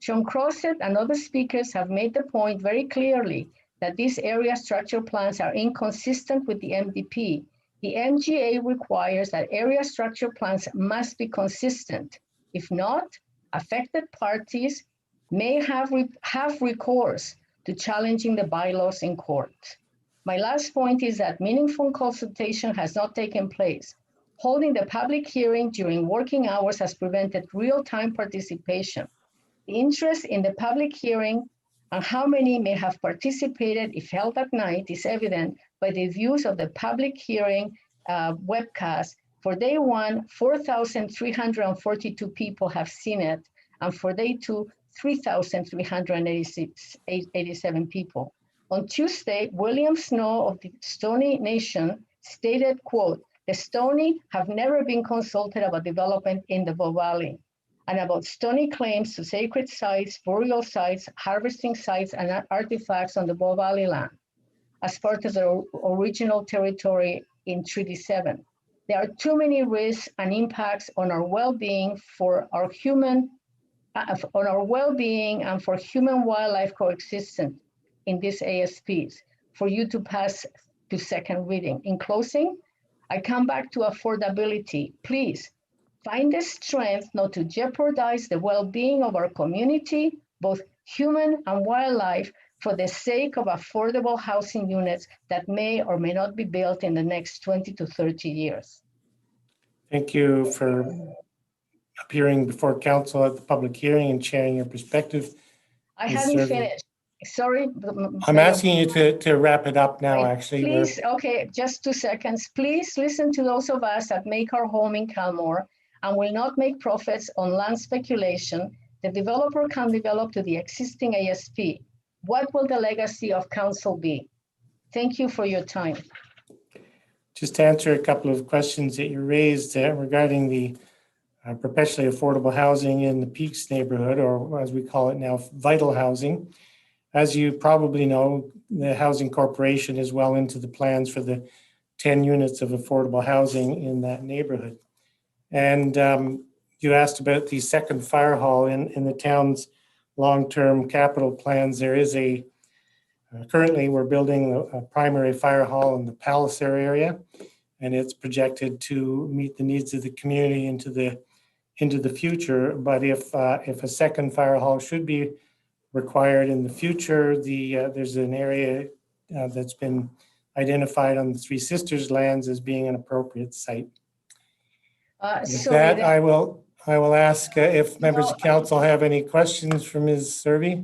Sean Crosset and other speakers have made the point very clearly that these area structure plans are inconsistent with the MDP. The MGA requires that area structure plans must be consistent. If not, affected parties may have recourse to challenging the bylaws in court. My last point is that meaningful consultation has not taken place. Holding the public hearing during working hours has prevented real-time participation. The interest in the public hearing and how many may have participated if held at night is evident by the views of the public hearing webcast. For day one, 4,342 people have seen it, and for day two, 3,387 people. On Tuesday, William Snow of the Stoney Nation stated, quote, "The Stoney have never been consulted about development in the Bow Valley and about Stoney claims to sacred sites, burial sites, harvesting sites, and artifacts on the Bow Valley land as part of the original territory in Treaty 7. There are too many risks and impacts on our well-being for our human, and for human-wildlife coexistence in these ASPs for you to pass to second reading. In closing, I come back to affordability. Please find the strength not to jeopardize the well-being of our community, both human and wildlife, for the sake of affordable housing units that may or may not be built in the next 20 to 30 years. Thank you for appearing before council at the public hearing and sharing your perspective. I haven't finished. Sorry. I'm asking you to wrap it up now, actually. Please, okay, just 2 seconds. Please listen to those of us that make our home in Calmore and will not make profits on land speculation. The developer can develop to the existing ASP. What will the legacy of council be? Thank you for your time. Just to answer a couple of questions that you raised regarding the perpetually affordable housing in the Peaks neighborhood, or as we call it now, vital housing. As you probably know, the Housing Corporation is well into the plans for the 10 units of affordable housing in that neighborhood. And you asked about the second fire hall in the town's long-term capital plans. There is currently we're building a primary fire hall in the Palliser area, and it's projected to meet the needs of the community into the future. But if a second fire hall should be required in the future, there's an area that's been identified on the Three Sisters lands as being an appropriate site. With that, I will ask if members of council have any questions for Ms. Servey.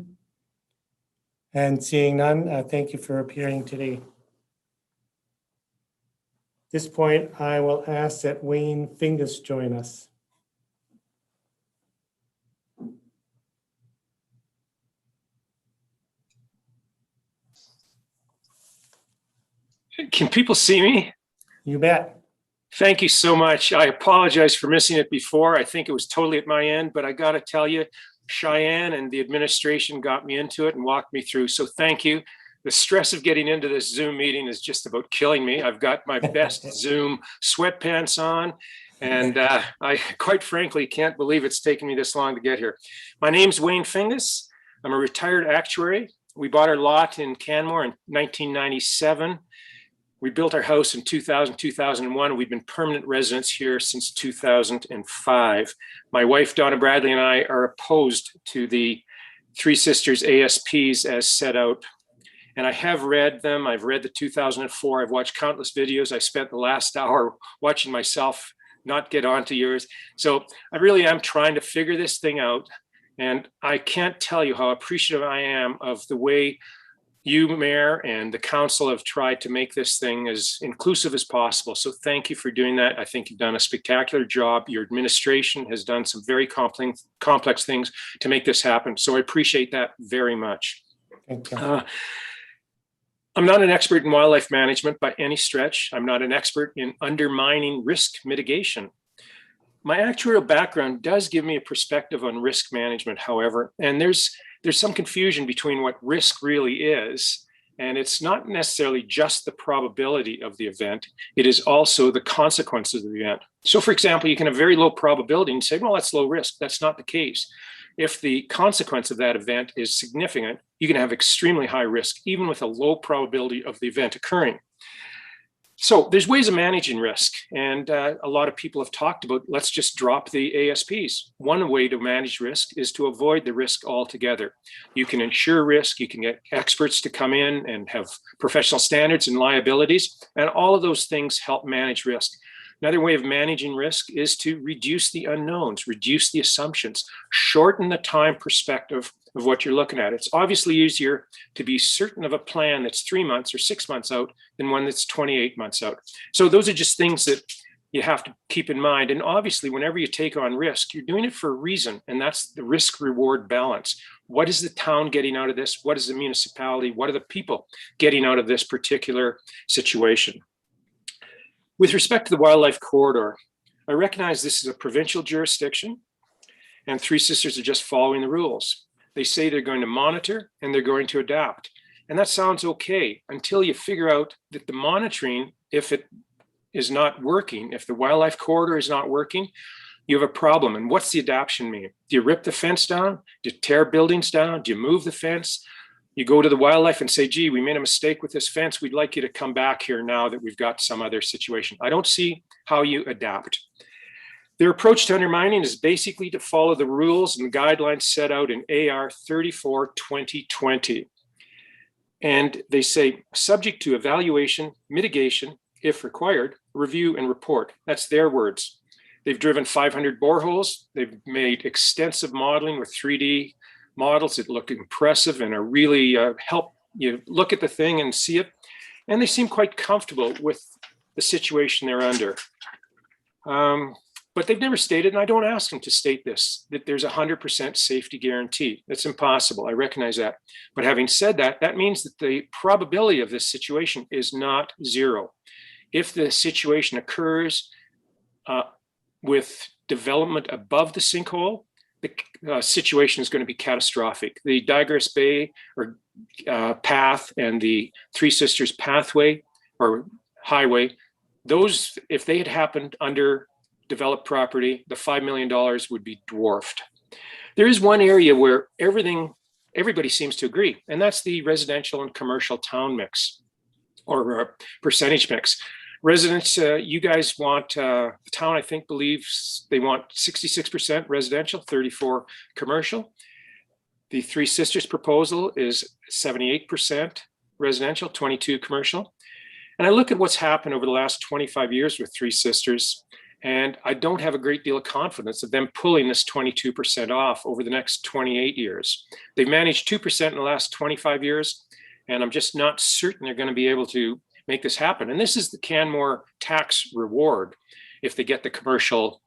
And seeing none, thank you for appearing today. At this point, I will ask that Wayne Fingus join us. Can people see me? You bet. Thank you so much. I apologize for missing it before. I think it was totally at my end, but I got to tell you, Cheyenne and the administration got me into it and walked me through. So thank you. The stress of getting into this Zoom meeting is just about killing me. I've got my best Zoom sweatpants on, and I quite frankly can't believe it's taken me this long to get here. My name's Wayne Fingus. I'm a retired actuary. We bought our lot in Canmore in 1997. We built our house in 2000, 2001. We've been permanent residents here since 2005. My wife, Donna Bradley, and I are opposed to the Three Sisters ASPs as set out. And I have read them. I've read the 2004. I've watched countless videos. I spent the last hour watching myself not get onto yours. So I really am trying to figure this thing out. And I can't tell you how appreciative I am of the way you, Mayor, and the council have tried to make this thing as inclusive as possible. So thank you for doing that. I think you've done a spectacular job. Your administration has done some very complex things to make this happen. So I appreciate that very much. Thank you. I'm not an expert in wildlife management by any stretch. I'm not an expert in undermining risk mitigation. My actuarial background does give me a perspective on risk management, however, and there's some confusion between what risk really is, and it's not necessarily just the probability of the event, it is also the consequences of the event. So for example, you can have very low probability and say, well, that's low risk. That's not the case. If the consequence of that event is significant, you can have extremely high risk, even with a low probability of the event occurring. So there's ways of managing risk, and a lot of people have talked about, let's just drop the ASPs. One way to manage risk is to avoid the risk altogether. You can insure risk, you can get experts to come in and have professional standards and liabilities, and all of those things help manage risk. Another way of managing risk is to reduce the unknowns, reduce the assumptions, shorten the time perspective of what you're looking at. It's obviously easier to be certain of a plan that's 3 months or 6 months out than one that's 28 months out. So those are just things that you have to keep in mind. And obviously, whenever you take on risk, you're doing it for a reason, and that's the risk-reward balance. What is the town getting out of this? What is the municipality? What are the people getting out of this particular situation? With respect to the wildlife corridor, I recognize this is a provincial jurisdiction, and Three Sisters are just following the rules. They say they're going to monitor and they're going to adapt. And that sounds okay until you figure out that the monitoring, if it is not working, if the wildlife corridor is not working, you have a problem. And what's the adaptation mean? Do you rip the fence down? Do you tear buildings down? Do you move the fence? You go to the wildlife and say, gee, we made a mistake with this fence. We'd like you to come back here now that we've got some other situation. I don't see how you adapt. Their approach to undermining is basically to follow the rules and guidelines set out in AR 34-2020. And they say, subject to evaluation, mitigation, if required, review and report. That's their words. They've driven 500 boreholes. They've made extensive modeling with 3D models that look impressive and are really help you look at the thing and see it. And they seem quite comfortable with the situation they're under. But they've never stated, and I don't ask them to state this, that there's 100% safety guarantee. That's impossible. I recognize that. But having said that, that means that the probability of this situation is not zero. If the situation occurs with development above the sinkhole, the situation is going to be catastrophic. The Digress Bay or path and the Three Sisters pathway or highway, those, if they had happened under developed property, the $5 million would be dwarfed. There is one area where everybody seems to agree, and that's the residential and commercial town mix or percentage mix. Residents, you guys want, the town I think believes they want 66% residential, 34 commercial. The Three Sisters proposal is 78% residential, 22 commercial. And I look at what's happened over the last 25 years with Three Sisters, and I don't have a great deal of confidence of them pulling this 22% off over the next 28 years. They've managed 2% in the last 25 years, and I'm just not certain they're going to be able to make this happen. And this is the Canmore tax reward if they get the commercial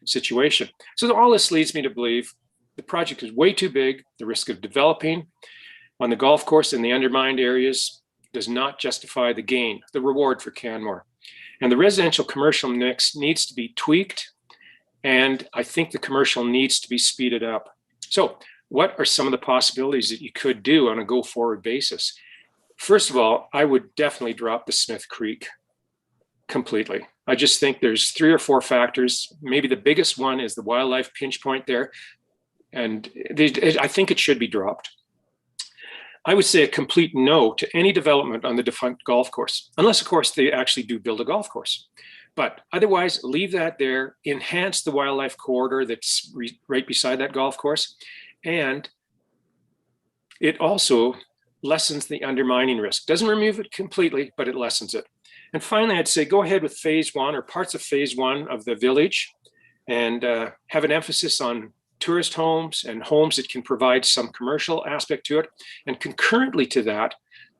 situation. So all this leads me to believe the project is way too big. The risk of developing on the golf course in the undermined areas does not justify the gain, the reward for Canmore. And the residential commercial mix needs to be tweaked. And I think the commercial needs to be speeded up. So what are some of the possibilities that you could do on a go forward basis? First of all, I would definitely drop the Smith Creek completely. I just think there's 3 or 4 factors. Maybe the biggest one is the wildlife pinch point there. And I think it should be dropped. I would say a complete no to any development on the defunct golf course, unless of course they actually do build a golf course. But otherwise, leave that there, enhance the wildlife corridor that's right beside that golf course. And it also lessens the undermining risk. Doesn't remove it completely, but it lessens it. And finally, I'd say go ahead with phase 1 or parts of phase 1 of the village and have an emphasis on tourist homes and homes that can provide some commercial aspect to it. And concurrently to that,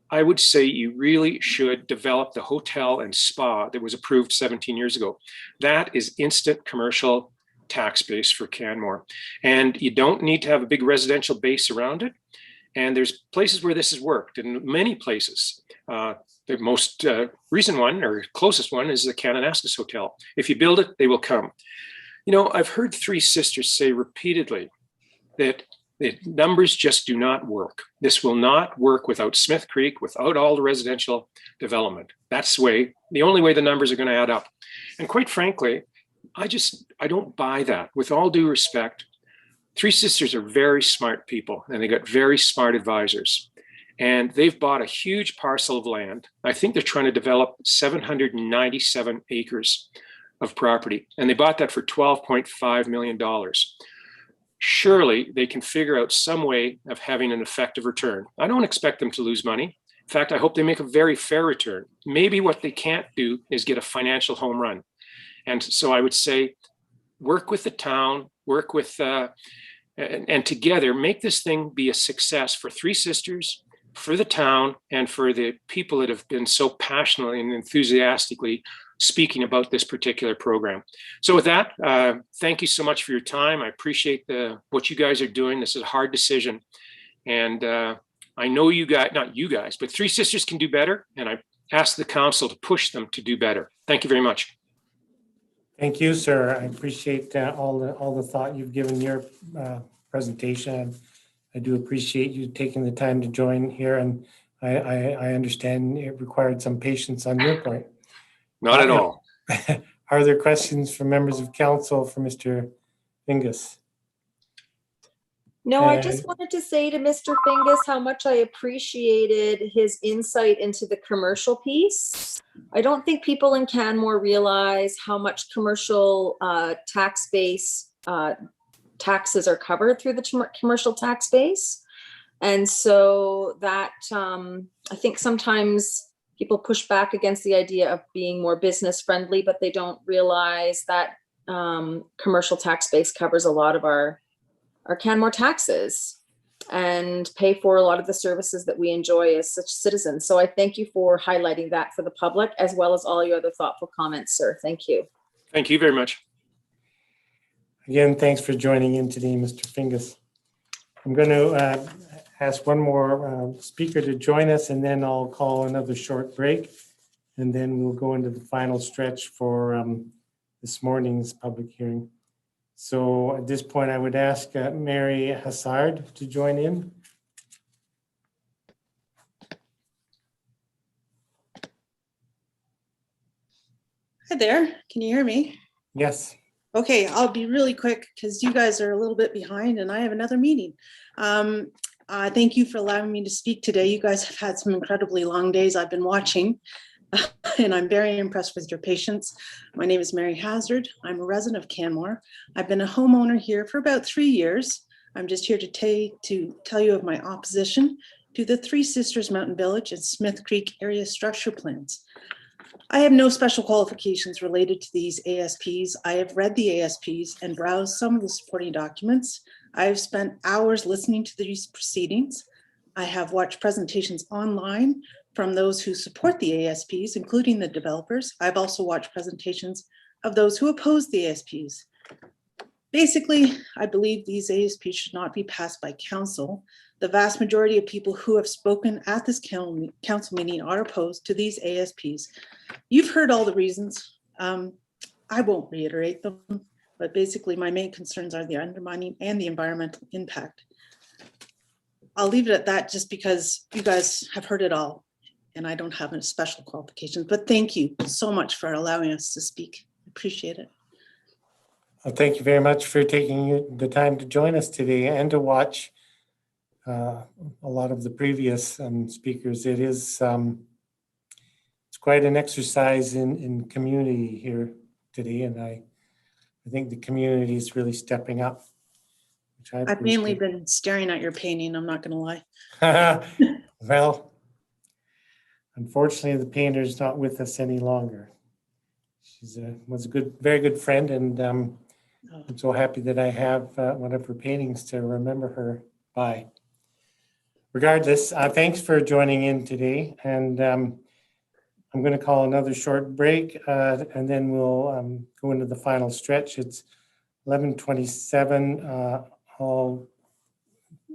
I would say you really should develop the hotel and spa that was approved 17 years ago. That is instant commercial tax base for Canmore. And you don't need to have a big residential base around it. And there's places where this has worked, in many places. The most recent one or closest one is the Kananaskis Hotel. If you build it, they will come. You know, I've heard 3 sisters say repeatedly that the numbers just do not work. This will not work without Smith Creek, without all the residential development. That's the only way the numbers are going to add up. And quite frankly, I don't buy that. With all due respect, 3 sisters are very smart people and they got very smart advisors. And they've bought a huge parcel of land. I think they're trying to develop 797 acres of property. And they bought that for $12.5 million. Surely they can figure out some way of having an effective return. I don't expect them to lose money. In fact, I hope they make a very fair return. Maybe what they can't do is get a financial home run. And so I would say, work with the town, work with, and together make this thing be a success for 3 sisters, for the town, and for the people that have been so passionately and enthusiastically speaking about this particular program. So with that, thank you so much for your time. I appreciate what you guys are doing. This is a hard decision. And I know you guys, not you guys, but 3 sisters can do better. And I ask the council to push them to do better. Thank you very much. Thank you, sir. I appreciate all the thought you've given your presentation. I do appreciate you taking the time to join here, and I understand it required some patience on your part. Not at all. Are there questions from members of council for Mr. Fingus? No, I just wanted to say to Mr. Fingus how much I appreciated his insight into the commercial piece. I don't think people in Canmore realize how much commercial tax base taxes are covered through the commercial tax base. And so that I think sometimes people push back against the idea of being more business friendly, but they don't realize that commercial tax base covers a lot of our Canmore taxes and pay for a lot of the services that we enjoy as such citizens. So I thank you for highlighting that for the public, as well as all your other thoughtful comments, sir. Thank you. Thank you very much. Again, thanks for joining in today, Mr. Fingus. I'm going to ask one more speaker to join us, and then I'll call another short break, and then we'll go into the final stretch for this morning's public hearing. So at this point, I would ask Mary Hassard to join in. Hi there, can you hear me? Yes. Okay, I'll be really quick because you guys are a little bit behind and I have another meeting. Thank you for allowing me to speak today. You guys have had some incredibly long days I've been watching and I'm very impressed with your patience. My name is Mary Hazard. I'm a resident of Canmore. I've been a homeowner here for about 3 years. I'm just here to tell you of my opposition to the Three Sisters Mountain Village and Smith Creek area structure plans. I have no special qualifications related to these ASPs. I have read the ASPs and browsed some of the supporting documents. I have spent hours listening to these proceedings. I have watched presentations online from those who support the ASPs, including the developers. I've also watched presentations of those who oppose the ASPs. Basically, I believe these ASPs should not be passed by council. The vast majority of people who have spoken at this council meeting are opposed to these ASPs. You've heard all the reasons. I won't reiterate them, but basically my main concerns are the undermining and the environmental impact. I'll leave it at that just because you guys have heard it all and I don't have any special qualifications, but thank you so much for allowing us to speak. Appreciate it. Well, thank you very much for taking the time to join us today and to watch a lot of the previous speakers. It is it's quite an exercise in community here today, and I think the community is really stepping up. Which I've mainly been staring at your painting, I'm not going to lie. Well, unfortunately, the painter is not with us any longer. She's was a very good friend, and I'm so happy that I have one of her paintings to remember her by. Regardless, thanks for joining in today, and I'm going to call another short break, and then we'll go into the final stretch. It's 11:27.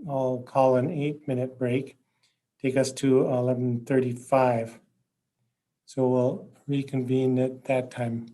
I'll call an 8-minute break, take us to 11:35. So we'll reconvene at that time.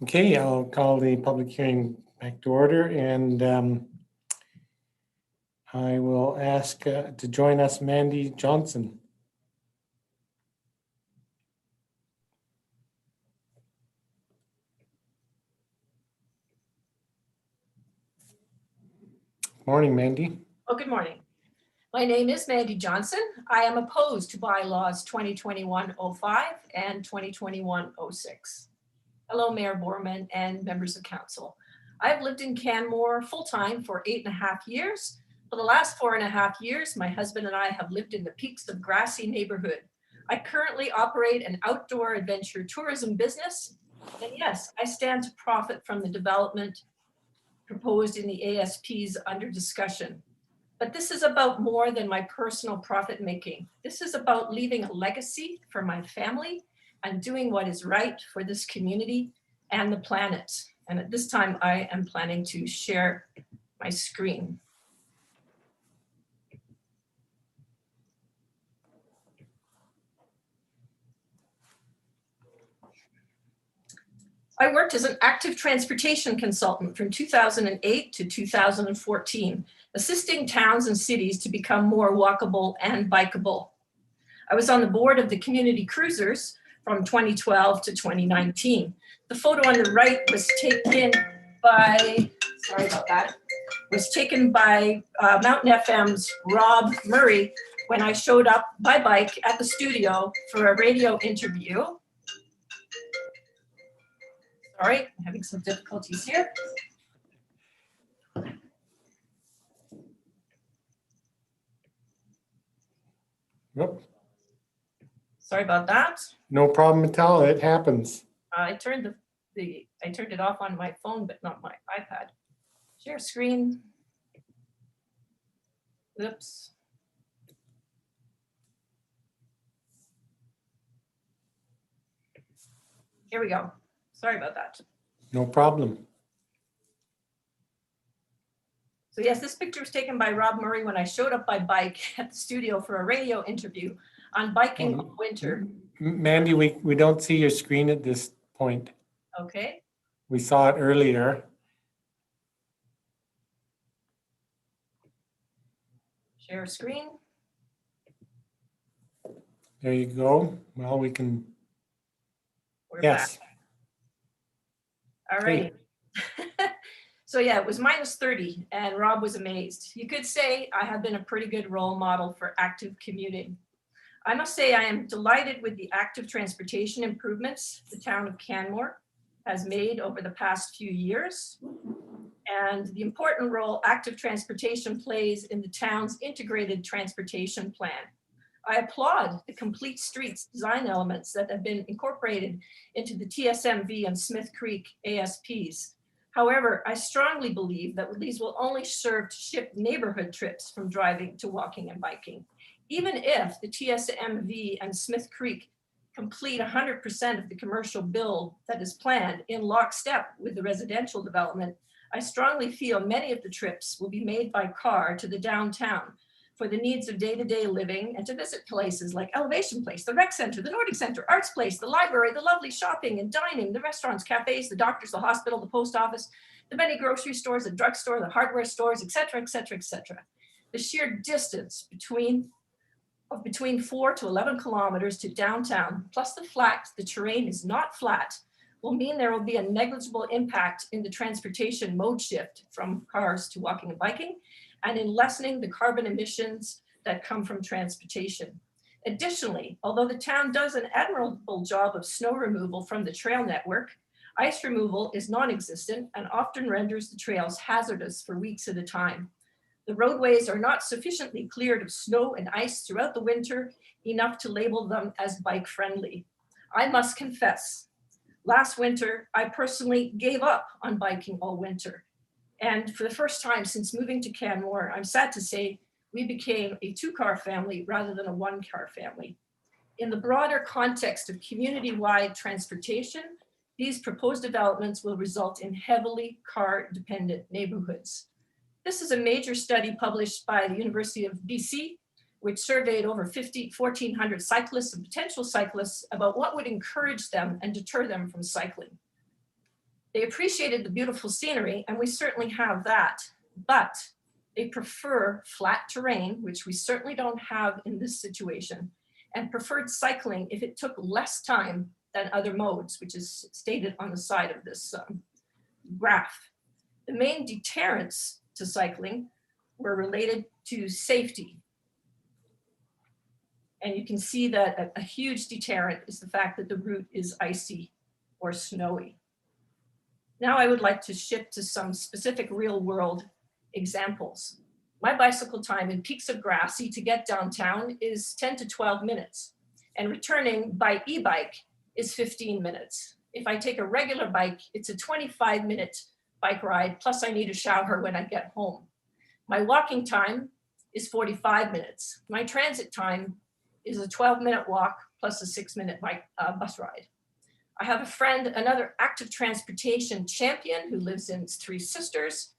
Okay, I'll call the public hearing back to order, and I will ask to join us Mandy Johnson. Morning, Mandy. Oh, good morning. My name is Mandy Johnson. I am opposed to bylaws 2021-05 and 2021-06. Hello, Mayor Borman and members of council. I've lived in Canmore full-time for 8.5 years. For the last 4.5 years, my husband and I have lived in the Peaks of Grassy neighborhood. I currently operate an outdoor adventure tourism business. And yes, I stand to profit from the development proposed in the ASPs under discussion. But this is about more than my personal profit making. This is about leaving a legacy for my family and doing what is right for this community and the planet. And at this time, I am planning to share my screen. I worked as an active transportation consultant from 2008 to 2014, assisting towns and cities to become more walkable and bikeable. I was on the board of the Community Cruisers from 2012 to 2019. The photo on the right was taken by, sorry about that, was taken by Mountain FM's Rob Murray when I showed up by bike at the studio for a radio interview. Sorry, I'm having some difficulties here. Yep. Sorry about that. No problem at all. It happens. I turned I turned it off on my phone, but not my iPad. Share screen. Oops. Here we go. Sorry about that. No problem. So yes, this picture was taken by Rob Murray when I showed up by bike at the studio for a radio interview on biking all winter. Mandy, we don't see your screen at this point. Okay. We saw it earlier. Share screen. There you go. Well, we can. We're Yes. back. All right. So yeah, it was -30 and Rob was amazed. You could say I have been a pretty good role model for active commuting. I must say I am delighted with the active transportation improvements the town of Canmore has made over the past few years and the important role active transportation plays in the town's integrated transportation plan. I applaud the complete streets design elements that have been incorporated into the TSMV and Smith Creek ASPs. However, I strongly believe that these will only serve to shift neighborhood trips from driving to walking and biking. Even if the TSMV and Smith Creek complete 100% of the commercial build that is planned in lockstep with the residential development, I strongly feel many of the trips will be made by car to the downtown for the needs of day-to-day living and to visit places like Elevation Place, the Rec Center, the Nordic Center, Arts Place, the library, the lovely shopping and dining, the restaurants, cafes, the doctors, the hospital, the post office, the many grocery stores, the drugstore, the hardware stores, et cetera, et cetera, et cetera. The sheer distance between 4 to 11 kilometers to downtown, plus the terrain is not flat, will mean there will be a negligible impact in the transportation mode shift from cars to walking and biking, and in lessening the carbon emissions that come from transportation. Additionally, although the town does an admirable job of snow removal from the trail network, ice removal is non-existent and often renders the trails hazardous for weeks at a time. The roadways are not sufficiently cleared of snow and ice throughout the winter, enough to label them as bike friendly. I must confess, last winter, I personally gave up on biking all winter. And for the first time since moving to Canmore, I'm sad to say we became a 2-car family rather than a 1-car family. In the broader context of community-wide transportation, these proposed developments will result in heavily car-dependent neighborhoods. This is a major study published by the University of BC, which surveyed over 1,400 cyclists and potential cyclists about what would encourage them and deter them from cycling. They appreciated the beautiful scenery, and we certainly have that, but they prefer flat terrain, which we certainly don't have in this situation, and preferred cycling if it took less time than other modes, which is stated on the side of this graph. The main deterrents to cycling were related to safety. And you can see that a huge deterrent is the fact that the route is icy or snowy. Now I would like to shift to some specific real world examples. My bicycle time in Peaks of Grassy to get downtown is 10 to 12 minutes, and returning by e-bike is 15 minutes. If I take a regular bike, it's a 25-minute bike ride, plus I need a shower when I get home. My walking time is 45 minutes. My transit time is a 12-minute walk plus a 6-minute bus ride. I have a friend, another active transportation champion who lives in Three Sisters.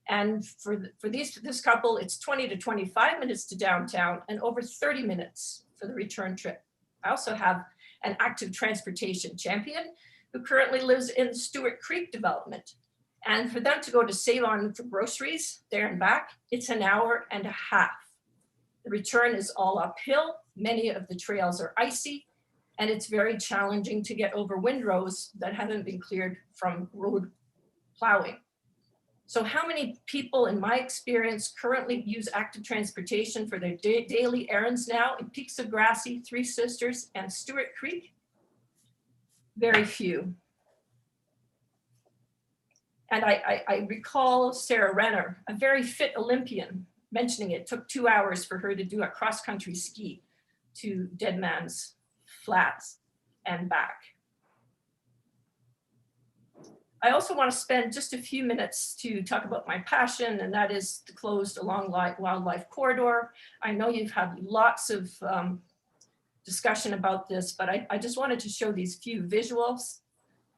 And for this couple, it's 20 to 25 minutes to downtown and over 30 minutes for the return trip. I also have an active transportation champion who currently lives in Stewart Creek development. And for them to go to Save-On for groceries there and back, it's an hour and a half. The return is all uphill. Many of the trails are icy, and it's very challenging to get over windrows that haven't been cleared from road plowing. So how many people, in my experience, currently use active transportation for their daily errands now in Peaks of Grassy, Three Sisters, and Stewart Creek? Very few. And I recall Sarah Renner, a very fit Olympian, mentioning it took 2 hours for her to do a cross-country ski to Dead Man's Flats and back. I also want to spend just a few minutes to talk about my passion, and that is the closed along wildlife corridor. I know you've had lots of discussion about this, but I just wanted to show these few visuals.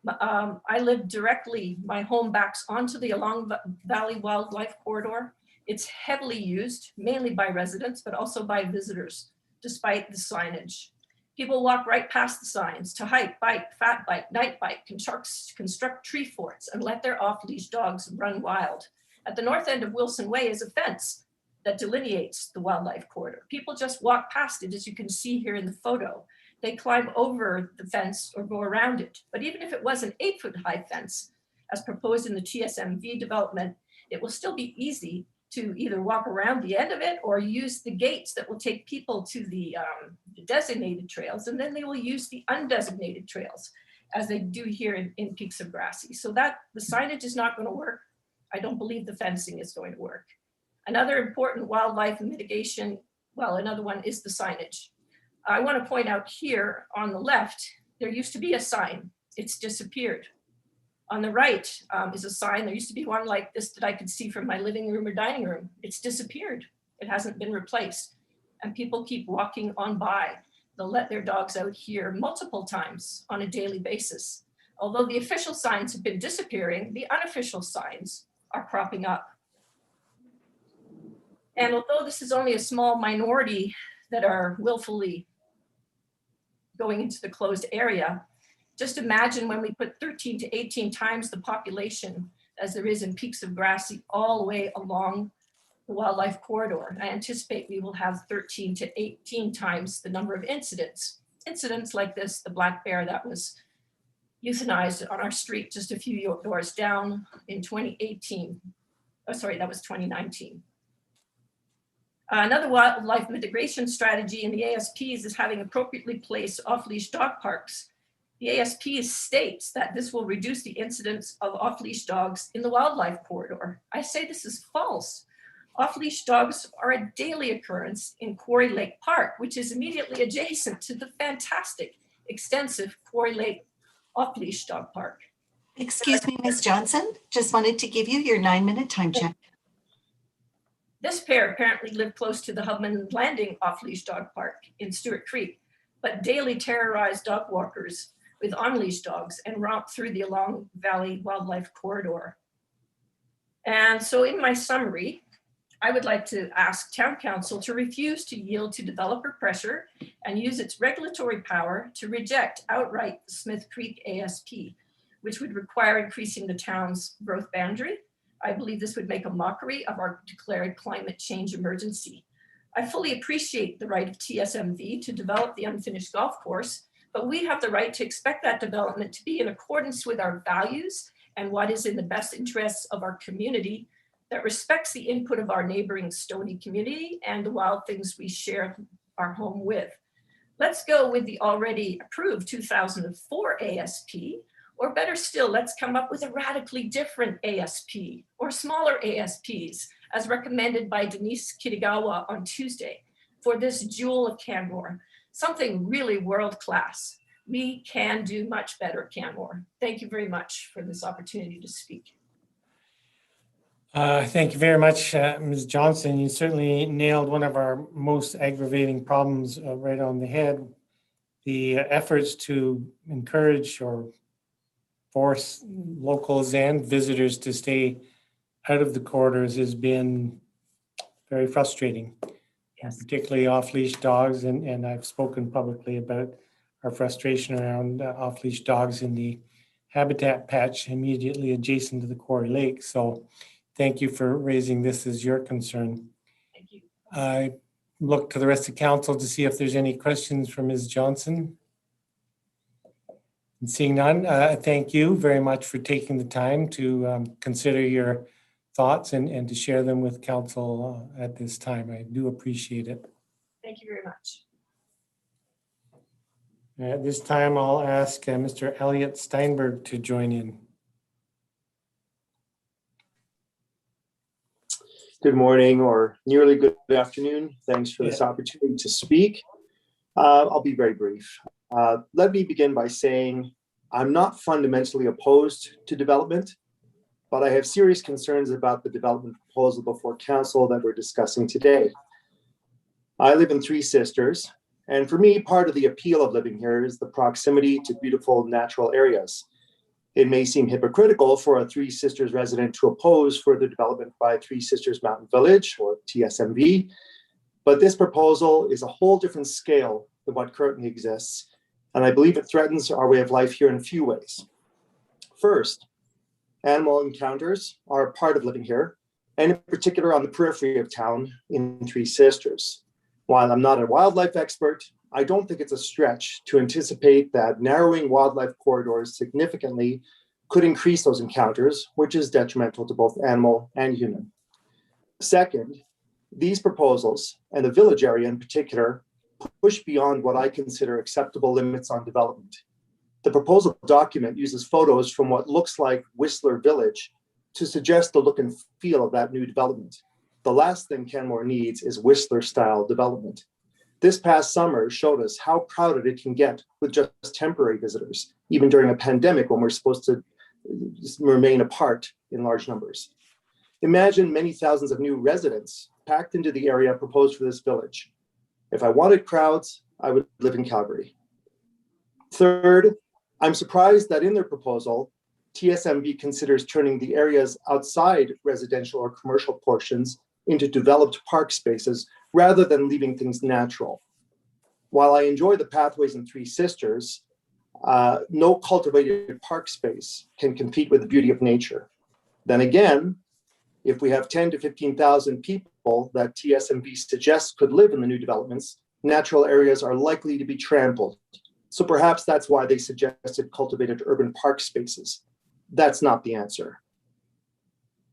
I live directly, my home backs onto the Along Valley Wildlife Corridor. It's heavily used, mainly by residents, but also by visitors, despite the signage. People walk right past the signs to hike, bike, fat bike, night bike, construct tree forts, and let their off-leash dogs run wild. At the north end of Wilson Way is a fence that delineates the wildlife corridor. People just walk past it, as you can see here in the photo. They climb over the fence or go around it. But even if it was an 8-foot-high fence, as proposed in the TSMV development, it will still be easy to either walk around the end of it or use the gates that will take people to the designated trails, and then they will use the undesignated trails, as they do here in Peaks of Grassy. So that the signage is not going to work. I don't believe the fencing is going to work. Another important wildlife mitigation, well, another one is the signage. I want to point out here on the left, there used to be a sign. It's disappeared. On the right is a sign. There used to be one like this that I could see from my living room or dining room. It's disappeared. It hasn't been replaced. And people keep walking on by. They'll let their dogs out here multiple times on a daily basis. Although the official signs have been disappearing, the unofficial signs are cropping up. And although this is only a small minority that are willfully going into the closed area, just imagine when we put 13 to 18 times the population as there is in Peaks of Grassy all the way along the wildlife corridor. I anticipate we will have 13 to 18 times the number of incidents. Incidents like this, the black bear that was euthanized on our street just a few doors down in 2018. Oh, sorry, that was 2019. Another wildlife mitigation strategy in the ASPs is having appropriately placed off-leash dog parks. The ASP states that this will reduce the incidence of off-leash dogs in the wildlife corridor. I say this is false. Off-leash dogs are a daily occurrence in Quarry Lake Park, which is immediately adjacent to the fantastic, extensive Quarry Lake off-leash dog park. Excuse me, Ms. Johnson, just wanted to give you your 9-minute time check. This pair apparently lived close to the Hubman Landing off-leash dog park in Stewart Creek, but daily terrorized dog walkers with on-leash dogs and romp through the Along Valley Wildlife Corridor. And so in my summary, I would like to ask Town Council to refuse to yield to developer pressure and use its regulatory power to reject outright the Smith Creek ASP. which would require increasing the town's growth boundary. I believe this would make a mockery of our declared climate change emergency. I fully appreciate the right of TSMV to develop the unfinished golf course, but we have the right to expect that development to be in accordance with our values and what is in the best interests of our community, that respects the input of our neighboring Stony community and the wild things we share our home with. Let's go with the already approved 2004 ASP, or better still, let's come up with a radically different ASP or smaller ASPs as recommended by Denise Kitagawa on Tuesday for this jewel of Canmore, something really world-class. We can do much better, Canmore. Thank you very much for this opportunity to speak. Thank you very much, Ms. Johnson. You certainly nailed one of our most aggravating problems right on the head. The efforts to encourage or force locals and visitors to stay out of the corridors has been very frustrating. Yes. Particularly off-leash dogs, and I've spoken publicly about our frustration around off-leash dogs in the habitat patch immediately adjacent to the Quarry Lake. So thank you for raising this as your concern. Thank you. I look to the rest of council to see if there's any questions for Ms. Johnson. And seeing none, thank you very much for taking the time to consider your thoughts and to share them with council at this time. I do appreciate it. Thank you very much. At this time, I'll ask Mr. Elliot Steinberg to join in. Good morning or nearly good afternoon. Thanks for this opportunity to speak. I'll be very brief. Let me begin by saying I'm not fundamentally opposed to development, but I have serious concerns about the development proposal before council that we're discussing today. I live in Three Sisters, and for me, part of the appeal of living here is the proximity to beautiful natural areas. It may seem hypocritical for a Three Sisters resident to oppose further development by Three Sisters Mountain Village, or TSMV, but this proposal is a whole different scale than what currently exists, and I believe it threatens our way of life here in a few ways. First, animal encounters are a part of living here, and in particular on the periphery of town in Three Sisters. While I'm not a wildlife expert, I don't think it's a stretch to anticipate that narrowing wildlife corridors significantly could increase those encounters, which is detrimental to both animal and human. Second, these proposals, and the village area in particular, push beyond what I consider acceptable limits on development. The proposal document uses photos from what looks like Whistler Village to suggest the look and feel of that new development. The last thing Canmore needs is Whistler-style development. This past summer showed us how crowded it can get with just temporary visitors, even during a pandemic when we're supposed to remain apart in large numbers. Imagine many thousands of new residents packed into the area proposed for this village. If I wanted crowds, I would live in Calgary. Third, I'm surprised that in their proposal, TSMV considers turning the areas outside residential or commercial portions into developed park spaces rather than leaving things natural. While I enjoy the pathways in Three Sisters, no cultivated park space can compete with the beauty of nature. Then again, if we have 10 to 15,000 people that TSMV suggests could live in the new developments, natural areas are likely to be trampled. So perhaps that's why they suggested cultivated urban park spaces. That's not the answer.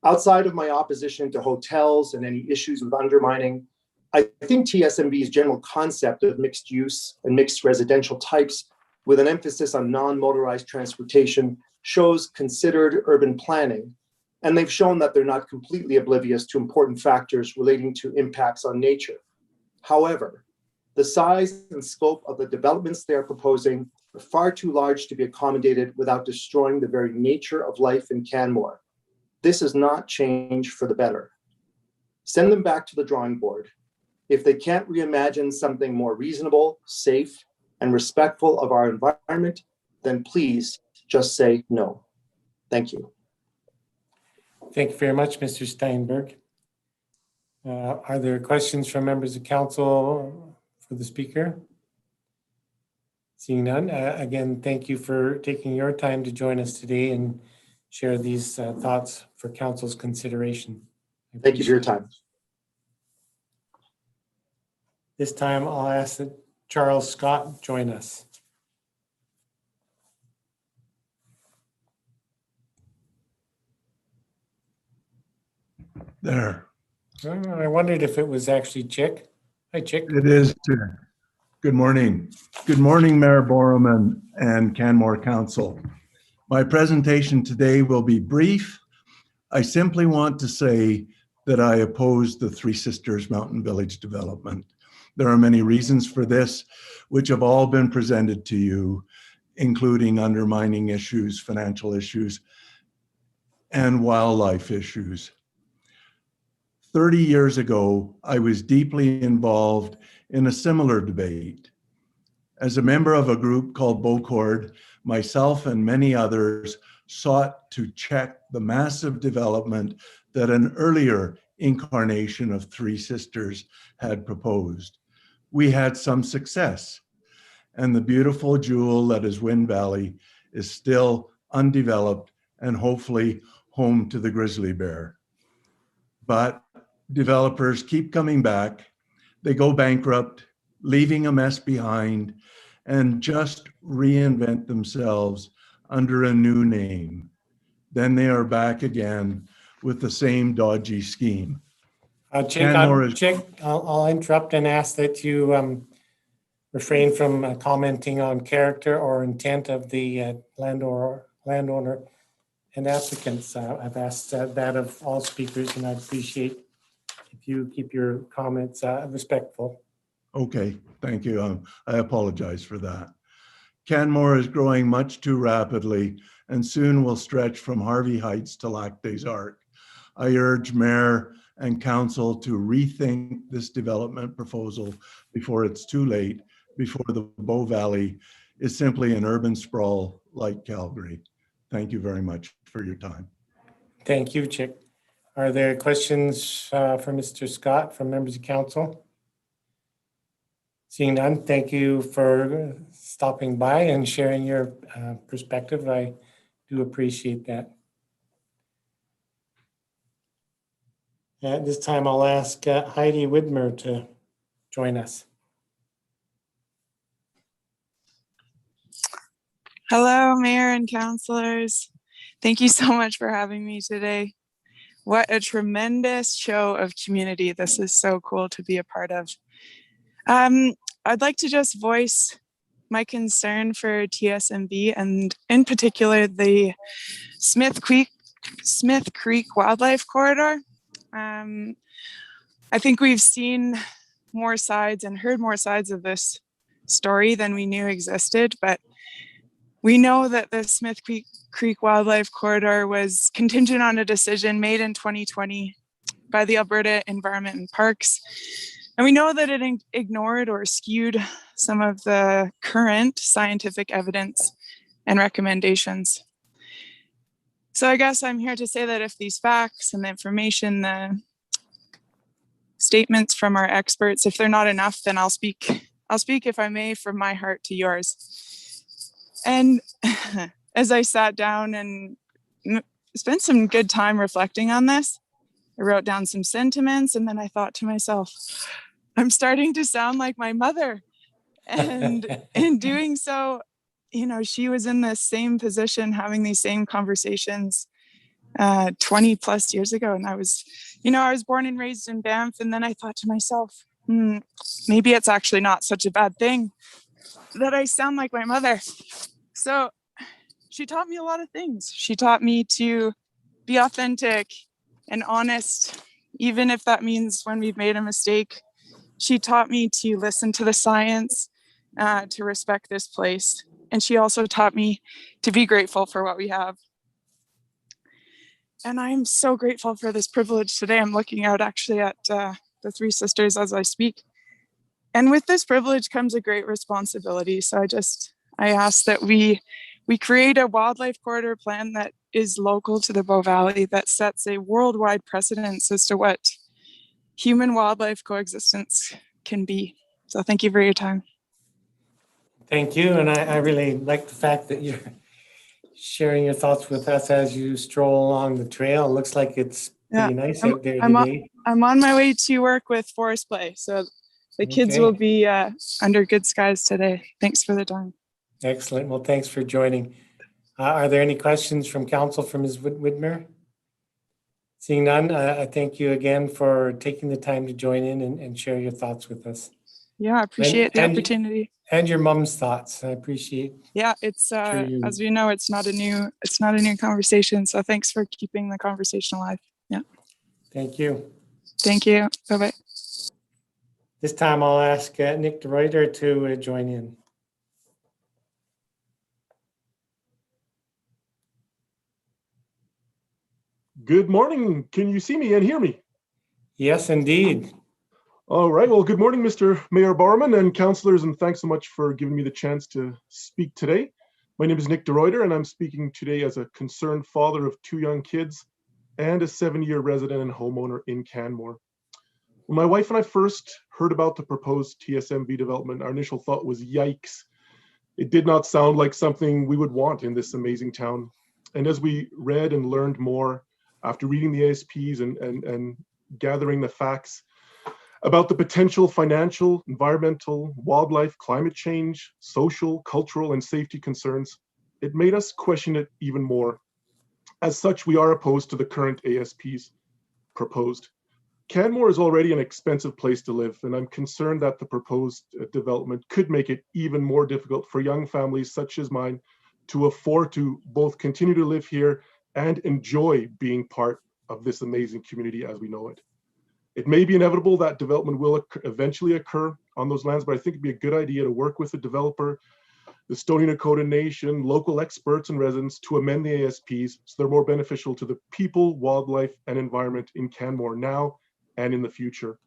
Outside of my opposition to hotels and any issues with undermining, I think TSMV's general concept of mixed use and mixed residential types with an emphasis on non-motorized transportation shows considered urban planning. And they've shown that they're not completely oblivious to important factors relating to impacts on nature. However, the size and scope of the developments they are proposing are far too large to be accommodated without destroying the very nature of life in Canmore. This is not change for the better. Send them back to the drawing board. If they can't reimagine something more reasonable, safe, and respectful of our environment, then please just say no. Thank you. Thank you very much, Mr. Steinberg. Are there questions from members of council for the speaker? Seeing none, again, thank you for taking your time to join us today and share these thoughts for council's consideration. Thank you for your time. This time I'll ask that Charles Scott join us. There. I wondered if it was actually Chick. Hi, Chick. It is. Good morning. Good morning, Mayor Boroman and Canmore Council. My presentation today will be brief. I simply want to say that I oppose the Three Sisters Mountain Village development. There are many reasons for this, which have all been presented to you, including undermining issues, financial issues, and wildlife issues. 30 years ago, I was deeply involved in a similar debate. As a member of a group called BOCORD, myself and many others sought to check the massive development that an earlier incarnation of Three Sisters had proposed. We had some success, and the beautiful jewel that is Wind Valley is still undeveloped and hopefully home to the grizzly bear. But developers keep coming back, they go bankrupt, leaving a mess behind, and just reinvent themselves under a new name. Then they are back again with the same dodgy scheme. Chick, I'll interrupt and ask that you refrain from commenting on character or intent of the landowner and applicants. I've asked that of all speakers, and I appreciate if you keep your comments respectful. Okay, thank you. I apologize for that. Canmore is growing much too rapidly and soon will stretch from Harvey Heights to Lac des Arcs. I urge Mayor and Council to rethink this development proposal before it's too late, before the Bow Valley is simply an urban sprawl like Calgary. Thank you very much for your time. Thank you, Chick. Are there questions for Mr. Scott from members of council? Seeing none, thank you for stopping by and sharing your perspective. I do appreciate that. At this time, I'll ask Heidi Widmer to join us. Hello, Mayor and councilors. Thank you so much for having me today. What a tremendous show of community. This is so cool to be a part of. I'd like to just voice my concern for TSMV and in particular the Smith Creek Wildlife Corridor. I think we've seen more sides and heard more sides of this story than we knew existed, but we know that the Smith Creek Wildlife Corridor was contingent on a decision made in 2020 by the Alberta Environment and Parks. And we know that it ignored or skewed some of the current scientific evidence and recommendations. So I guess I'm here to say that if these facts and the information, the statements from our experts, if they're not enough, then I'll speak, if I may, from my heart to yours. And as I sat down and spent some good time reflecting on this, I wrote down some sentiments and then I thought to myself, I'm starting to sound like my mother. And in doing so, you know, she was in the same position, having these same conversations 20 plus years ago. And I was born and raised in Banff. And then I thought to myself, maybe it's actually not such a bad thing that I sound like my mother. So she taught me a lot of things. She taught me to be authentic and honest, even if that means when we've made a mistake. She taught me to listen to the science, to respect this place. And she also taught me to be grateful for what we have. And I'm so grateful for this privilege today. I'm looking out actually at the Three Sisters as I speak. And with this privilege comes a great responsibility. So I ask that we create a wildlife corridor plan that is local to the Bow Valley, that sets a worldwide precedence as to what human wildlife coexistence can be. So thank you for your time. Thank you. And I really like the fact that you're sharing your thoughts with us as you stroll along the trail. It looks like it's pretty nice out there today. I'm on my way to work with Forest Play, so the kids will be under good skies today. Thanks for the time. Excellent. Well, thanks for joining. Are there any questions from council for Ms. Widmer? Seeing none, I thank you again for taking the time to join in and share your thoughts with us. Yeah, I appreciate the opportunity. And your mom's thoughts. I appreciate. Yeah, it's as we know, it's not a new conversation. So thanks for keeping the conversation alive. Yeah. Thank you. Thank you. Bye-bye. This time I'll ask Nick DeRuyter to join in. Good morning. Can you see me and hear me? Yes, indeed. All right. Well, good morning, Mr. Mayor Bowerman and councillors, and thanks so much for giving me the chance to speak today. My name is Nick DeRuyter, and I'm speaking today as a concerned father of 2 young kids and a 7-year resident and homeowner in Canmore. When my wife and I first heard about the proposed TSMV development, our initial thought was, yikes. It did not sound like something we would want in this amazing town. And as we read and learned more, after reading the ASPs and gathering the facts about the potential financial, environmental, wildlife, climate change, social, cultural, and safety concerns, it made us question it even more. As such, we are opposed to the current ASPs proposed. Canmore is already an expensive place to live, and I'm concerned that the proposed development could make it even more difficult for young families such as mine to afford to both continue to live here and enjoy being part of this amazing community as we know it. It may be inevitable that development will eventually occur on those lands, but I think it'd be a good idea to work with the developer, the Stoney Nakoda Nation, local experts and residents to amend the ASPs so they're more beneficial to the people, wildlife, and environment in Canmore now and in the future.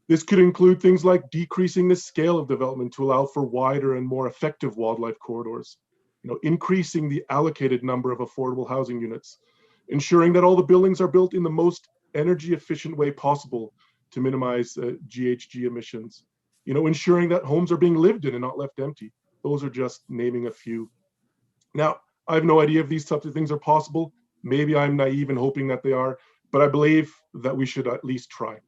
This could include things like decreasing the scale of development to allow for wider and more effective wildlife corridors, increasing the allocated number of affordable housing units, ensuring that all the buildings are built in the most energy efficient way possible to minimize GHG emissions, ensuring that homes are being lived in and not left empty. Those are just naming a few. Now, I have no idea if these types of things are possible. Maybe I'm naive and hoping that they are, but I believe that we should at least try.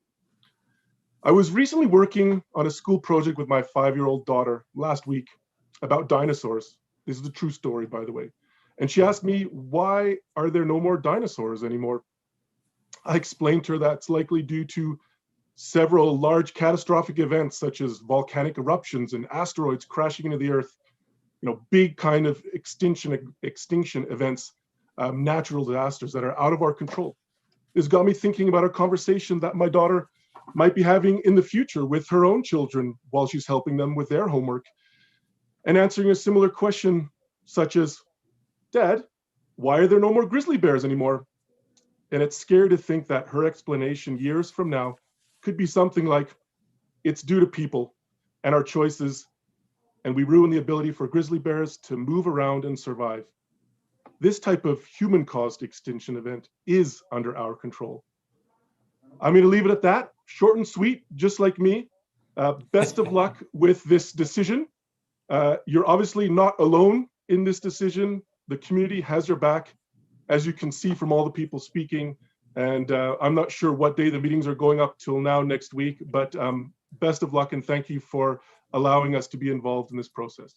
I was recently working on a school project with my 5-year-old daughter last week about dinosaurs. This is a true story, by the way. And she asked me, why are there no more dinosaurs anymore? I explained to her that's likely due to several large catastrophic events such as volcanic eruptions and asteroids crashing into the earth, big kind of extinction events, natural disasters that are out of our control. This got me thinking about a conversation that my daughter might be having in the future with her own children while she's helping them with their homework, and answering a similar question such as, Dad, why are there no more grizzly bears anymore? And it's scary to think that her explanation years from now could be something like, it's due to people and our choices, and we ruin the ability for grizzly bears to move around and survive. This type of human-caused extinction event is under our control. I'm going to leave it at that, short and sweet, just like me. Best of luck with this decision. You're obviously not alone in this decision. The community has your back, as you can see from all the people speaking. And I'm not sure what day the meetings are going up till now next week, but best of luck and thank you for allowing us to be involved in this process.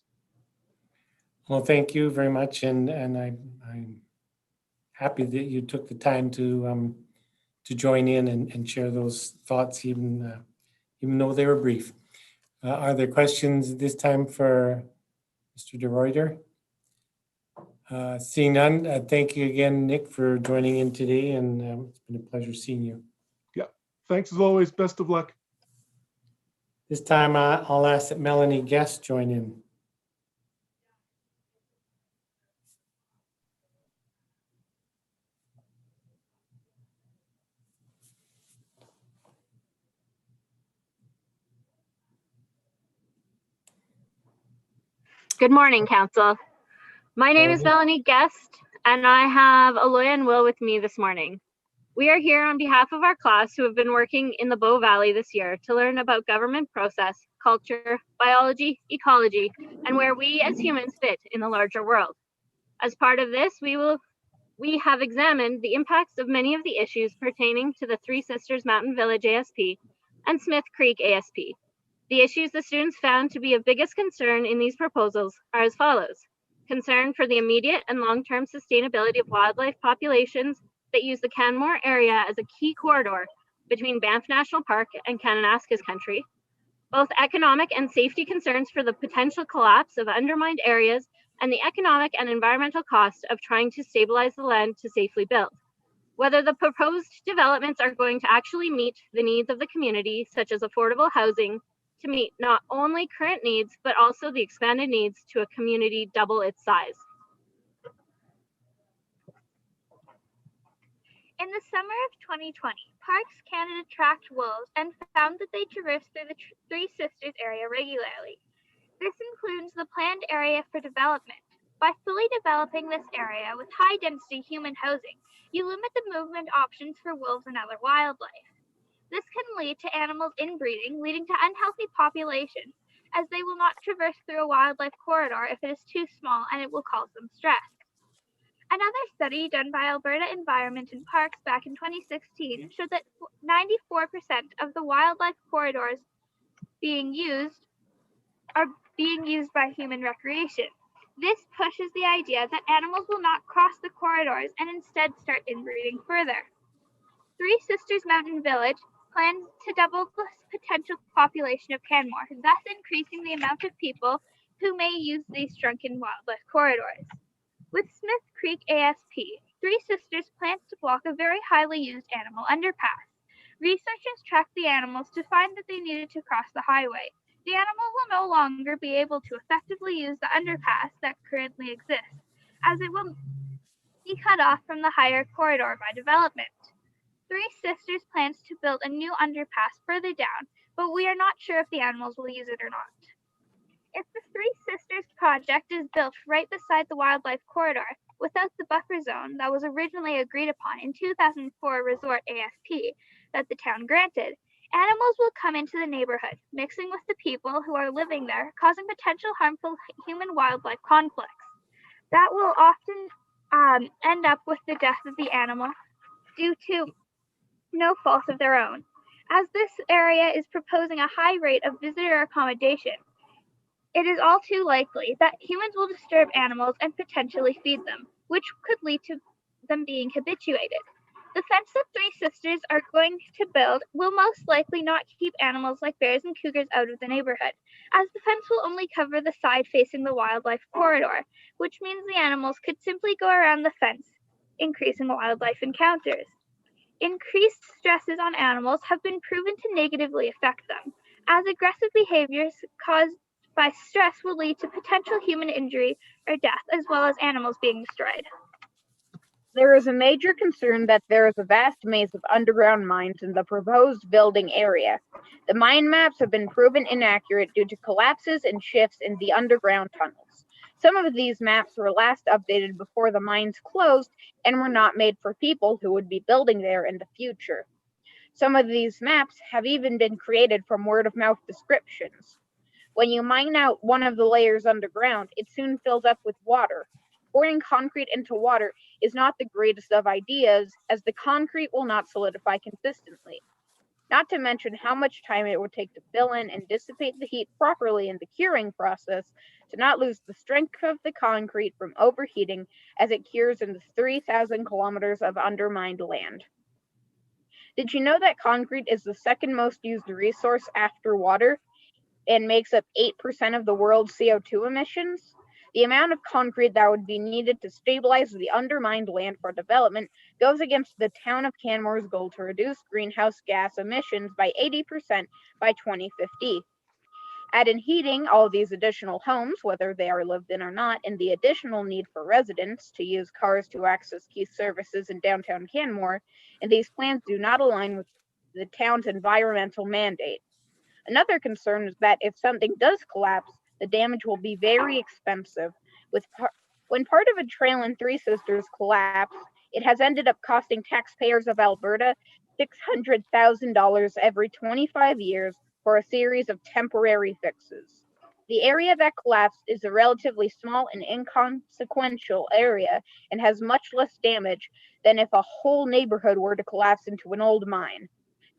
Well, thank you very much. And I'm happy that you took the time to join in and share those thoughts, even though they were brief. Are there questions this time for Mr. DeRuyter? Seeing none, thank you again, Nick, for joining in today, and it's been a pleasure seeing you. Yeah, thanks as always. Best of luck. This time, I'll ask that Melanie Guest join in. Good morning, Council. My name is Melanie Guest, and I have Aloy and Will with me this morning. We are here on behalf of our class who have been working in the Bow Valley this year to learn about government process, culture, biology, ecology, and where we as humans fit in the larger world. As part of this, we have examined the impacts of many of the issues pertaining to the Three Sisters Mountain Village ASP and Smith Creek ASP. The issues the students found to be of biggest concern in these proposals are as follows. Concern for the immediate and long-term sustainability of wildlife populations that use the Canmore area as a key corridor between Banff National Park and Kananaskis Country. Both economic and safety concerns for the potential collapse of undermined areas and the economic and environmental cost of trying to stabilize the land to safely build. Whether the proposed developments are going to actually meet the needs of the community, such as affordable housing, to meet not only current needs, but also the expanded needs to a community double its size. In the summer of 2020, Parks Canada tracked wolves and found that they traversed through the Three Sisters area regularly. This includes the planned area for development. By fully developing this area with high-density human housing, you limit the movement options for wolves and other wildlife. This can lead to animals inbreeding, leading to unhealthy populations, as they will not traverse through a wildlife corridor if it is too small and it will cause them stress. Another study done by Alberta Environment and Parks back in 2016 showed that 94% of the wildlife corridors are being used by human recreation. This pushes the idea that animals will not cross the corridors and instead start inbreeding further. Three Sisters Mountain Village plans to double the potential population of Canmore, thus increasing the amount of people who may use these shrunken wildlife corridors. With Smith Creek ASP, Three Sisters plans to block a very highly used animal underpass. Researchers tracked the animals to find that they needed to cross the highway. The animal will no longer be able to effectively use the underpass that currently exists, as it will be cut off from the higher corridor by development. Three Sisters plans to build a new underpass further down, but we are not sure if the animals will use it or not. If the Three Sisters project is built right beside the wildlife corridor, without the buffer zone that was originally agreed upon in 2004 Resort ASP that the town granted, animals will come into the neighborhood, mixing with the people who are living there, causing potential harmful human-wildlife conflicts. That will often end up with the death of the animal due to no fault of their own. As this area is proposing a high rate of visitor accommodation, it is all too likely that humans will disturb animals and potentially feed them, which could lead to them being habituated. The fence that Three Sisters are going to build will most likely not keep animals like bears and cougars out of the neighborhood, as the fence will only cover the side facing the wildlife corridor, which means the animals could simply go around the fence, increasing wildlife encounters. Increased stresses on animals have been proven to negatively affect them, as aggressive behaviors caused by stress will lead to potential human injury or death, as well as animals being destroyed. There is a major concern that there is a vast maze of underground mines in the proposed building area. The mine maps have been proven inaccurate due to collapses and shifts in the underground tunnels. Some of these maps were last updated before the mines closed and were not made for people who would be building there in the future. Some of these maps have even been created from word-of-mouth descriptions. When you mine out one of the layers underground, it soon fills up with water. Pouring concrete into water is not the greatest of ideas, as the concrete will not solidify consistently. Not to mention how much time it would take to fill in and dissipate the heat properly in the curing process to not lose the strength of the concrete from overheating as it cures in the 3,000 kilometers of undermined land. Did you know that concrete is the second most used resource after water and makes up 8% of the world's CO2 emissions? The amount of concrete that would be needed to stabilize the undermined land for development goes against the town of Canmore's goal to reduce greenhouse gas emissions by 80% by 2050. Add in heating all these additional homes, whether they are lived in or not, and the additional need for residents to use cars to access key services in downtown Canmore, and these plans do not align with the town's environmental mandate. Another concern is that if something does collapse, the damage will be very expensive. When part of a trail in Three Sisters collapsed, It has ended up costing taxpayers of Alberta $600,000 every 25 years for a series of temporary fixes. The area that collapsed is a relatively small and inconsequential area and has much less damage than if a whole neighborhood were to collapse into an old mine.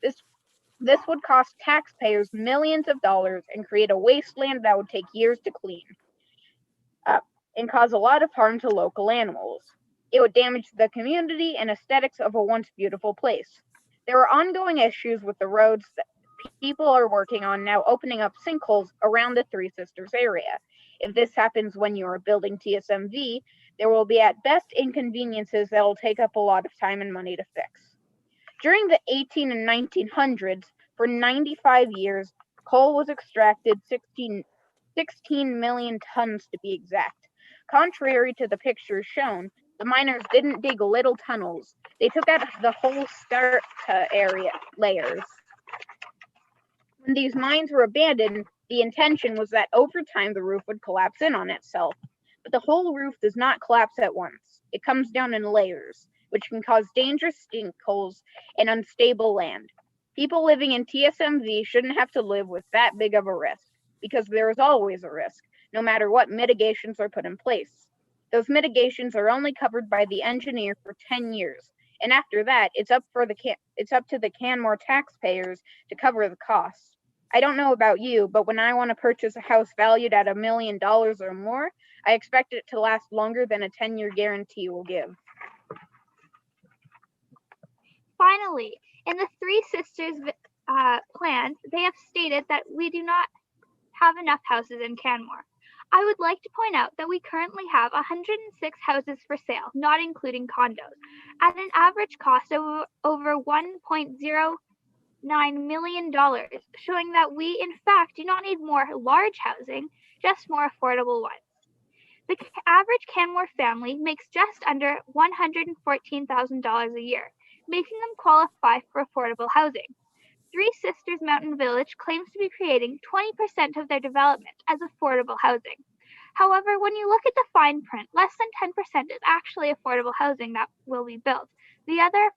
This would cost taxpayers millions of dollars and create a wasteland that would take years to clean up and cause a lot of harm to local animals. It would damage the community and aesthetics of a once beautiful place. There are ongoing issues with the roads that people are working on now, opening up sinkholes around the Three Sisters area. If this happens when you are building TSMV, there will be at best inconveniences that will take up a lot of time and money to fix. During the 18 and 1900s, for 95 years, coal was extracted 16 million tons to be exact. Contrary to the pictures shown, the miners didn't dig little tunnels. They took out the whole start area layers. When these mines were abandoned, the intention was that over time the roof would collapse in on itself. But the whole roof does not collapse at once. It comes down in layers, which can cause dangerous sinkholes and unstable land. People living in TSMV shouldn't have to live with that big of a risk, because there is always a risk, no matter what mitigations are put in place. Those mitigations are only covered by the engineer for 10 years, and after that, it's up to the Canmore taxpayers to cover the costs. I don't know about you, but when I want to purchase a house valued at $1 million or more, I expect it to last longer than a 10-year guarantee will give. Finally, in the Three Sisters plans, they have stated that we do not have enough houses in Canmore. I would like to point out that we currently have 106 houses for sale, not including condos, at an average cost of over $1.09 million, showing that we in fact do not need more large housing, just more affordable ones. The average Canmore family makes just under $114,000 a year, making them qualify for affordable housing. Three Sisters Mountain Village claims to be creating 20% of their development as affordable housing. However, when you look at the fine print, less than 10% is actually affordable housing that will be built. The other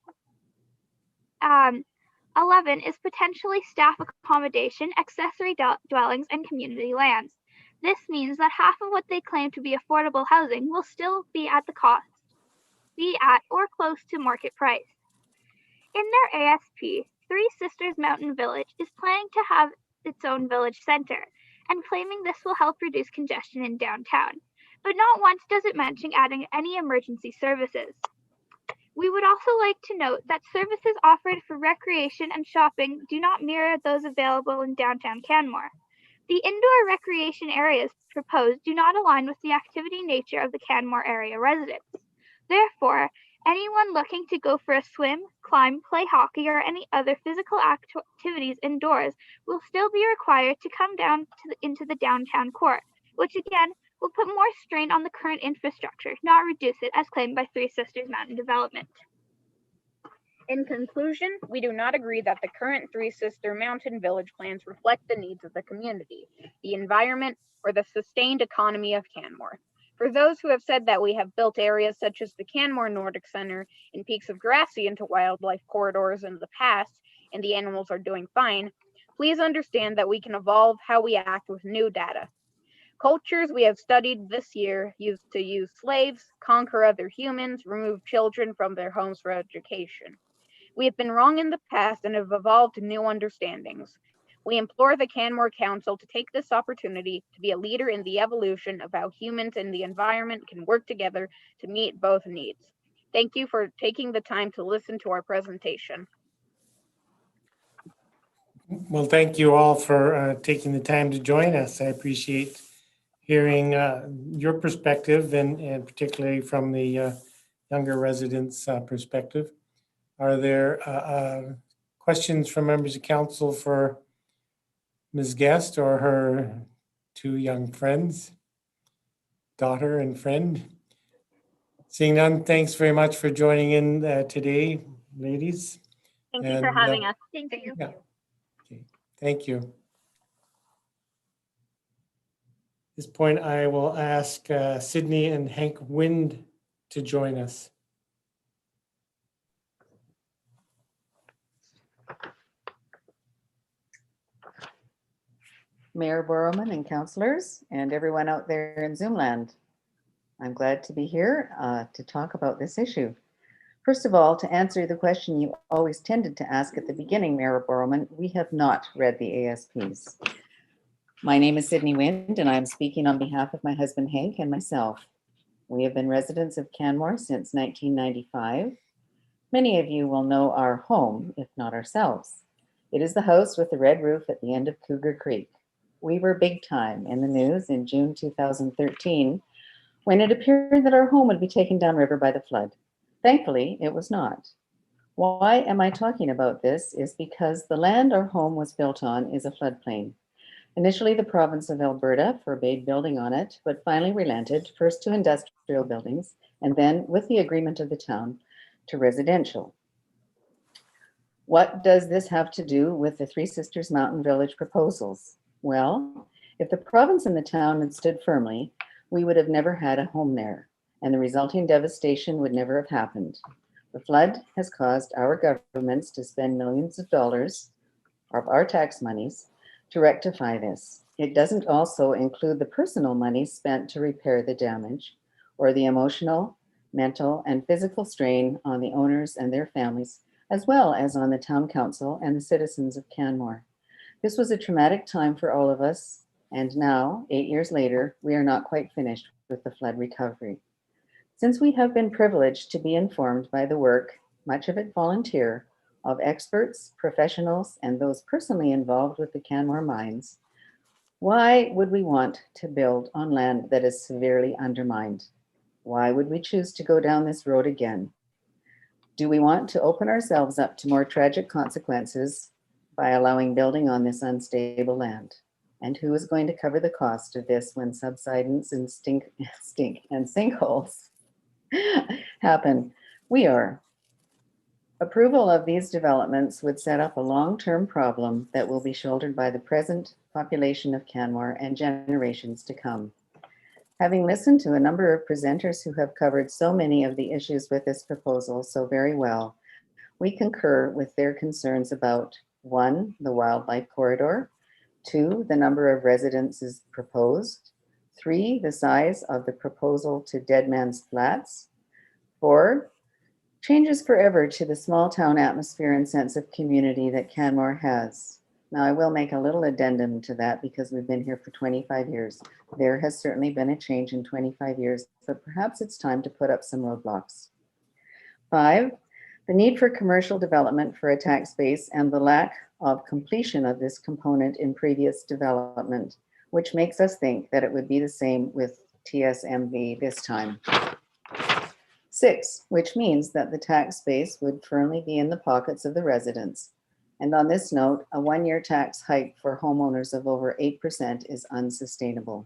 11 is potentially staff accommodation, accessory dwellings, and community lands. This means that half of what they claim to be affordable housing will still be at or close to market price. In their ASP, Three Sisters Mountain Village is planning to have its own village center and claiming this will help reduce congestion in downtown. But not once does it mention adding any emergency services. We would also like to note that services offered for recreation and shopping do not mirror those available in downtown Canmore. The indoor recreation areas proposed do not align with the activity nature of the Canmore area residents. Therefore, anyone looking to go for a swim, climb, play hockey, or any other physical activities indoors will still be required to come down into the downtown core, which again will put more strain on the current infrastructure, not reduce it as claimed by Three Sisters Mountain Development. In conclusion, we do not agree that the current Three Sister Mountain Village plans reflect the needs of the community, the environment, or the sustained economy of Canmore. For those who have said that we have built areas such as the Canmore Nordic Center and Peaks of Grassy into wildlife corridors in the past, and the animals are doing fine, please understand that we can evolve how we act with new data. Cultures we have studied this year used to use slaves, conquer other humans, remove children from their homes for education. We have been wrong in the past and have evolved to new understandings. We implore the Canmore Council to take this opportunity to be a leader in the evolution of how humans and the environment can work together to meet both needs. Thank you for taking the time to listen to our presentation. Well, thank you all for taking the time to join us. I appreciate hearing your perspective and particularly from the younger residents' perspective. Are there questions from members of council for Ms. Guest or her two young friends, daughter and friend? Seeing none, thanks very much for joining in today, ladies. Thank you for having us. Thank you. Yeah. Okay. Thank you. At this point, I will ask Sydney and Hank Wind to join us. Mayor Borrowman and councillors and everyone out there in Zoom land. I'm glad to be here to talk about this issue. First of all, to answer the question you always tended to ask at the beginning, Mayor Borrowman, we have not read the ASPs. My name is Sydney Wind, and I'm speaking on behalf of my husband Hank and myself. We have been residents of Canmore since 1995. Many of you will know our home, if not ourselves. It is the house with the red roof at the end of Cougar Creek. We were big time in the news in June 2013 when it appeared that our home would be taken downriver by the flood. Thankfully, it was not. Why am I talking about this is because the land our home was built on is a floodplain. Initially, the province of Alberta forbade building on it, but finally relented, first to industrial buildings, and then, with the agreement of the town, to residential. What does this have to do with the Three Sisters Mountain Village proposals? Well, if the province and the town had stood firmly, we would have never had a home there, and the resulting devastation would never have happened. The flood has caused our governments to spend millions of dollars of our tax monies to rectify this. It doesn't also include the personal money spent to repair the damage or the emotional, mental, and physical strain on the owners and their families, as well as on the town council and the citizens of Canmore. This was a traumatic time for all of us, and now, 8 years later, we are not quite finished with the flood recovery. Since we have been privileged to be informed by the work, much of it volunteer, of experts, professionals, and those personally involved with the Canmore mines, why would we want to build on land that is severely undermined? Why would we choose to go down this road again? Do we want to open ourselves up to more tragic consequences by allowing building on this unstable land? And who is going to cover the cost of this when subsidence and stink and sinkholes happen? We are. Approval of these developments would set up a long-term problem that will be shouldered by the present population of Canmore and generations to come. Having listened to a number of presenters who have covered so many of the issues with this proposal so very well, we concur with their concerns about 1, the wildlife corridor, 2, the number of residences proposed, 3, the size of the proposal to Deadman's Flats, 4, changes forever to the small town atmosphere and sense of community that Canmore has. Now, I will make a little addendum to that because we've been here for 25 years. There has certainly been a change in 25 years, but perhaps it's time to put up some roadblocks. 5, the need for commercial development for a tax base and the lack of completion of this component in previous development, which makes us think that it would be the same with TSMV this time. 6, which means that the tax base would firmly be in the pockets of the residents. And on this note, a 1-year tax hike for homeowners of over 8% is unsustainable.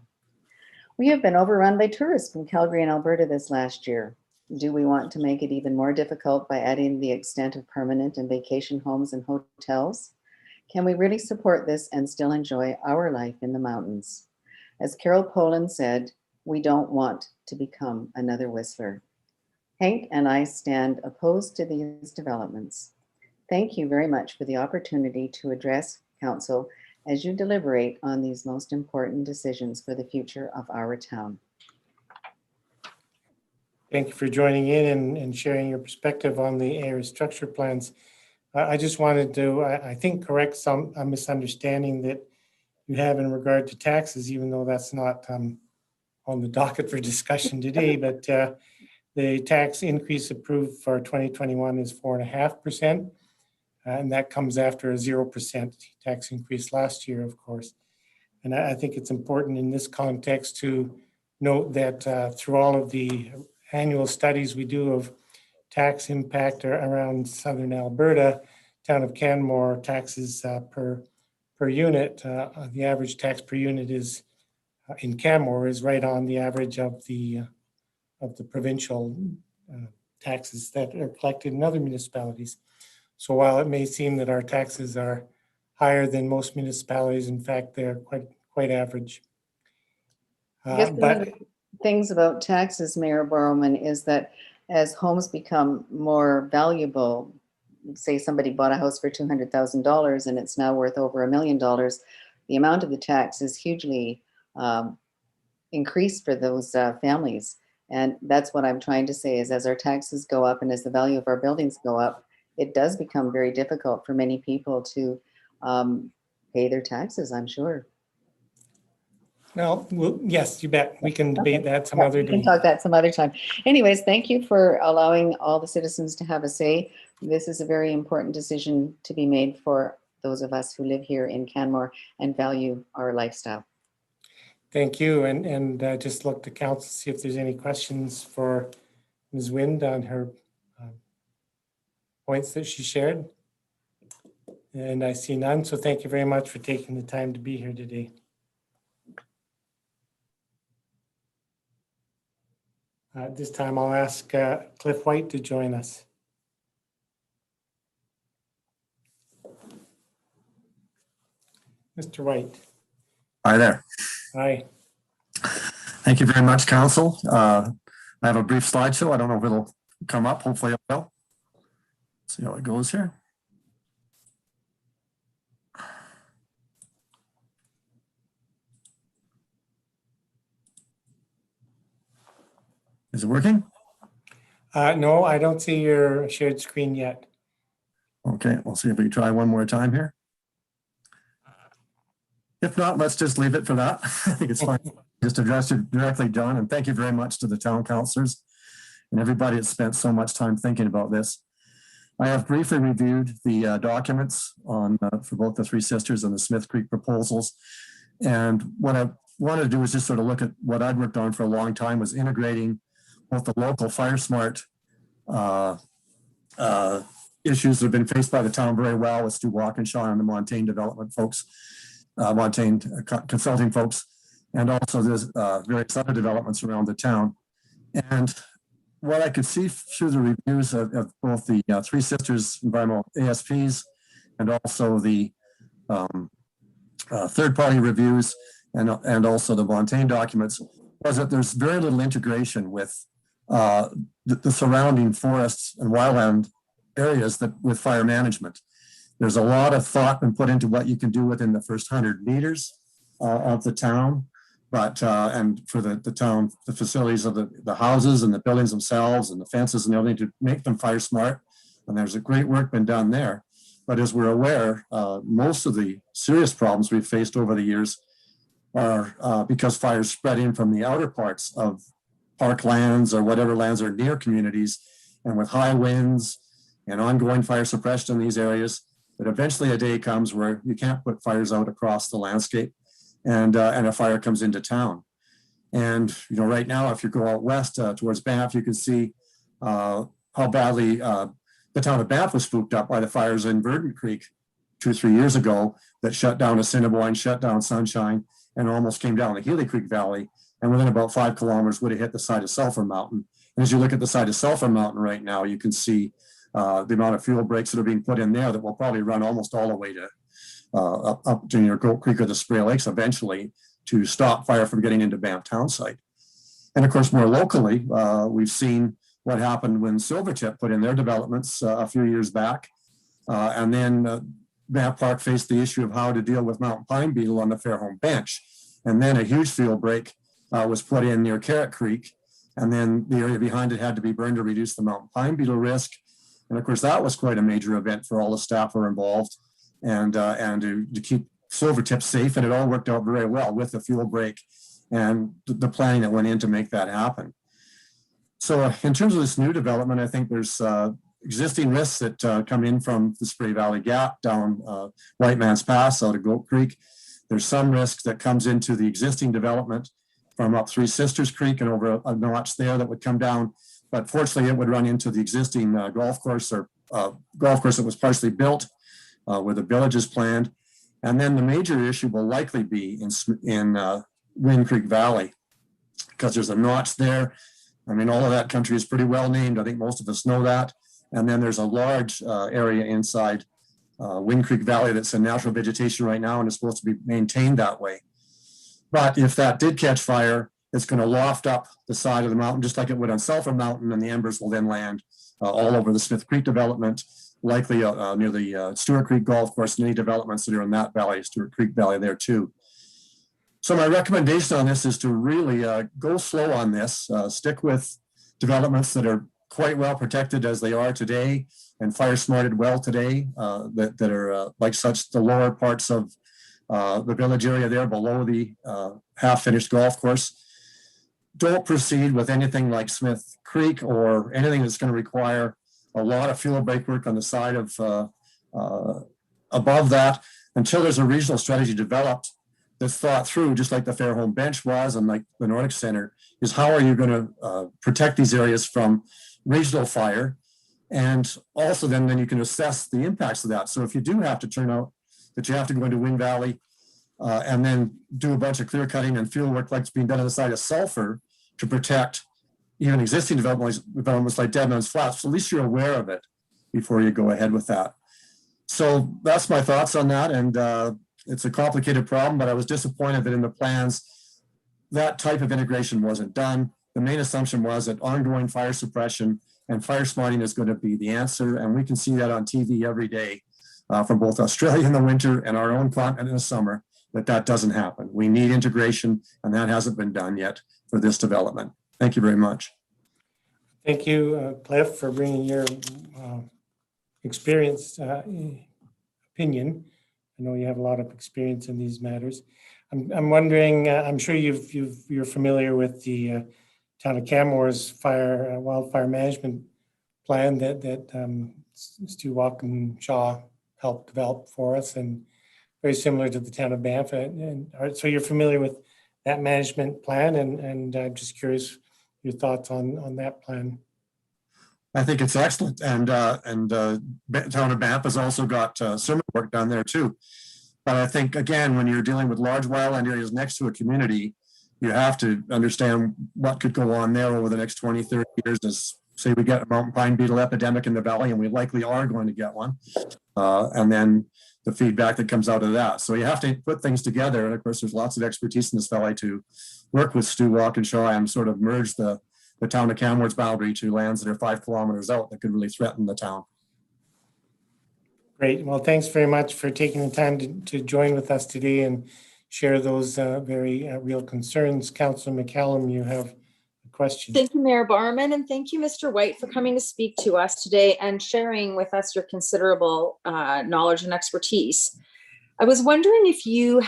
We have been overrun by tourists from Calgary and Alberta this last year. Do we want to make it even more difficult by adding the extent of permanent and vacation homes and hotels? Can we really support this and still enjoy our life in the mountains? As Carol Poland said, we don't want to become another Whistler. Hank and I stand opposed to these developments. Thank you very much for the opportunity to address Council as you deliberate on these most important decisions for the future of our town. Thank you for joining in and sharing your perspective on the area structure plans. I just wanted to, I think, correct a misunderstanding that you have in regard to taxes, even though that's not on the docket for discussion today, but the tax increase approved for 2021 is 4.5%, and that comes after a 0% tax increase last year, of course. And I think it's important in this context to note that through all of the annual studies we do of tax impact around southern Alberta, town of Canmore taxes per unit, the average tax per unit is in Canmore is right on the average of the provincial taxes that are collected in other municipalities. So while it may seem that our taxes are higher than most municipalities, in fact, they're quite average. I guess one of the things about taxes, Mayor Borrowman, is that as homes become more valuable, say somebody bought a house for $200,000 and it's now worth over $1 million, the amount of the tax is hugely increased for those families. And that's what I'm trying to say is as our taxes go up and as the value of our buildings go up, it does become very difficult for many people to pay their taxes, I'm sure. Well, yes, you bet. We can debate that some Yeah, other we can day. talk that some other time. Anyways, thank you for allowing all the citizens to have a say. This is a very important decision to be made for those of us who live here in Canmore and value our lifestyle. Thank you. And just look to council, see if there's any questions for Ms. Wind on her points that she shared. And I see none. So thank you very much for taking the time to be here today. At this time, I'll ask Cliff White to join us. Mr. White. Hi there. Hi. Thank you very much, Council. I have a brief slideshow. I don't know if it'll come up. Hopefully it will. See how it goes here. Is it working? No, I don't see your shared screen yet. Okay, we'll see if we can try one more time here. If not, let's just leave it for that. I think it's fine. Just address it directly, John, and thank you very much to the town councilors and everybody that's spent so much time thinking about this. I have briefly reviewed the documents on for both the Three Sisters and the Smith Creek proposals. And what I wanted to do was just sort of look at what I'd worked on for a long time was integrating both the local fire smart issues that have been faced by the town very well with Stu Walkinshaw and the Montaigne development folks, Montaigne consulting folks, and also there's various other developments around the town. And what I could see through the reviews of both the Three Sisters environmental ASPs and also the third-party reviews and also the Montaigne documents was that there's very little integration with the surrounding forests and wildland areas that with fire management. There's a lot of thought been put into what you can do within the first 100 meters of the town, but and for the town, the facilities of the houses and the buildings themselves and the fences and everything to make them fire smart. And there's a great work been done there. But as we're aware, most of the serious problems we've faced over the years are because fires spread in from the outer parts of parklands or whatever lands are near communities, and with high winds and ongoing fire suppression in these areas, that eventually a day comes where you can't put fires out across the landscape, and a fire comes into town. And you know, right now, if you go out west towards Banff, you can see how badly the town of Banff was spooked up by the fires in Verdant Creek 2 or 3 years ago that shut down Assiniboine, shut down Sunshine, and almost came down the Healy Creek Valley. And within about 5 kilometers would have hit the side of Sulphur Mountain. And as you look at the side of Sulphur Mountain right now, you can see the amount of fuel breaks that are being put in there that will probably run almost all the way to up to your Goat Creek or the Spray Lakes eventually to stop fire from getting into Banff town site. And of course, more locally, we've seen what happened when Silvertip put in their developments a few years back. And then Banff Park faced the issue of how to deal with mountain pine beetle on the Fairholme Bench. And then a huge field break was put in near Carrot Creek. And then the area behind it had to be burned to reduce the mountain pine beetle risk. And of course, that was quite a major event for all the staff who were involved and to keep Silvertip safe. And it all worked out very well with the fuel break and the planning that went in to make that happen. So in terms of this new development, I think there's existing risks that come in from the Spray Valley Gap down White Man's Pass out of Goat Creek. There's some risk that comes into the existing development from up Three Sisters Creek and over a notch there that would come down. But fortunately, it would run into the existing golf course or golf course that was partially built where the village is planned. And then the major issue will likely be in Wind Creek Valley because there's a notch there. I mean, all of that country is pretty well named. I think most of us know that. And then there's a large area inside Wind Creek Valley that's in natural vegetation right now and is supposed to be maintained that way. But if that did catch fire, it's going to loft up the side of the mountain, just like it would on Sulphur Mountain, and the embers will then land all over the Smith Creek development likely near the Stewart Creek Golf Course and any developments that are in that valley, Stewart Creek Valley there too. So my recommendation on this is to really go slow on this, stick with developments that are quite well protected as they are today and fire smarted well today, that are like such the lower parts of the village area there below the half-finished golf course. Don't proceed with anything like Smith Creek or anything that's going to require a lot of fuel break work on the side of above that until there's a regional strategy developed that's thought through, just like the Fairholme Bench was and like the Nordic Center, is how are you going to protect these areas from regional fire? And also then you can assess the impacts of that. So if you do have to turn out that you have to go into Wind Valley and then do a bunch of clear cutting and field work like it's being done on the side of Sulphur to protect even existing developments like Deadman's Flats, so at least you're aware of it before you go ahead with that. So that's my thoughts on that. And it's a complicated problem, but I was disappointed that in the plans, that type of integration wasn't done. The main assumption was that ongoing fire suppression and fire smarting is going to be the answer. And we can see that on TV every day from both Australia in the winter and our own continent in the summer, that doesn't happen. We need integration, and that hasn't been done yet for this development. Thank you very much. Thank you, Cliff, for bringing your experienced opinion. I know you have a lot of experience in these matters. I'm wondering, I'm sure you're familiar with the town of Canmore's wildfire management plan that Stu Walkinshaw helped develop for us, and very similar to the town of Banff. And so you're familiar with that management plan, and I'm just curious your thoughts on that plan. I think it's excellent, and town of Banff has also got similar work done there too. But I think again, when you're dealing with large wildland areas next to a community, you have to understand what could go on there over the next 20, 30 years. As say we get a mountain pine beetle epidemic in the valley, and we likely are going to get one, and then the feedback that comes out of that. So you have to put things together, and of course, there's lots of expertise in this valley to work with Stu Walkinshaw and sort of merge the town of Canmore's boundary to lands that are 5 kilometers out that could really threaten the town. Great. Well, thanks very much for taking the time to join with us today and share those very real concerns. Councillor McCallum, you have a question. Thank you, Mayor Barman, and thank you, Mr. White, for coming to speak to us today and sharing with us your considerable knowledge and expertise. I was wondering if you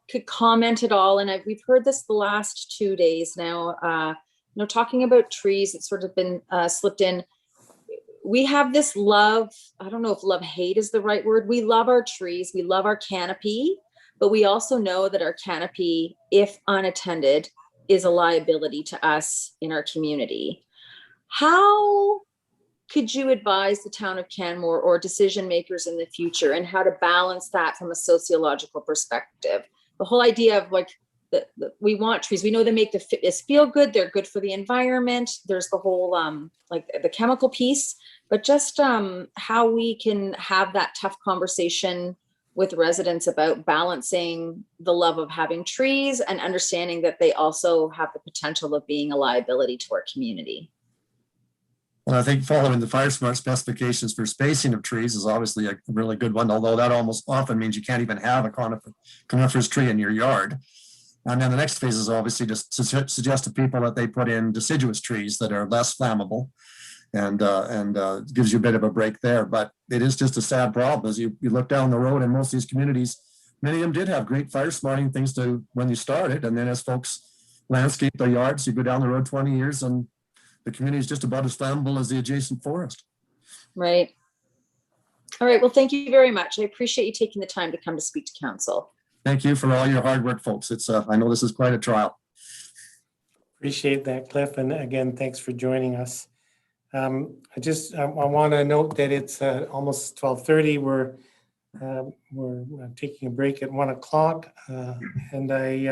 could comment at all, and we've heard this the last 2 days now, talking about trees, it's sort of been slipped in. We have this love, I don't know if love-hate is the right word. We love our trees, we love our canopy, but we also know that our canopy, if unattended, is a liability to us in our community. How could you advise the town of Canmore or decision makers in the future and how to balance that from a sociological perspective? The whole idea of like, we want trees. We know they make us feel good. They're good for the environment. There's the whole like the chemical piece, but just how we can have that tough conversation with residents about balancing the love of having trees and understanding that they also have the potential of being a liability to our community. And I think following the fire smart specifications for spacing of trees is obviously a really good one, although that almost often means you can't even have a coniferous tree in your yard. And then the next phase is obviously just to suggest to people that they put in deciduous trees that are less flammable and gives you a bit of a break there. But it is just a sad problem as you look down the road in most of these communities. Many of them did have great fire smarting things to when you started. And then as folks landscape their yards, you go down the road 20 years and the community is just about as flammable as the adjacent forest. Right. All right. Well, thank you very much. I appreciate you taking the time to come to speak to council. Thank you for all your hard work, folks. It's I know this is quite a trial. Appreciate that, Cliff. And again, thanks for joining us. I want to note that it's almost 12:30. We're taking a break at 1 o'clock. And I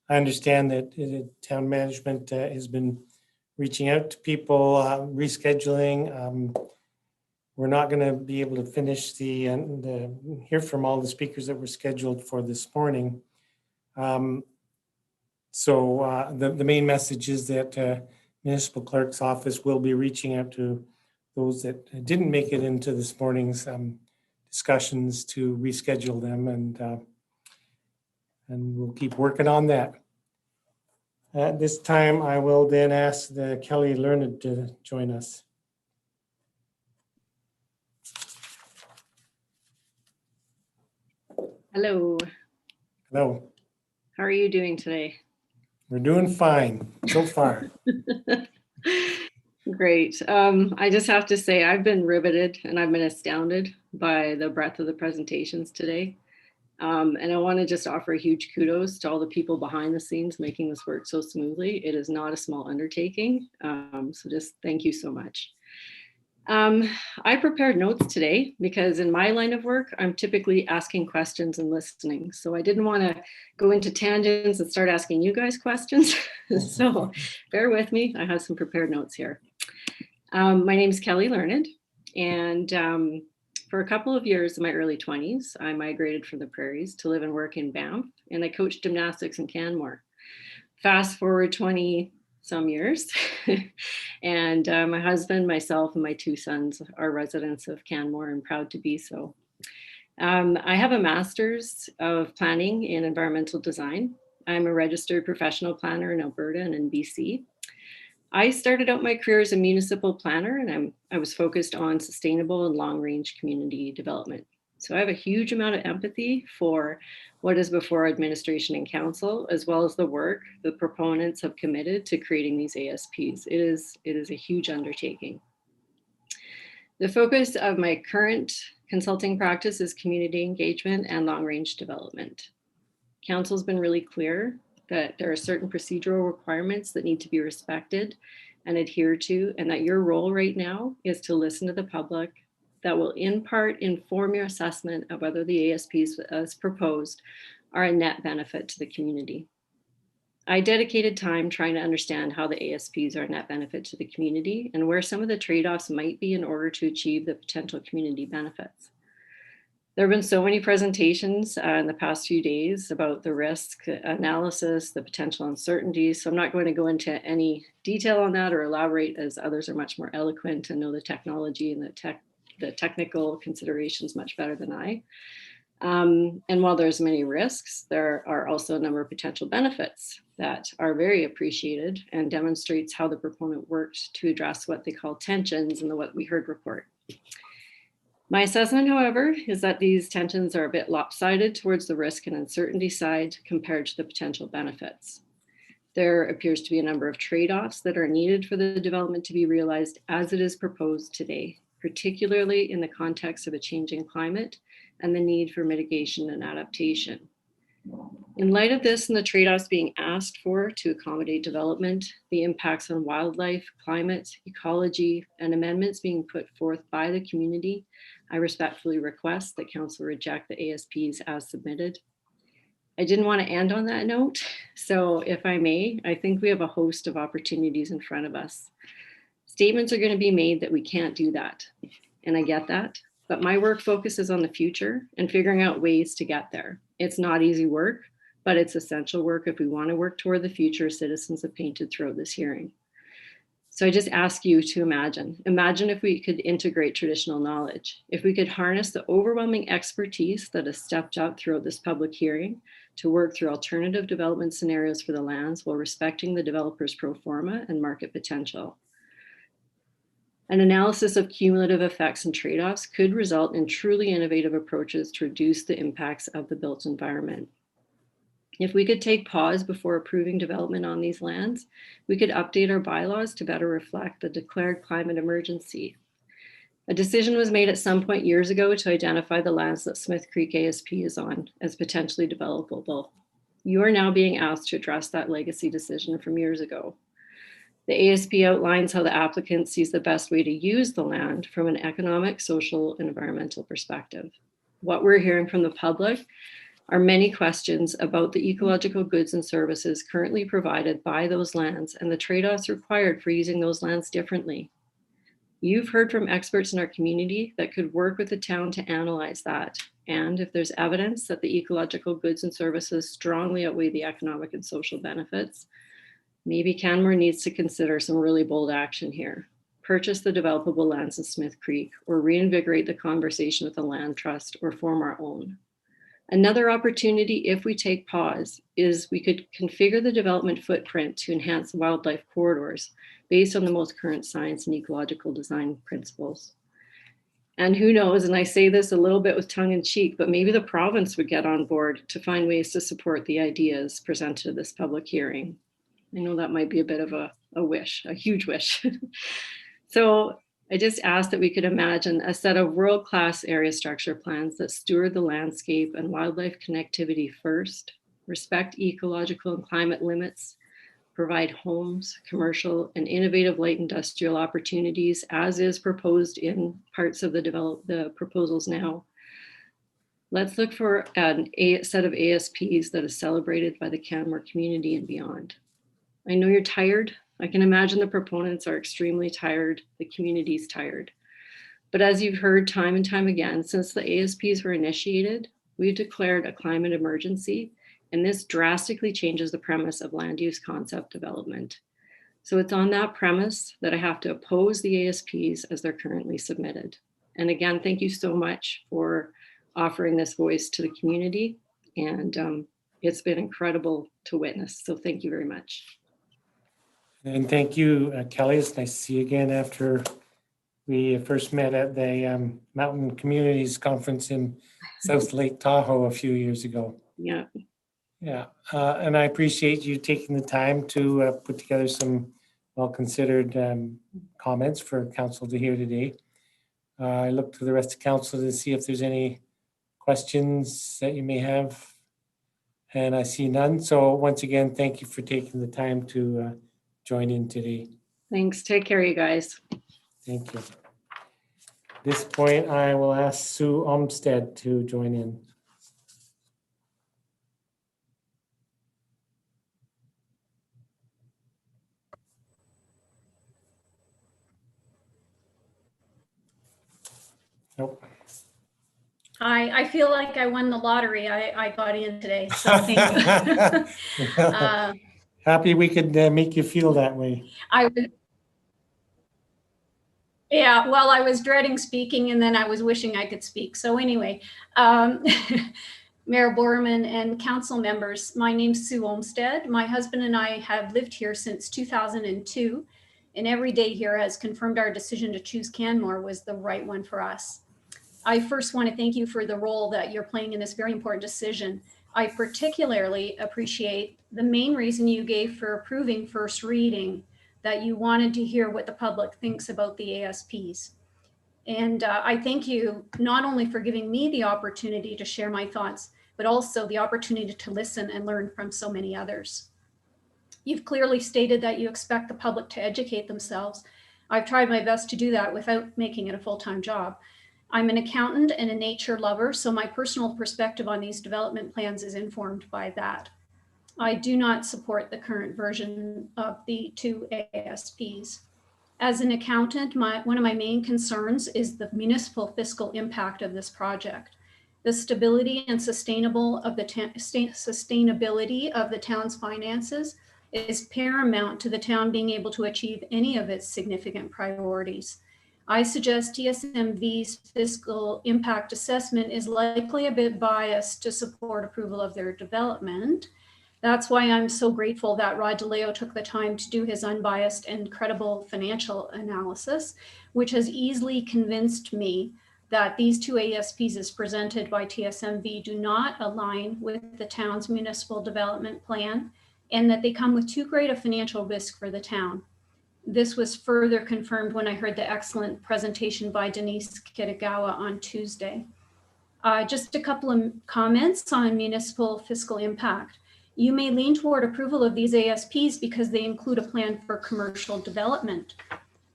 understand that town management has been reaching out to people, rescheduling. We're not going to be able to finish hear from all the speakers that were scheduled for this morning. So the main message is that municipal clerk's office will be reaching out to those that didn't make it into this morning's discussions to reschedule them, and we'll keep working on that. At this time, I will then ask the Kelly Learned to join us. Hello. Hello. How are you doing today? We're doing fine so far. Great. I just have to say I've been riveted and I've been astounded by the breadth of the presentations today. And I want to just offer a huge kudos to all the people behind the scenes making this work so smoothly. It is not a small undertaking. So just thank you so much. I prepared notes today because in my line of work, I'm typically asking questions and listening. So I didn't want to go into tangents and start asking you guys questions. So bear with me. I have some prepared notes here. My name is Kelly Learned, and for a couple of years in my early 20s, I migrated from the prairies to live and work in Banff, and I coached gymnastics in Canmore. Fast forward 20 some years, and my husband, myself, and my two sons are residents of Canmore and proud to be so. I have a master's of planning in environmental design. I'm a registered professional planner in Alberta and in BC. I started out my career as a municipal planner, and I was focused on sustainable and long-range community development. So I have a huge amount of empathy for what is before administration and council, as well as the work the proponents have committed to creating these ASPs. It is a huge undertaking. The focus of my current consulting practice is community engagement and long-range development. Council's been really clear that there are certain procedural requirements that need to be respected and adhered to, and that your role right now is to listen to the public. That will in part inform your assessment of whether the ASPs as proposed are a net benefit to the community. I dedicated time trying to understand how the ASPs are a net benefit to the community and where some of the trade-offs might be in order to achieve the potential community benefits. There have been so many presentations in the past few days about the risk analysis, the potential uncertainties. So I'm not going to go into any detail on that or elaborate, as others are much more eloquent and know the technology and the technical considerations much better than I. And while there's many risks, there are also a number of potential benefits that are very appreciated and demonstrates how the proponent worked to address what they call tensions in the What We Heard report. My assessment, however, is that these tensions are a bit lopsided towards the risk and uncertainty side compared to the potential benefits. There appears to be a number of trade-offs that are needed for the development to be realized as it is proposed today, particularly in the context of a changing climate and the need for mitigation and adaptation. In light of this and the trade-offs being asked for to accommodate development, the impacts on wildlife, climate, ecology, and amendments being put forth by the community, I respectfully request that Council reject the ASPs as submitted. I didn't want to end on that note, so if I may, I think we have a host of opportunities in front of us. Statements are going to be made that we can't do that, and I get that, but my work focuses on the future and figuring out ways to get there. It's not easy work, but it's essential work if we want to work toward the future citizens have painted throughout this hearing. So I just ask you to imagine if we could integrate traditional knowledge, if we could harness the overwhelming expertise that has stepped up throughout this public hearing to work through alternative development scenarios for the lands while respecting the developer's pro forma and market potential. An analysis of cumulative effects and trade-offs could result in truly innovative approaches to reduce the impacts of the built environment. If we could take pause before approving development on these lands, we could update our bylaws to better reflect the declared climate emergency. A decision was made at some point years ago to identify the lands that Smith Creek ASP is on as potentially developable. You are now being asked to address that legacy decision from years ago. The ASP outlines how the applicant sees the best way to use the land from an economic, social, and environmental perspective. What we're hearing from the public are many questions about the ecological goods and services currently provided by those lands and the trade-offs required for using those lands differently. You've heard from experts in our community that could work with the town to analyze that. And if there's evidence that the ecological goods and services strongly outweigh the economic and social benefits, maybe Canmore needs to consider some really bold action here. purchase the developable lands in Smith Creek, or reinvigorate the conversation with the land trust or form our own. Another opportunity, if we take pause, is we could configure the development footprint to enhance wildlife corridors based on the most current science and ecological design principles. And who knows, and I say this a little bit with tongue in cheek, but maybe the province would get on board to find ways to support the ideas presented at this public hearing. I know that might be a bit of a wish, a huge wish. So I just asked that we could imagine a set of world-class area structure plans that steward the landscape and wildlife connectivity first, respect ecological and climate limits, provide homes, commercial, and innovative light industrial opportunities, as is proposed in parts of the proposals now. Let's look for a set of ASPs that is celebrated by the Canmore community and beyond. I know you're tired. I can imagine the proponents are extremely tired. The community's tired. But as you've heard time and time again, since the ASPs were initiated, we've declared a climate emergency, and this drastically changes the premise of land use concept development. So it's on that premise that I have to oppose the ASPs as they're currently submitted. And again, thank you so much for offering this voice to the community. And it's been incredible to witness. So thank you very much. And thank you, Kelly. It's nice to see you again after we first met at the Mountain Communities Conference in South Lake Tahoe a few years ago. Yeah. Yeah, and I appreciate you taking the time to put together some well-considered comments for council to hear today. I look to the rest of council to see if there's any questions that you may have, and I see none. So once again, thank you for taking the time to join in today. Thanks. Take care, you guys. Thank you. At this point, I will ask Sue Olmsted to join in. Nope. I feel like I won the lottery. I got in today, so thank you. Happy we could make you feel that way. Yeah, well, I was dreading speaking, and then I was wishing I could speak. So anyway, Mayor Borman and council members, my name's Sue Olmsted. My husband and I have lived here since 2002, and every day here has confirmed our decision to choose Canmore was the right one for us. I first want to thank you for the role that you're playing in this very important decision. I particularly appreciate the main reason you gave for approving first reading, that you wanted to hear what the public thinks about the ASPs. And I thank you not only for giving me the opportunity to share my thoughts, but also the opportunity to listen and learn from so many others. You've clearly stated that you expect the public to educate themselves. I've tried my best to do that without making it a full-time job. I'm an accountant and a nature lover, so my personal perspective on these development plans is informed by that. I do not support the current version of the two ASPs. As an accountant, one of my main concerns is the municipal fiscal impact of this project. The stability and sustainability of the town's finances is paramount to the town being able to achieve any of its significant priorities. I suggest TSMV's fiscal impact assessment is likely a bit biased to support approval of their development. That's why I'm so grateful that Rod DeLeo took the time to do his unbiased and credible financial analysis, which has easily convinced me that these two ASPs as presented by TSMV do not align with the town's municipal development plan, and that they come with too great a financial risk for the town. This was further confirmed when I heard the excellent presentation by Denise Kitagawa on Tuesday. Just a couple of comments on municipal fiscal impact. You may lean toward approval of these ASPs because they include a plan for commercial development.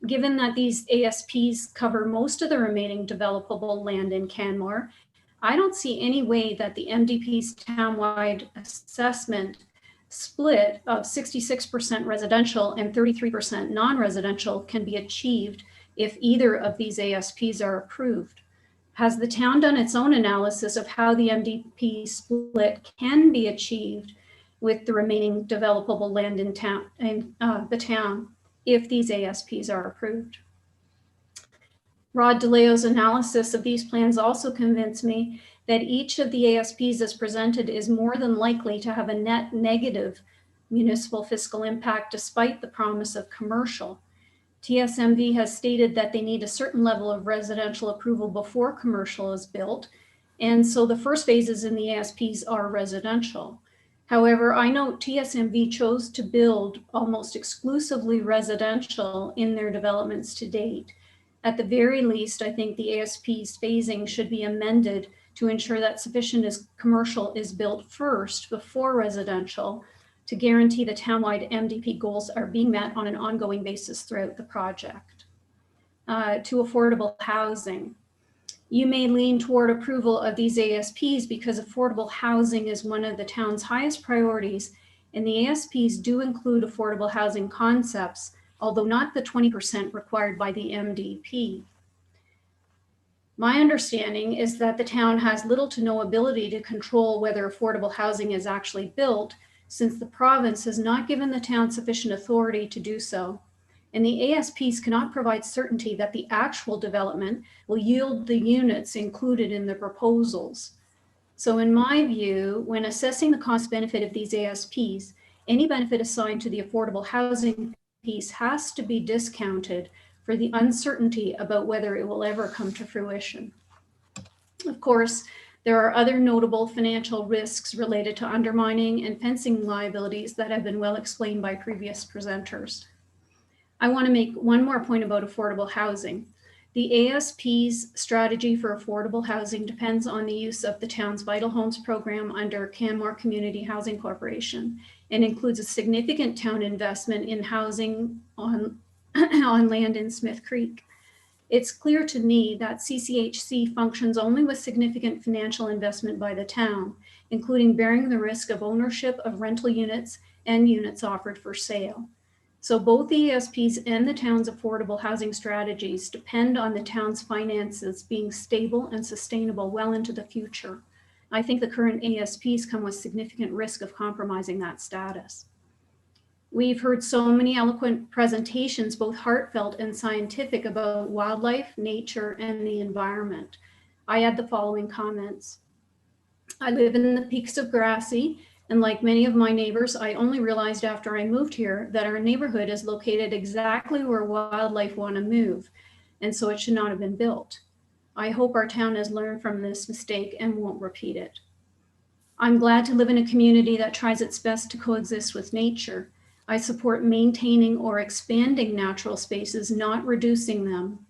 Given that these ASPs cover most of the remaining developable land in Canmore, I don't see any way that the MDP's townwide assessment split of 66% residential and 33% non-residential can be achieved if either of these ASPs are approved. Has the town done its own analysis of how the MDP split can be achieved with the remaining developable land in the town if these ASPs are approved? Rod DeLeo's analysis of these plans also convinced me that each of the ASPs as presented is more than likely to have a net negative municipal fiscal impact despite the promise of commercial. TSMV has stated that they need a certain level of residential approval before commercial is built, and so the first phases in the ASPs are residential. However, I note TSMV chose to build almost exclusively residential in their developments to date. At the very least, I think the ASP's phasing should be amended to ensure that sufficient commercial is built first before residential to guarantee the townwide MDP goals are being met on an ongoing basis throughout the project. To affordable housing. You may lean toward approval of these ASPs because affordable housing is one of the town's highest priorities, and the ASPs do include affordable housing concepts, although not the 20% required by the MDP. My understanding is that the town has little to no ability to control whether affordable housing is actually built, since the province has not given the town sufficient authority to do so. And the ASPs cannot provide certainty that the actual development will yield the units included in the proposals. So in my view, when assessing the cost benefit of these ASPs, any benefit assigned to the affordable housing piece has to be discounted for the uncertainty about whether it will ever come to fruition. Of course, there are other notable financial risks related to undermining and fencing liabilities that have been well explained by previous presenters. I want to make one more point about affordable housing. The ASP's strategy for affordable housing depends on the use of the town's Vital Homes program under Canmore Community Housing Corporation and includes a significant town investment in housing on land in Smith Creek. It's clear to me that CCHC functions only with significant financial investment by the town, including bearing the risk of ownership of rental units and units offered for sale. So both the ASPs and the town's affordable housing strategies depend on the town's finances being stable and sustainable well into the future. I think the current ASPs come with significant risk of compromising that status. We've heard so many eloquent presentations, both heartfelt and scientific, about wildlife, nature, and the environment. I add the following comments. I live in the Peaks of Grassy, and like many of my neighbors, I only realized after I moved here that our neighborhood is located exactly where wildlife want to move, and so it should not have been built. I hope our town has learned from this mistake and won't repeat it. I'm glad to live in a community that tries its best to coexist with nature. I support maintaining or expanding natural spaces, not reducing them.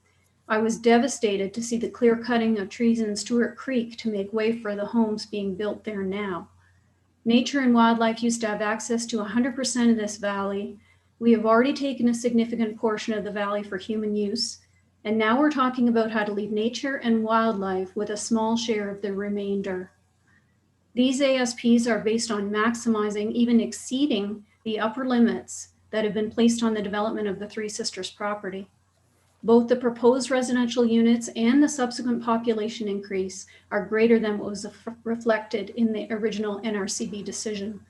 I was devastated to see the clear cutting of trees in Stewart Creek to make way for the homes being built there now. Nature and wildlife used to have access to 100% of this valley. We have already taken a significant portion of the valley for human use, and now we're talking about how to leave nature and wildlife with a small share of the remainder. These ASPs are based on maximizing, even exceeding, the upper limits that have been placed on the development of the Three Sisters property. Both the proposed residential units and the subsequent population increase are greater than what was reflected in the original NRCB decision.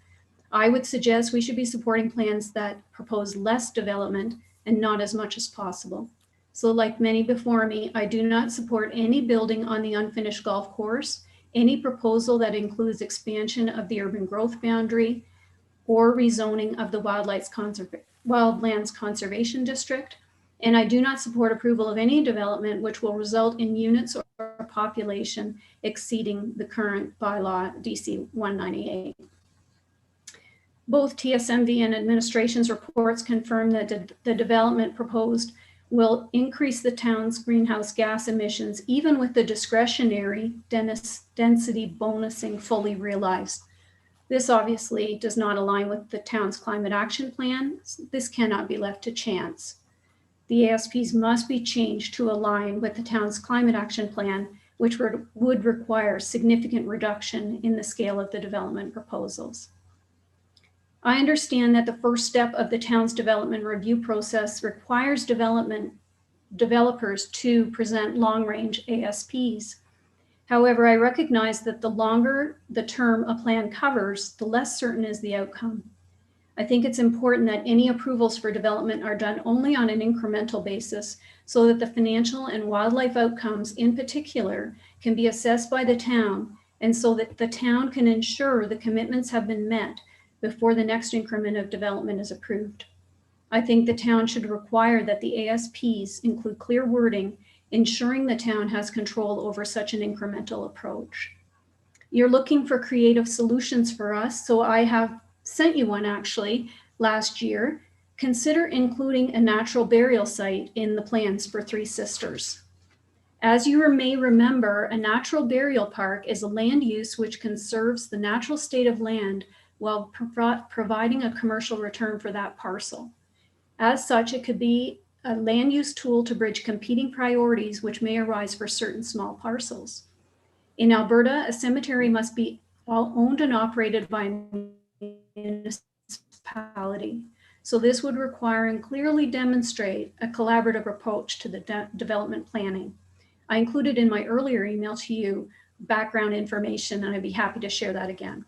I would suggest we should be supporting plans that propose less development and not as much as possible. So like many before me, I do not support any building on the unfinished golf course, any proposal that includes expansion of the urban growth boundary, or rezoning of the Wildlands Conservation District. And I do not support approval of any development which will result in units or population exceeding the current bylaw DC 198. Both TSMV and administration's reports confirm that the development proposed will increase the town's greenhouse gas emissions, even with the discretionary density bonusing fully realized. This obviously does not align with the town's climate action plan. This cannot be left to chance. The ASPs must be changed to align with the town's climate action plan, which would require significant reduction in the scale of the development proposals. I understand that the first step of the town's development review process requires developers to present long-range ASPs. However, I recognize that the longer the term a plan covers, the less certain is the outcome. I think it's important that any approvals for development are done only on an incremental basis so that the financial and wildlife outcomes in particular can be assessed by the town, and so that the town can ensure the commitments have been met before the next increment of development is approved. I think the town should require that the ASPs include clear wording, ensuring the town has control over such an incremental approach. You're looking for creative solutions for us, so I have sent you one actually last year. Consider including a natural burial site in the plans for Three Sisters. As you may remember, a natural burial park is a land use which conserves the natural state of land while providing a commercial return for that parcel. As such, it could be a land use tool to bridge competing priorities which may arise for certain small parcels. In Alberta, a cemetery must be owned and operated by a municipality. So this would require and clearly demonstrate a collaborative approach to the development planning. I included in my earlier email to you background information, and I'd be happy to share that again.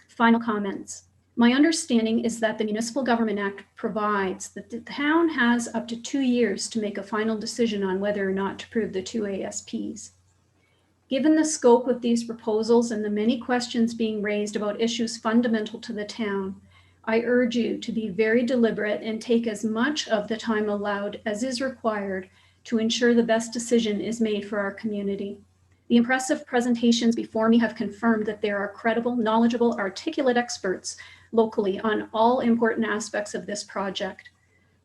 Final comments. My understanding is that the Municipal Government Act provides that the town has up to 2 years to make a final decision on whether or not to approve the 2 ASPs. Given the scope of these proposals and the many questions being raised about issues fundamental to the town, I urge you to be very deliberate and take as much of the time allowed as is required to ensure the best decision is made for our community. The impressive presentations before me have confirmed that there are credible, knowledgeable, articulate experts locally on all important aspects of this project.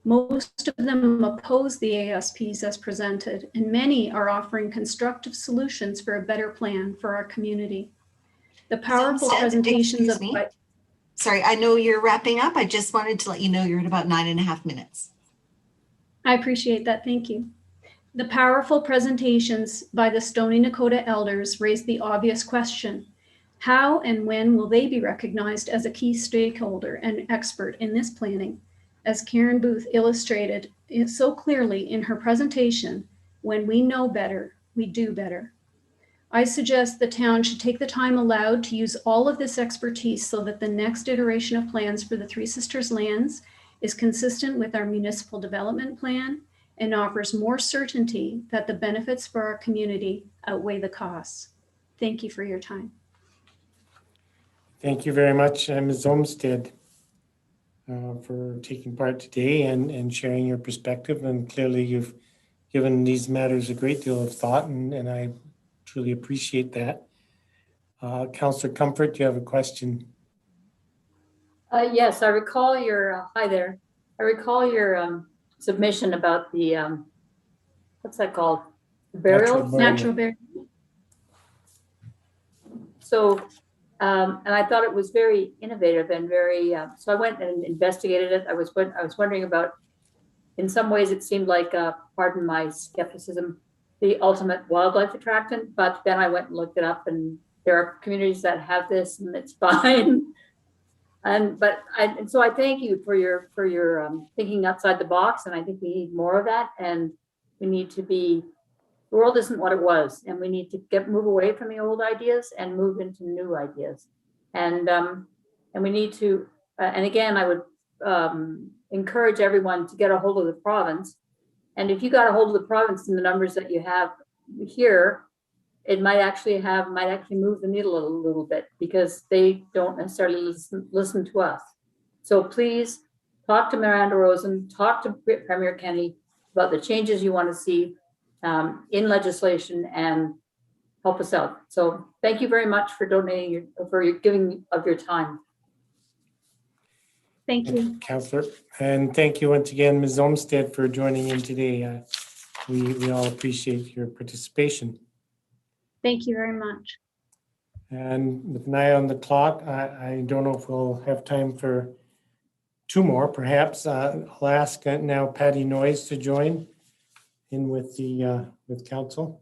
Most of them oppose the ASPs as presented, and many are offering constructive solutions for a better plan for our community. The powerful presentations of... Sorry, I know you're wrapping up. I just wanted to let you know you're at about 9.5 minutes. I appreciate that. Thank you. The powerful presentations by the Stoney Nakoda elders raised the obvious question: how and when will they be recognized as a key stakeholder and expert in this planning? As Karen Booth illustrated so clearly in her presentation, when we know better, we do better. I suggest the town should take the time allowed to use all of this expertise so that the next iteration of plans for the Three Sisters lands is consistent with our municipal development plan and offers more certainty that the benefits for our community outweigh the costs. Thank you for your time. Thank you very much, Ms. Olmsted, for taking part today and sharing your perspective. And clearly you've given these matters a great deal of thought, and I truly appreciate that. Councillor Comfort, do you have a question? Yes, I recall your, hi there. I recall your submission about the, what's that called? Burial? Natural burial. So, and I thought it was very innovative and very, so I went and investigated it. I was wondering about, in some ways it seemed like, pardon my skepticism, the ultimate wildlife attractant, but then I went and looked it up, and there are communities that have this and it's fine. And so I thank you for your thinking outside the box, and I think we need more of that. And we need to be, the world isn't what it was, and we need to move away from the old ideas and move into new ideas. And we need to, and again, I would encourage everyone to get a hold of the province. And if you got a hold of the province and the numbers that you have here, it might actually move the needle a little bit, because they don't necessarily listen to us. So please talk to Miranda Rosen, talk to Premier Kenney about the changes you want to see in legislation, and help us out. So thank you very much for donating, for your giving of your time. Thank you, Councillor. And thank you once again, Ms. Olmsted, for joining in today. We all appreciate your participation. Thank you very much. And with an eye on the clock, I don't know if we'll have time for 2 more, perhaps. I'll ask now Patty Noyes to join in with the with council.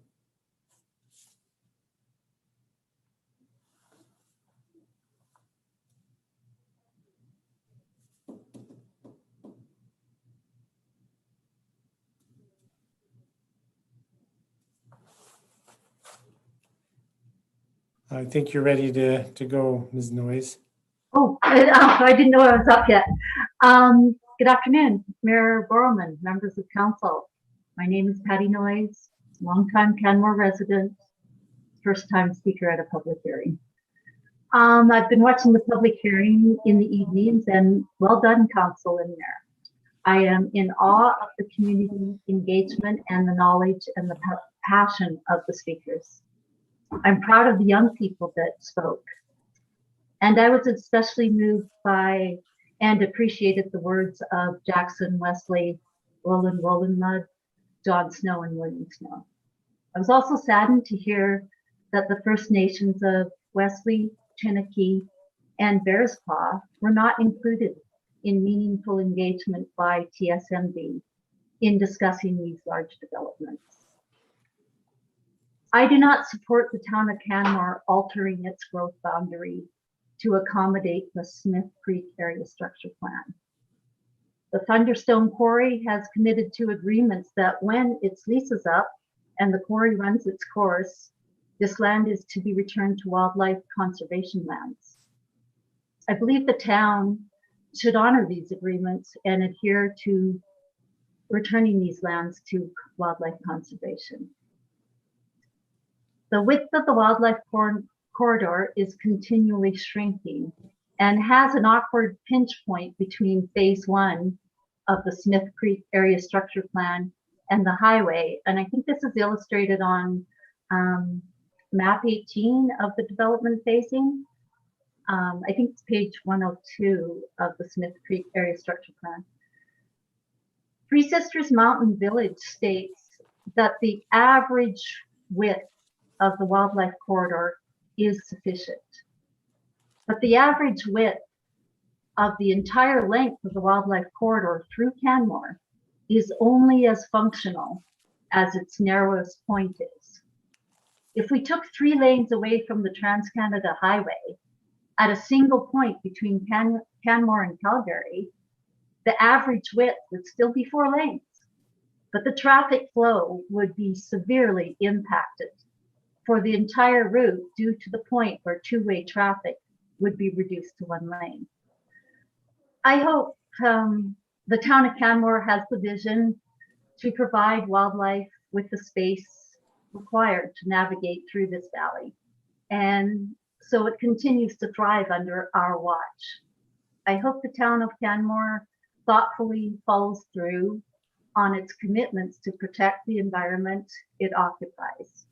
I think you're ready to go, Ms. Noyes. Oh, I didn't know I was up yet. Good afternoon, Mayor Borrowman, members of council. My name is Patty Noyes, longtime Canmore resident, first time speaker at a public hearing. I've been watching the public hearing in the evenings, and well done, council and mayor. I am in awe of the community engagement and the knowledge and the passion of the speakers. I'm proud of the young people that spoke. And I was especially moved by and appreciated the words of Jackson, Wesley, Roland Mudd, John Snow, and William Snow. I was also saddened to hear that the First Nations of Wesley, Chiniki, and Bearspaw were not included in meaningful engagement by TSMV in discussing these large developments. I do not support the town of Canmore altering its growth boundary to accommodate the Smith Creek Area Structure Plan. The Thunderstone Quarry has committed to agreements that when its lease is up and the quarry runs its course, this land is to be returned to wildlife conservation lands. I believe the town should honor these agreements and adhere to returning these lands to wildlife conservation. The width of the wildlife corridor is continually shrinking and has an awkward pinch point between phase 1 of the Smith Creek Area Structure Plan and the highway. And I think this is illustrated on map 18 of the development phasing. I think it's page 102 of the Smith Creek Area Structure Plan. Three Sisters Mountain Village states that the average width of the wildlife corridor is sufficient. But the average width of the entire length of the wildlife corridor through Canmore is only as functional as its narrowest point is. If we took 3 lanes away from the Trans-Canada Highway at a single point between Canmore and Calgary, the average width would still be 4 lanes, but the traffic flow would be severely impacted for the entire route due to the point where 2-way traffic would be reduced to 1 lane. I hope the town of Canmore has the vision to provide wildlife with the space required to navigate through this valley, and so it continues to thrive under our watch. I hope the town of Canmore thoughtfully follows through on its commitments to protect the environment it occupies.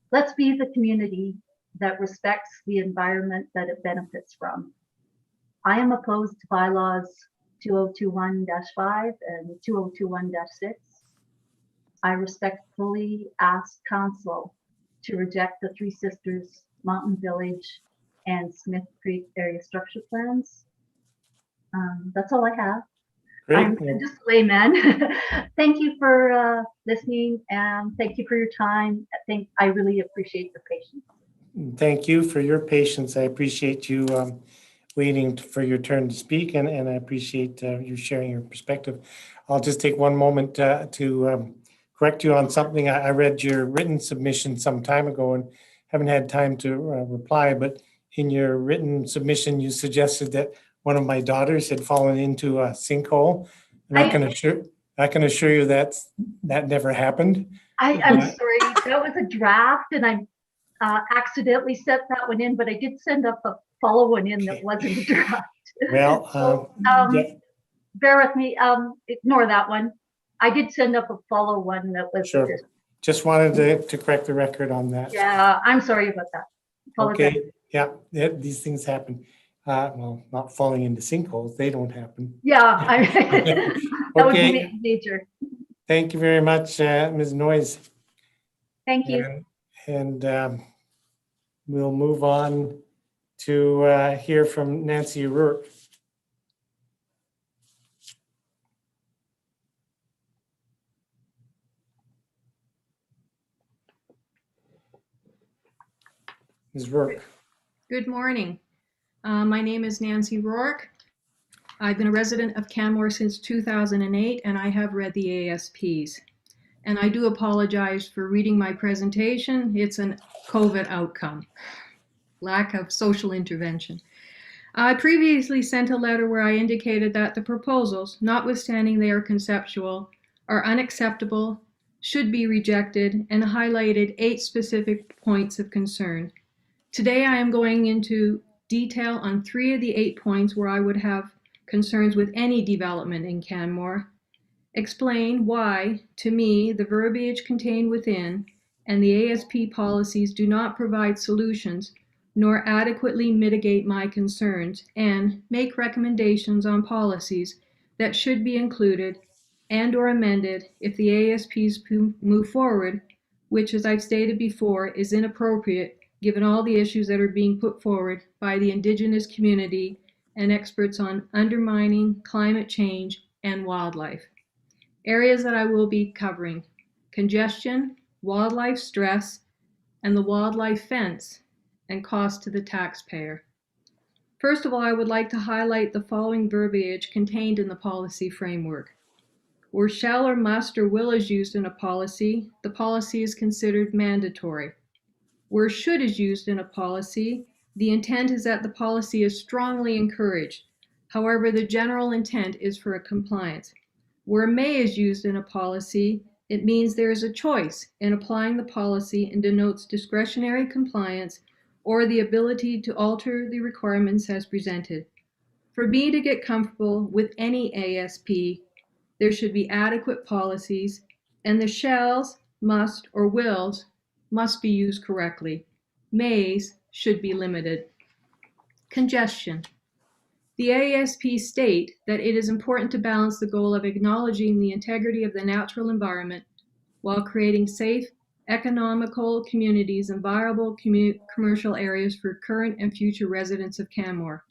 Let's be the community that respects the environment that it benefits from. I am opposed to bylaws 2021-5 and 2021-6. I respectfully ask council to reject the Three Sisters Mountain Village and Smith Creek Area Structure Plans. That's all I have. Great. I'm just a layman. Thank you for listening, and thank you for your time. I really appreciate your patience. Thank you for your patience. I appreciate you waiting for your turn to speak, and I appreciate you sharing your perspective. I'll just take one moment to correct you on something. I read your written submission some time ago and haven't had time to reply, but in your written submission, you suggested that one of my daughters had fallen into a sinkhole. And I can assure you that never happened. I'm sorry, that was a draft, and I accidentally sent that one in, but I did send up a follow one in that wasn't a draft. Well, so, yeah. bear with me, ignore that one. I did send up a follow one that was. Sure. Just wanted to correct the record on that. Yeah, I'm sorry about that. Apologize. Okay, yeah, these things happen. Well, not falling into sinkholes, they don't happen. Yeah, that would be major. Thank you very much, Ms. Noyes. Thank you. And we'll move on to hear from Nancy O'Rourke. Ms. Rourke. Good morning. My name is Nancy Rourke. I've been a resident of Canmore since 2008, and I have read the ASPs. And I do apologize for reading my presentation. It's an COVID outcome, lack of social intervention. I previously sent a letter where I indicated that the proposals, notwithstanding they are conceptual, are unacceptable, should be rejected, and highlighted 8 specific points of concern. Today I am going into detail on 3 of the 8 points where I would have concerns with any development in Canmore, explain why, to me, the verbiage contained within and the ASP policies do not provide solutions nor adequately mitigate my concerns, and make recommendations on policies that should be included and or amended if the ASPs move forward, which, as I've stated before, is inappropriate given all the issues that are being put forward by the Indigenous community and experts on undermining climate change and wildlife. Areas that I will be covering: congestion, wildlife stress, and the wildlife fence, and cost to the taxpayer. First of all, I would like to highlight the following verbiage contained in the policy framework. Where shall or must or will is used in a policy, the policy is considered mandatory. Where should is used in a policy, the intent is that the policy is strongly encouraged. However, the general intent is for a compliance. Where may is used in a policy, it means there is a choice in applying the policy and denotes discretionary compliance or the ability to alter the requirements as presented. For me to get comfortable with any ASP, there should be adequate policies, and the shalls, must, or wills must be used correctly. Mays should be limited. Congestion. The ASP state that it is important to balance the goal of acknowledging the integrity of the natural environment while creating safe, economical communities and viable commercial areas for current and future residents of Canmore.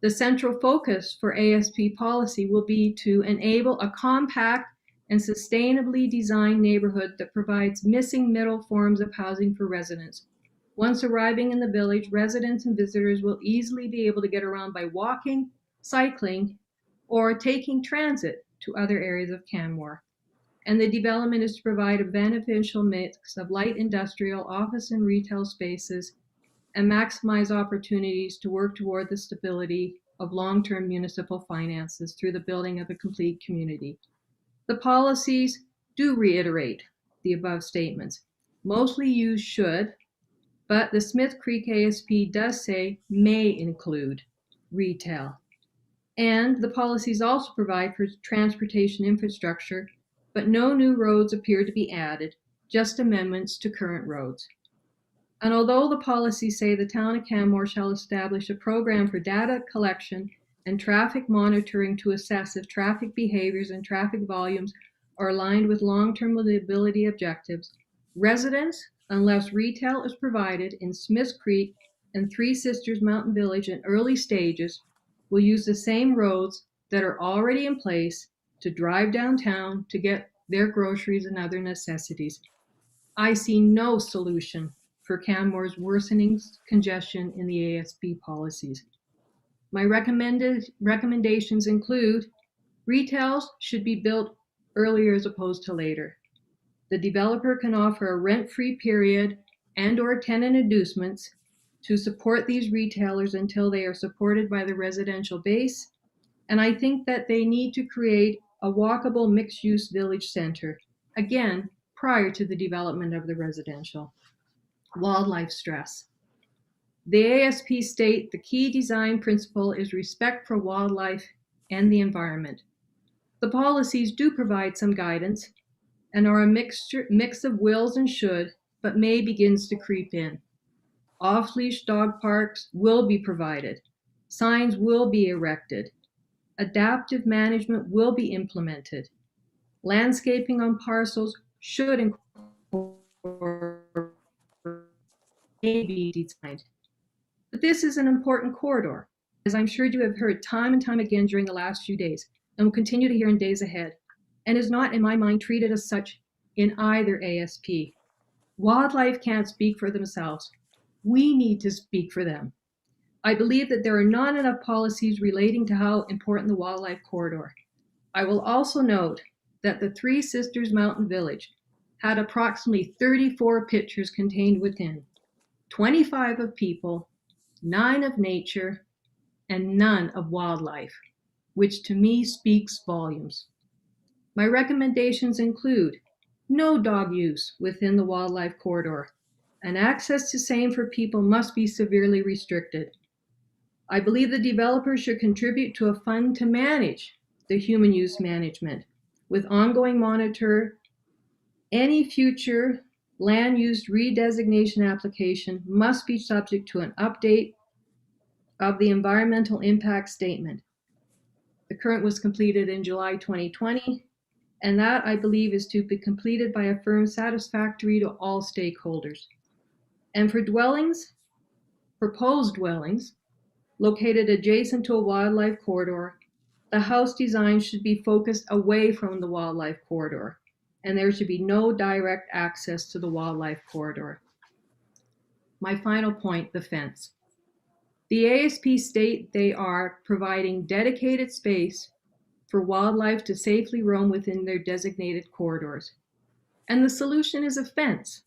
The central focus for ASP policy will be to enable a compact and sustainably designed neighborhood that provides missing middle forms of housing for residents. Once arriving in the village, residents and visitors will easily be able to get around by walking, cycling, or taking transit to other areas of Canmore. And the development is to provide a beneficial mix of light industrial, office, and retail spaces, and maximize opportunities to work toward the stability of long-term municipal finances through the building of a complete community. The policies do reiterate the above statements. Mostly use should, but the Smith Creek ASP does say may include retail. And the policies also provide for transportation infrastructure, but no new roads appear to be added, just amendments to current roads. And although the policies say the town of Canmore shall establish a program for data collection and traffic monitoring to assess if traffic behaviors and traffic volumes are aligned with long-term mobility objectives, residents, unless retail is provided in Smith Creek and Three Sisters Mountain Village in early stages, will use the same roads that are already in place to drive downtown to get their groceries and other necessities. I see no solution for Canmore's worsening congestion in the ASP policies. My recommendations include retails should be built earlier as opposed to later. The developer can offer a rent-free period and or tenant inducements to support these retailers until they are supported by the residential base. And I think that they need to create a walkable mixed-use village center, again, prior to the development of the residential. Wildlife stress. The ASP state the key design principle is respect for wildlife and the environment. The policies do provide some guidance and are a mix of wills and should, but may begins to creep in. Off-leash dog parks will be provided. Signs will be erected. Adaptive management will be implemented. Landscaping on parcels should be designed. But this is an important corridor, as I'm sure you have heard time and time again during the last few days, and will continue to hear in days ahead, and is not, in my mind, treated as such in either ASP. Wildlife can't speak for themselves. We need to speak for them. I believe that there are not enough policies relating to how important the wildlife corridor. I will also note that the Three Sisters Mountain Village had approximately 34 pictures contained within, 25 of people, 9 of nature, and none of wildlife, which to me speaks volumes. My recommendations include no dog use within the wildlife corridor, and access to same for people must be severely restricted. I believe the developer should contribute to a fund to manage the human use management with ongoing monitor. Any future land use redesignation application must be subject to an update of the environmental impact statement. The current was completed in July 2020, and that I believe is to be completed by a firm satisfactory to all stakeholders. And for dwellings, proposed dwellings, located adjacent to a wildlife corridor, the house design should be focused away from the wildlife corridor, and there should be no direct access to the wildlife corridor. My final point, the fence. The ASP state they are providing dedicated space for wildlife to safely roam within their designated corridors. And the solution is a fence,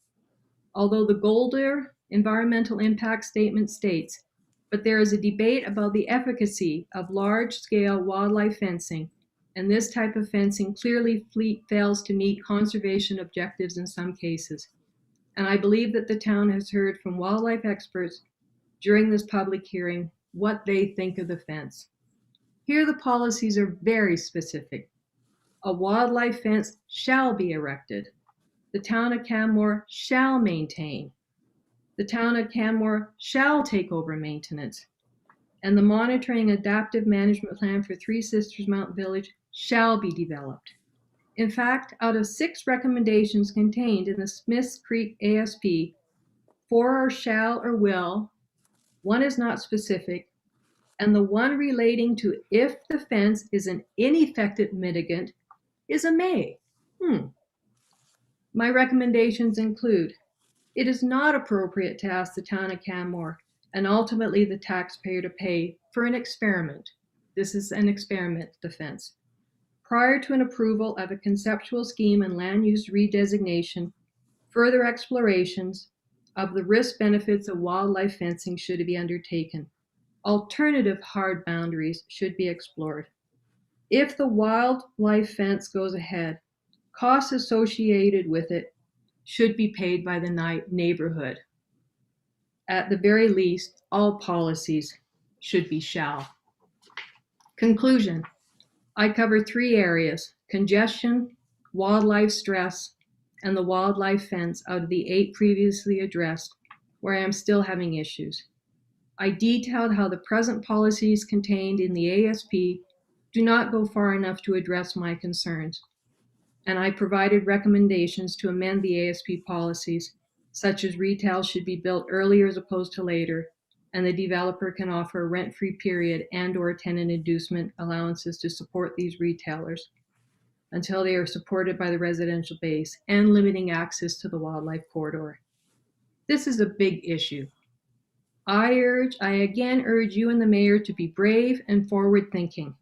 although the Golder environmental impact statement states, but there is a debate about the efficacy of large-scale wildlife fencing, and this type of fencing clearly fails to meet conservation objectives in some cases. And I believe that the town has heard from wildlife experts during this public hearing what they think of the fence. Here the policies are very specific. A wildlife fence shall be erected. The town of Canmore shall maintain. The town of Canmore shall take over maintenance. And the monitoring adaptive management plan for Three Sisters Mountain Village shall be developed. In fact, out of 6 recommendations contained in the Smiths Creek ASP, 4 are shall or will, 1 is not specific, and the one relating to if the fence is an ineffective mitigant is a may. My recommendations include, it is not appropriate to ask the town of Canmore and ultimately the taxpayer to pay for an experiment. This is an experiment, the fence. Prior to an approval of a conceptual scheme and land use redesignation, further explorations of the risk benefits of wildlife fencing should be undertaken. Alternative hard boundaries should be explored. If the wildlife fence goes ahead, costs associated with it should be paid by the neighborhood. At the very least, all policies should be shall. Conclusion. I covered 3 areas: congestion, wildlife stress, and the wildlife fence out of the 8 previously addressed, where I am still having issues. I detailed how the present policies contained in the ASP do not go far enough to address my concerns. And I provided recommendations to amend the ASP policies, such as retail should be built earlier as opposed to later, and the developer can offer a rent-free period and/or tenant inducement allowances to support these retailers until they are supported by the residential base, and limiting access to the wildlife corridor. This is a big issue. I again urge you and the mayor to be brave and forward-thinking.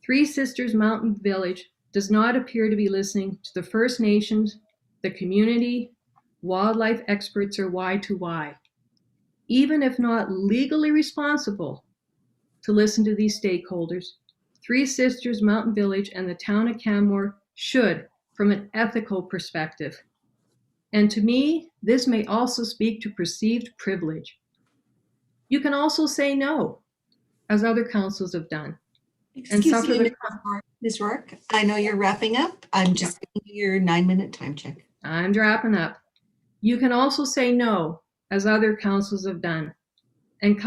Three Sisters Mountain Village does not appear to be listening to the First Nations, the community, wildlife experts, or Y2Y. Even if not legally responsible to listen to these stakeholders, Three Sisters Mountain Village and the town of Canmore should, from an ethical perspective. And to me, this may also speak to perceived privilege. You can also say no, as other councils have done. Excuse me, Ms. Rourke, I know you're wrapping up. I'm just giving you your 9-minute time check. I'm wrapping up. You can also say no, as other councils have done, and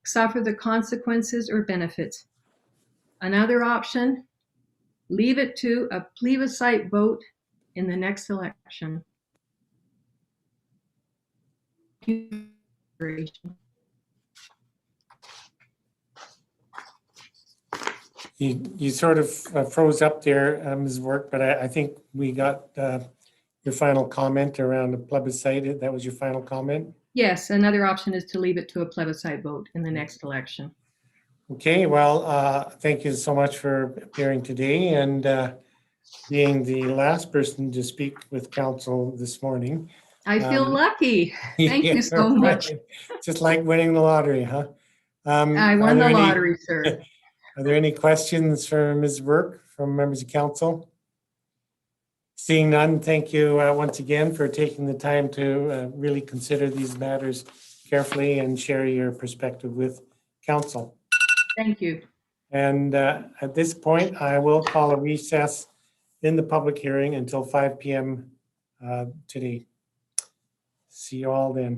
suffer the consequences or benefits. Another option, leave it to a plebiscite vote in the next election. You sort of froze up there, Ms. Work, but I think we got your final comment around the plebiscite. That was your final comment? Yes, another option is to leave it to a plebiscite vote in the next election. Okay, well, thank you so much for appearing today and being the last person to speak with council this morning. I feel lucky. Thank you so much. Just like winning the lottery, huh? I Are won there the any- lottery, sir. Are there any questions for Ms. Work from members of council? Seeing none, thank you once again for taking the time to really consider these matters carefully and share your perspective with council. Thank you. And at this point, I will call a recess in the public hearing until 5 p.m. Today. See you all then.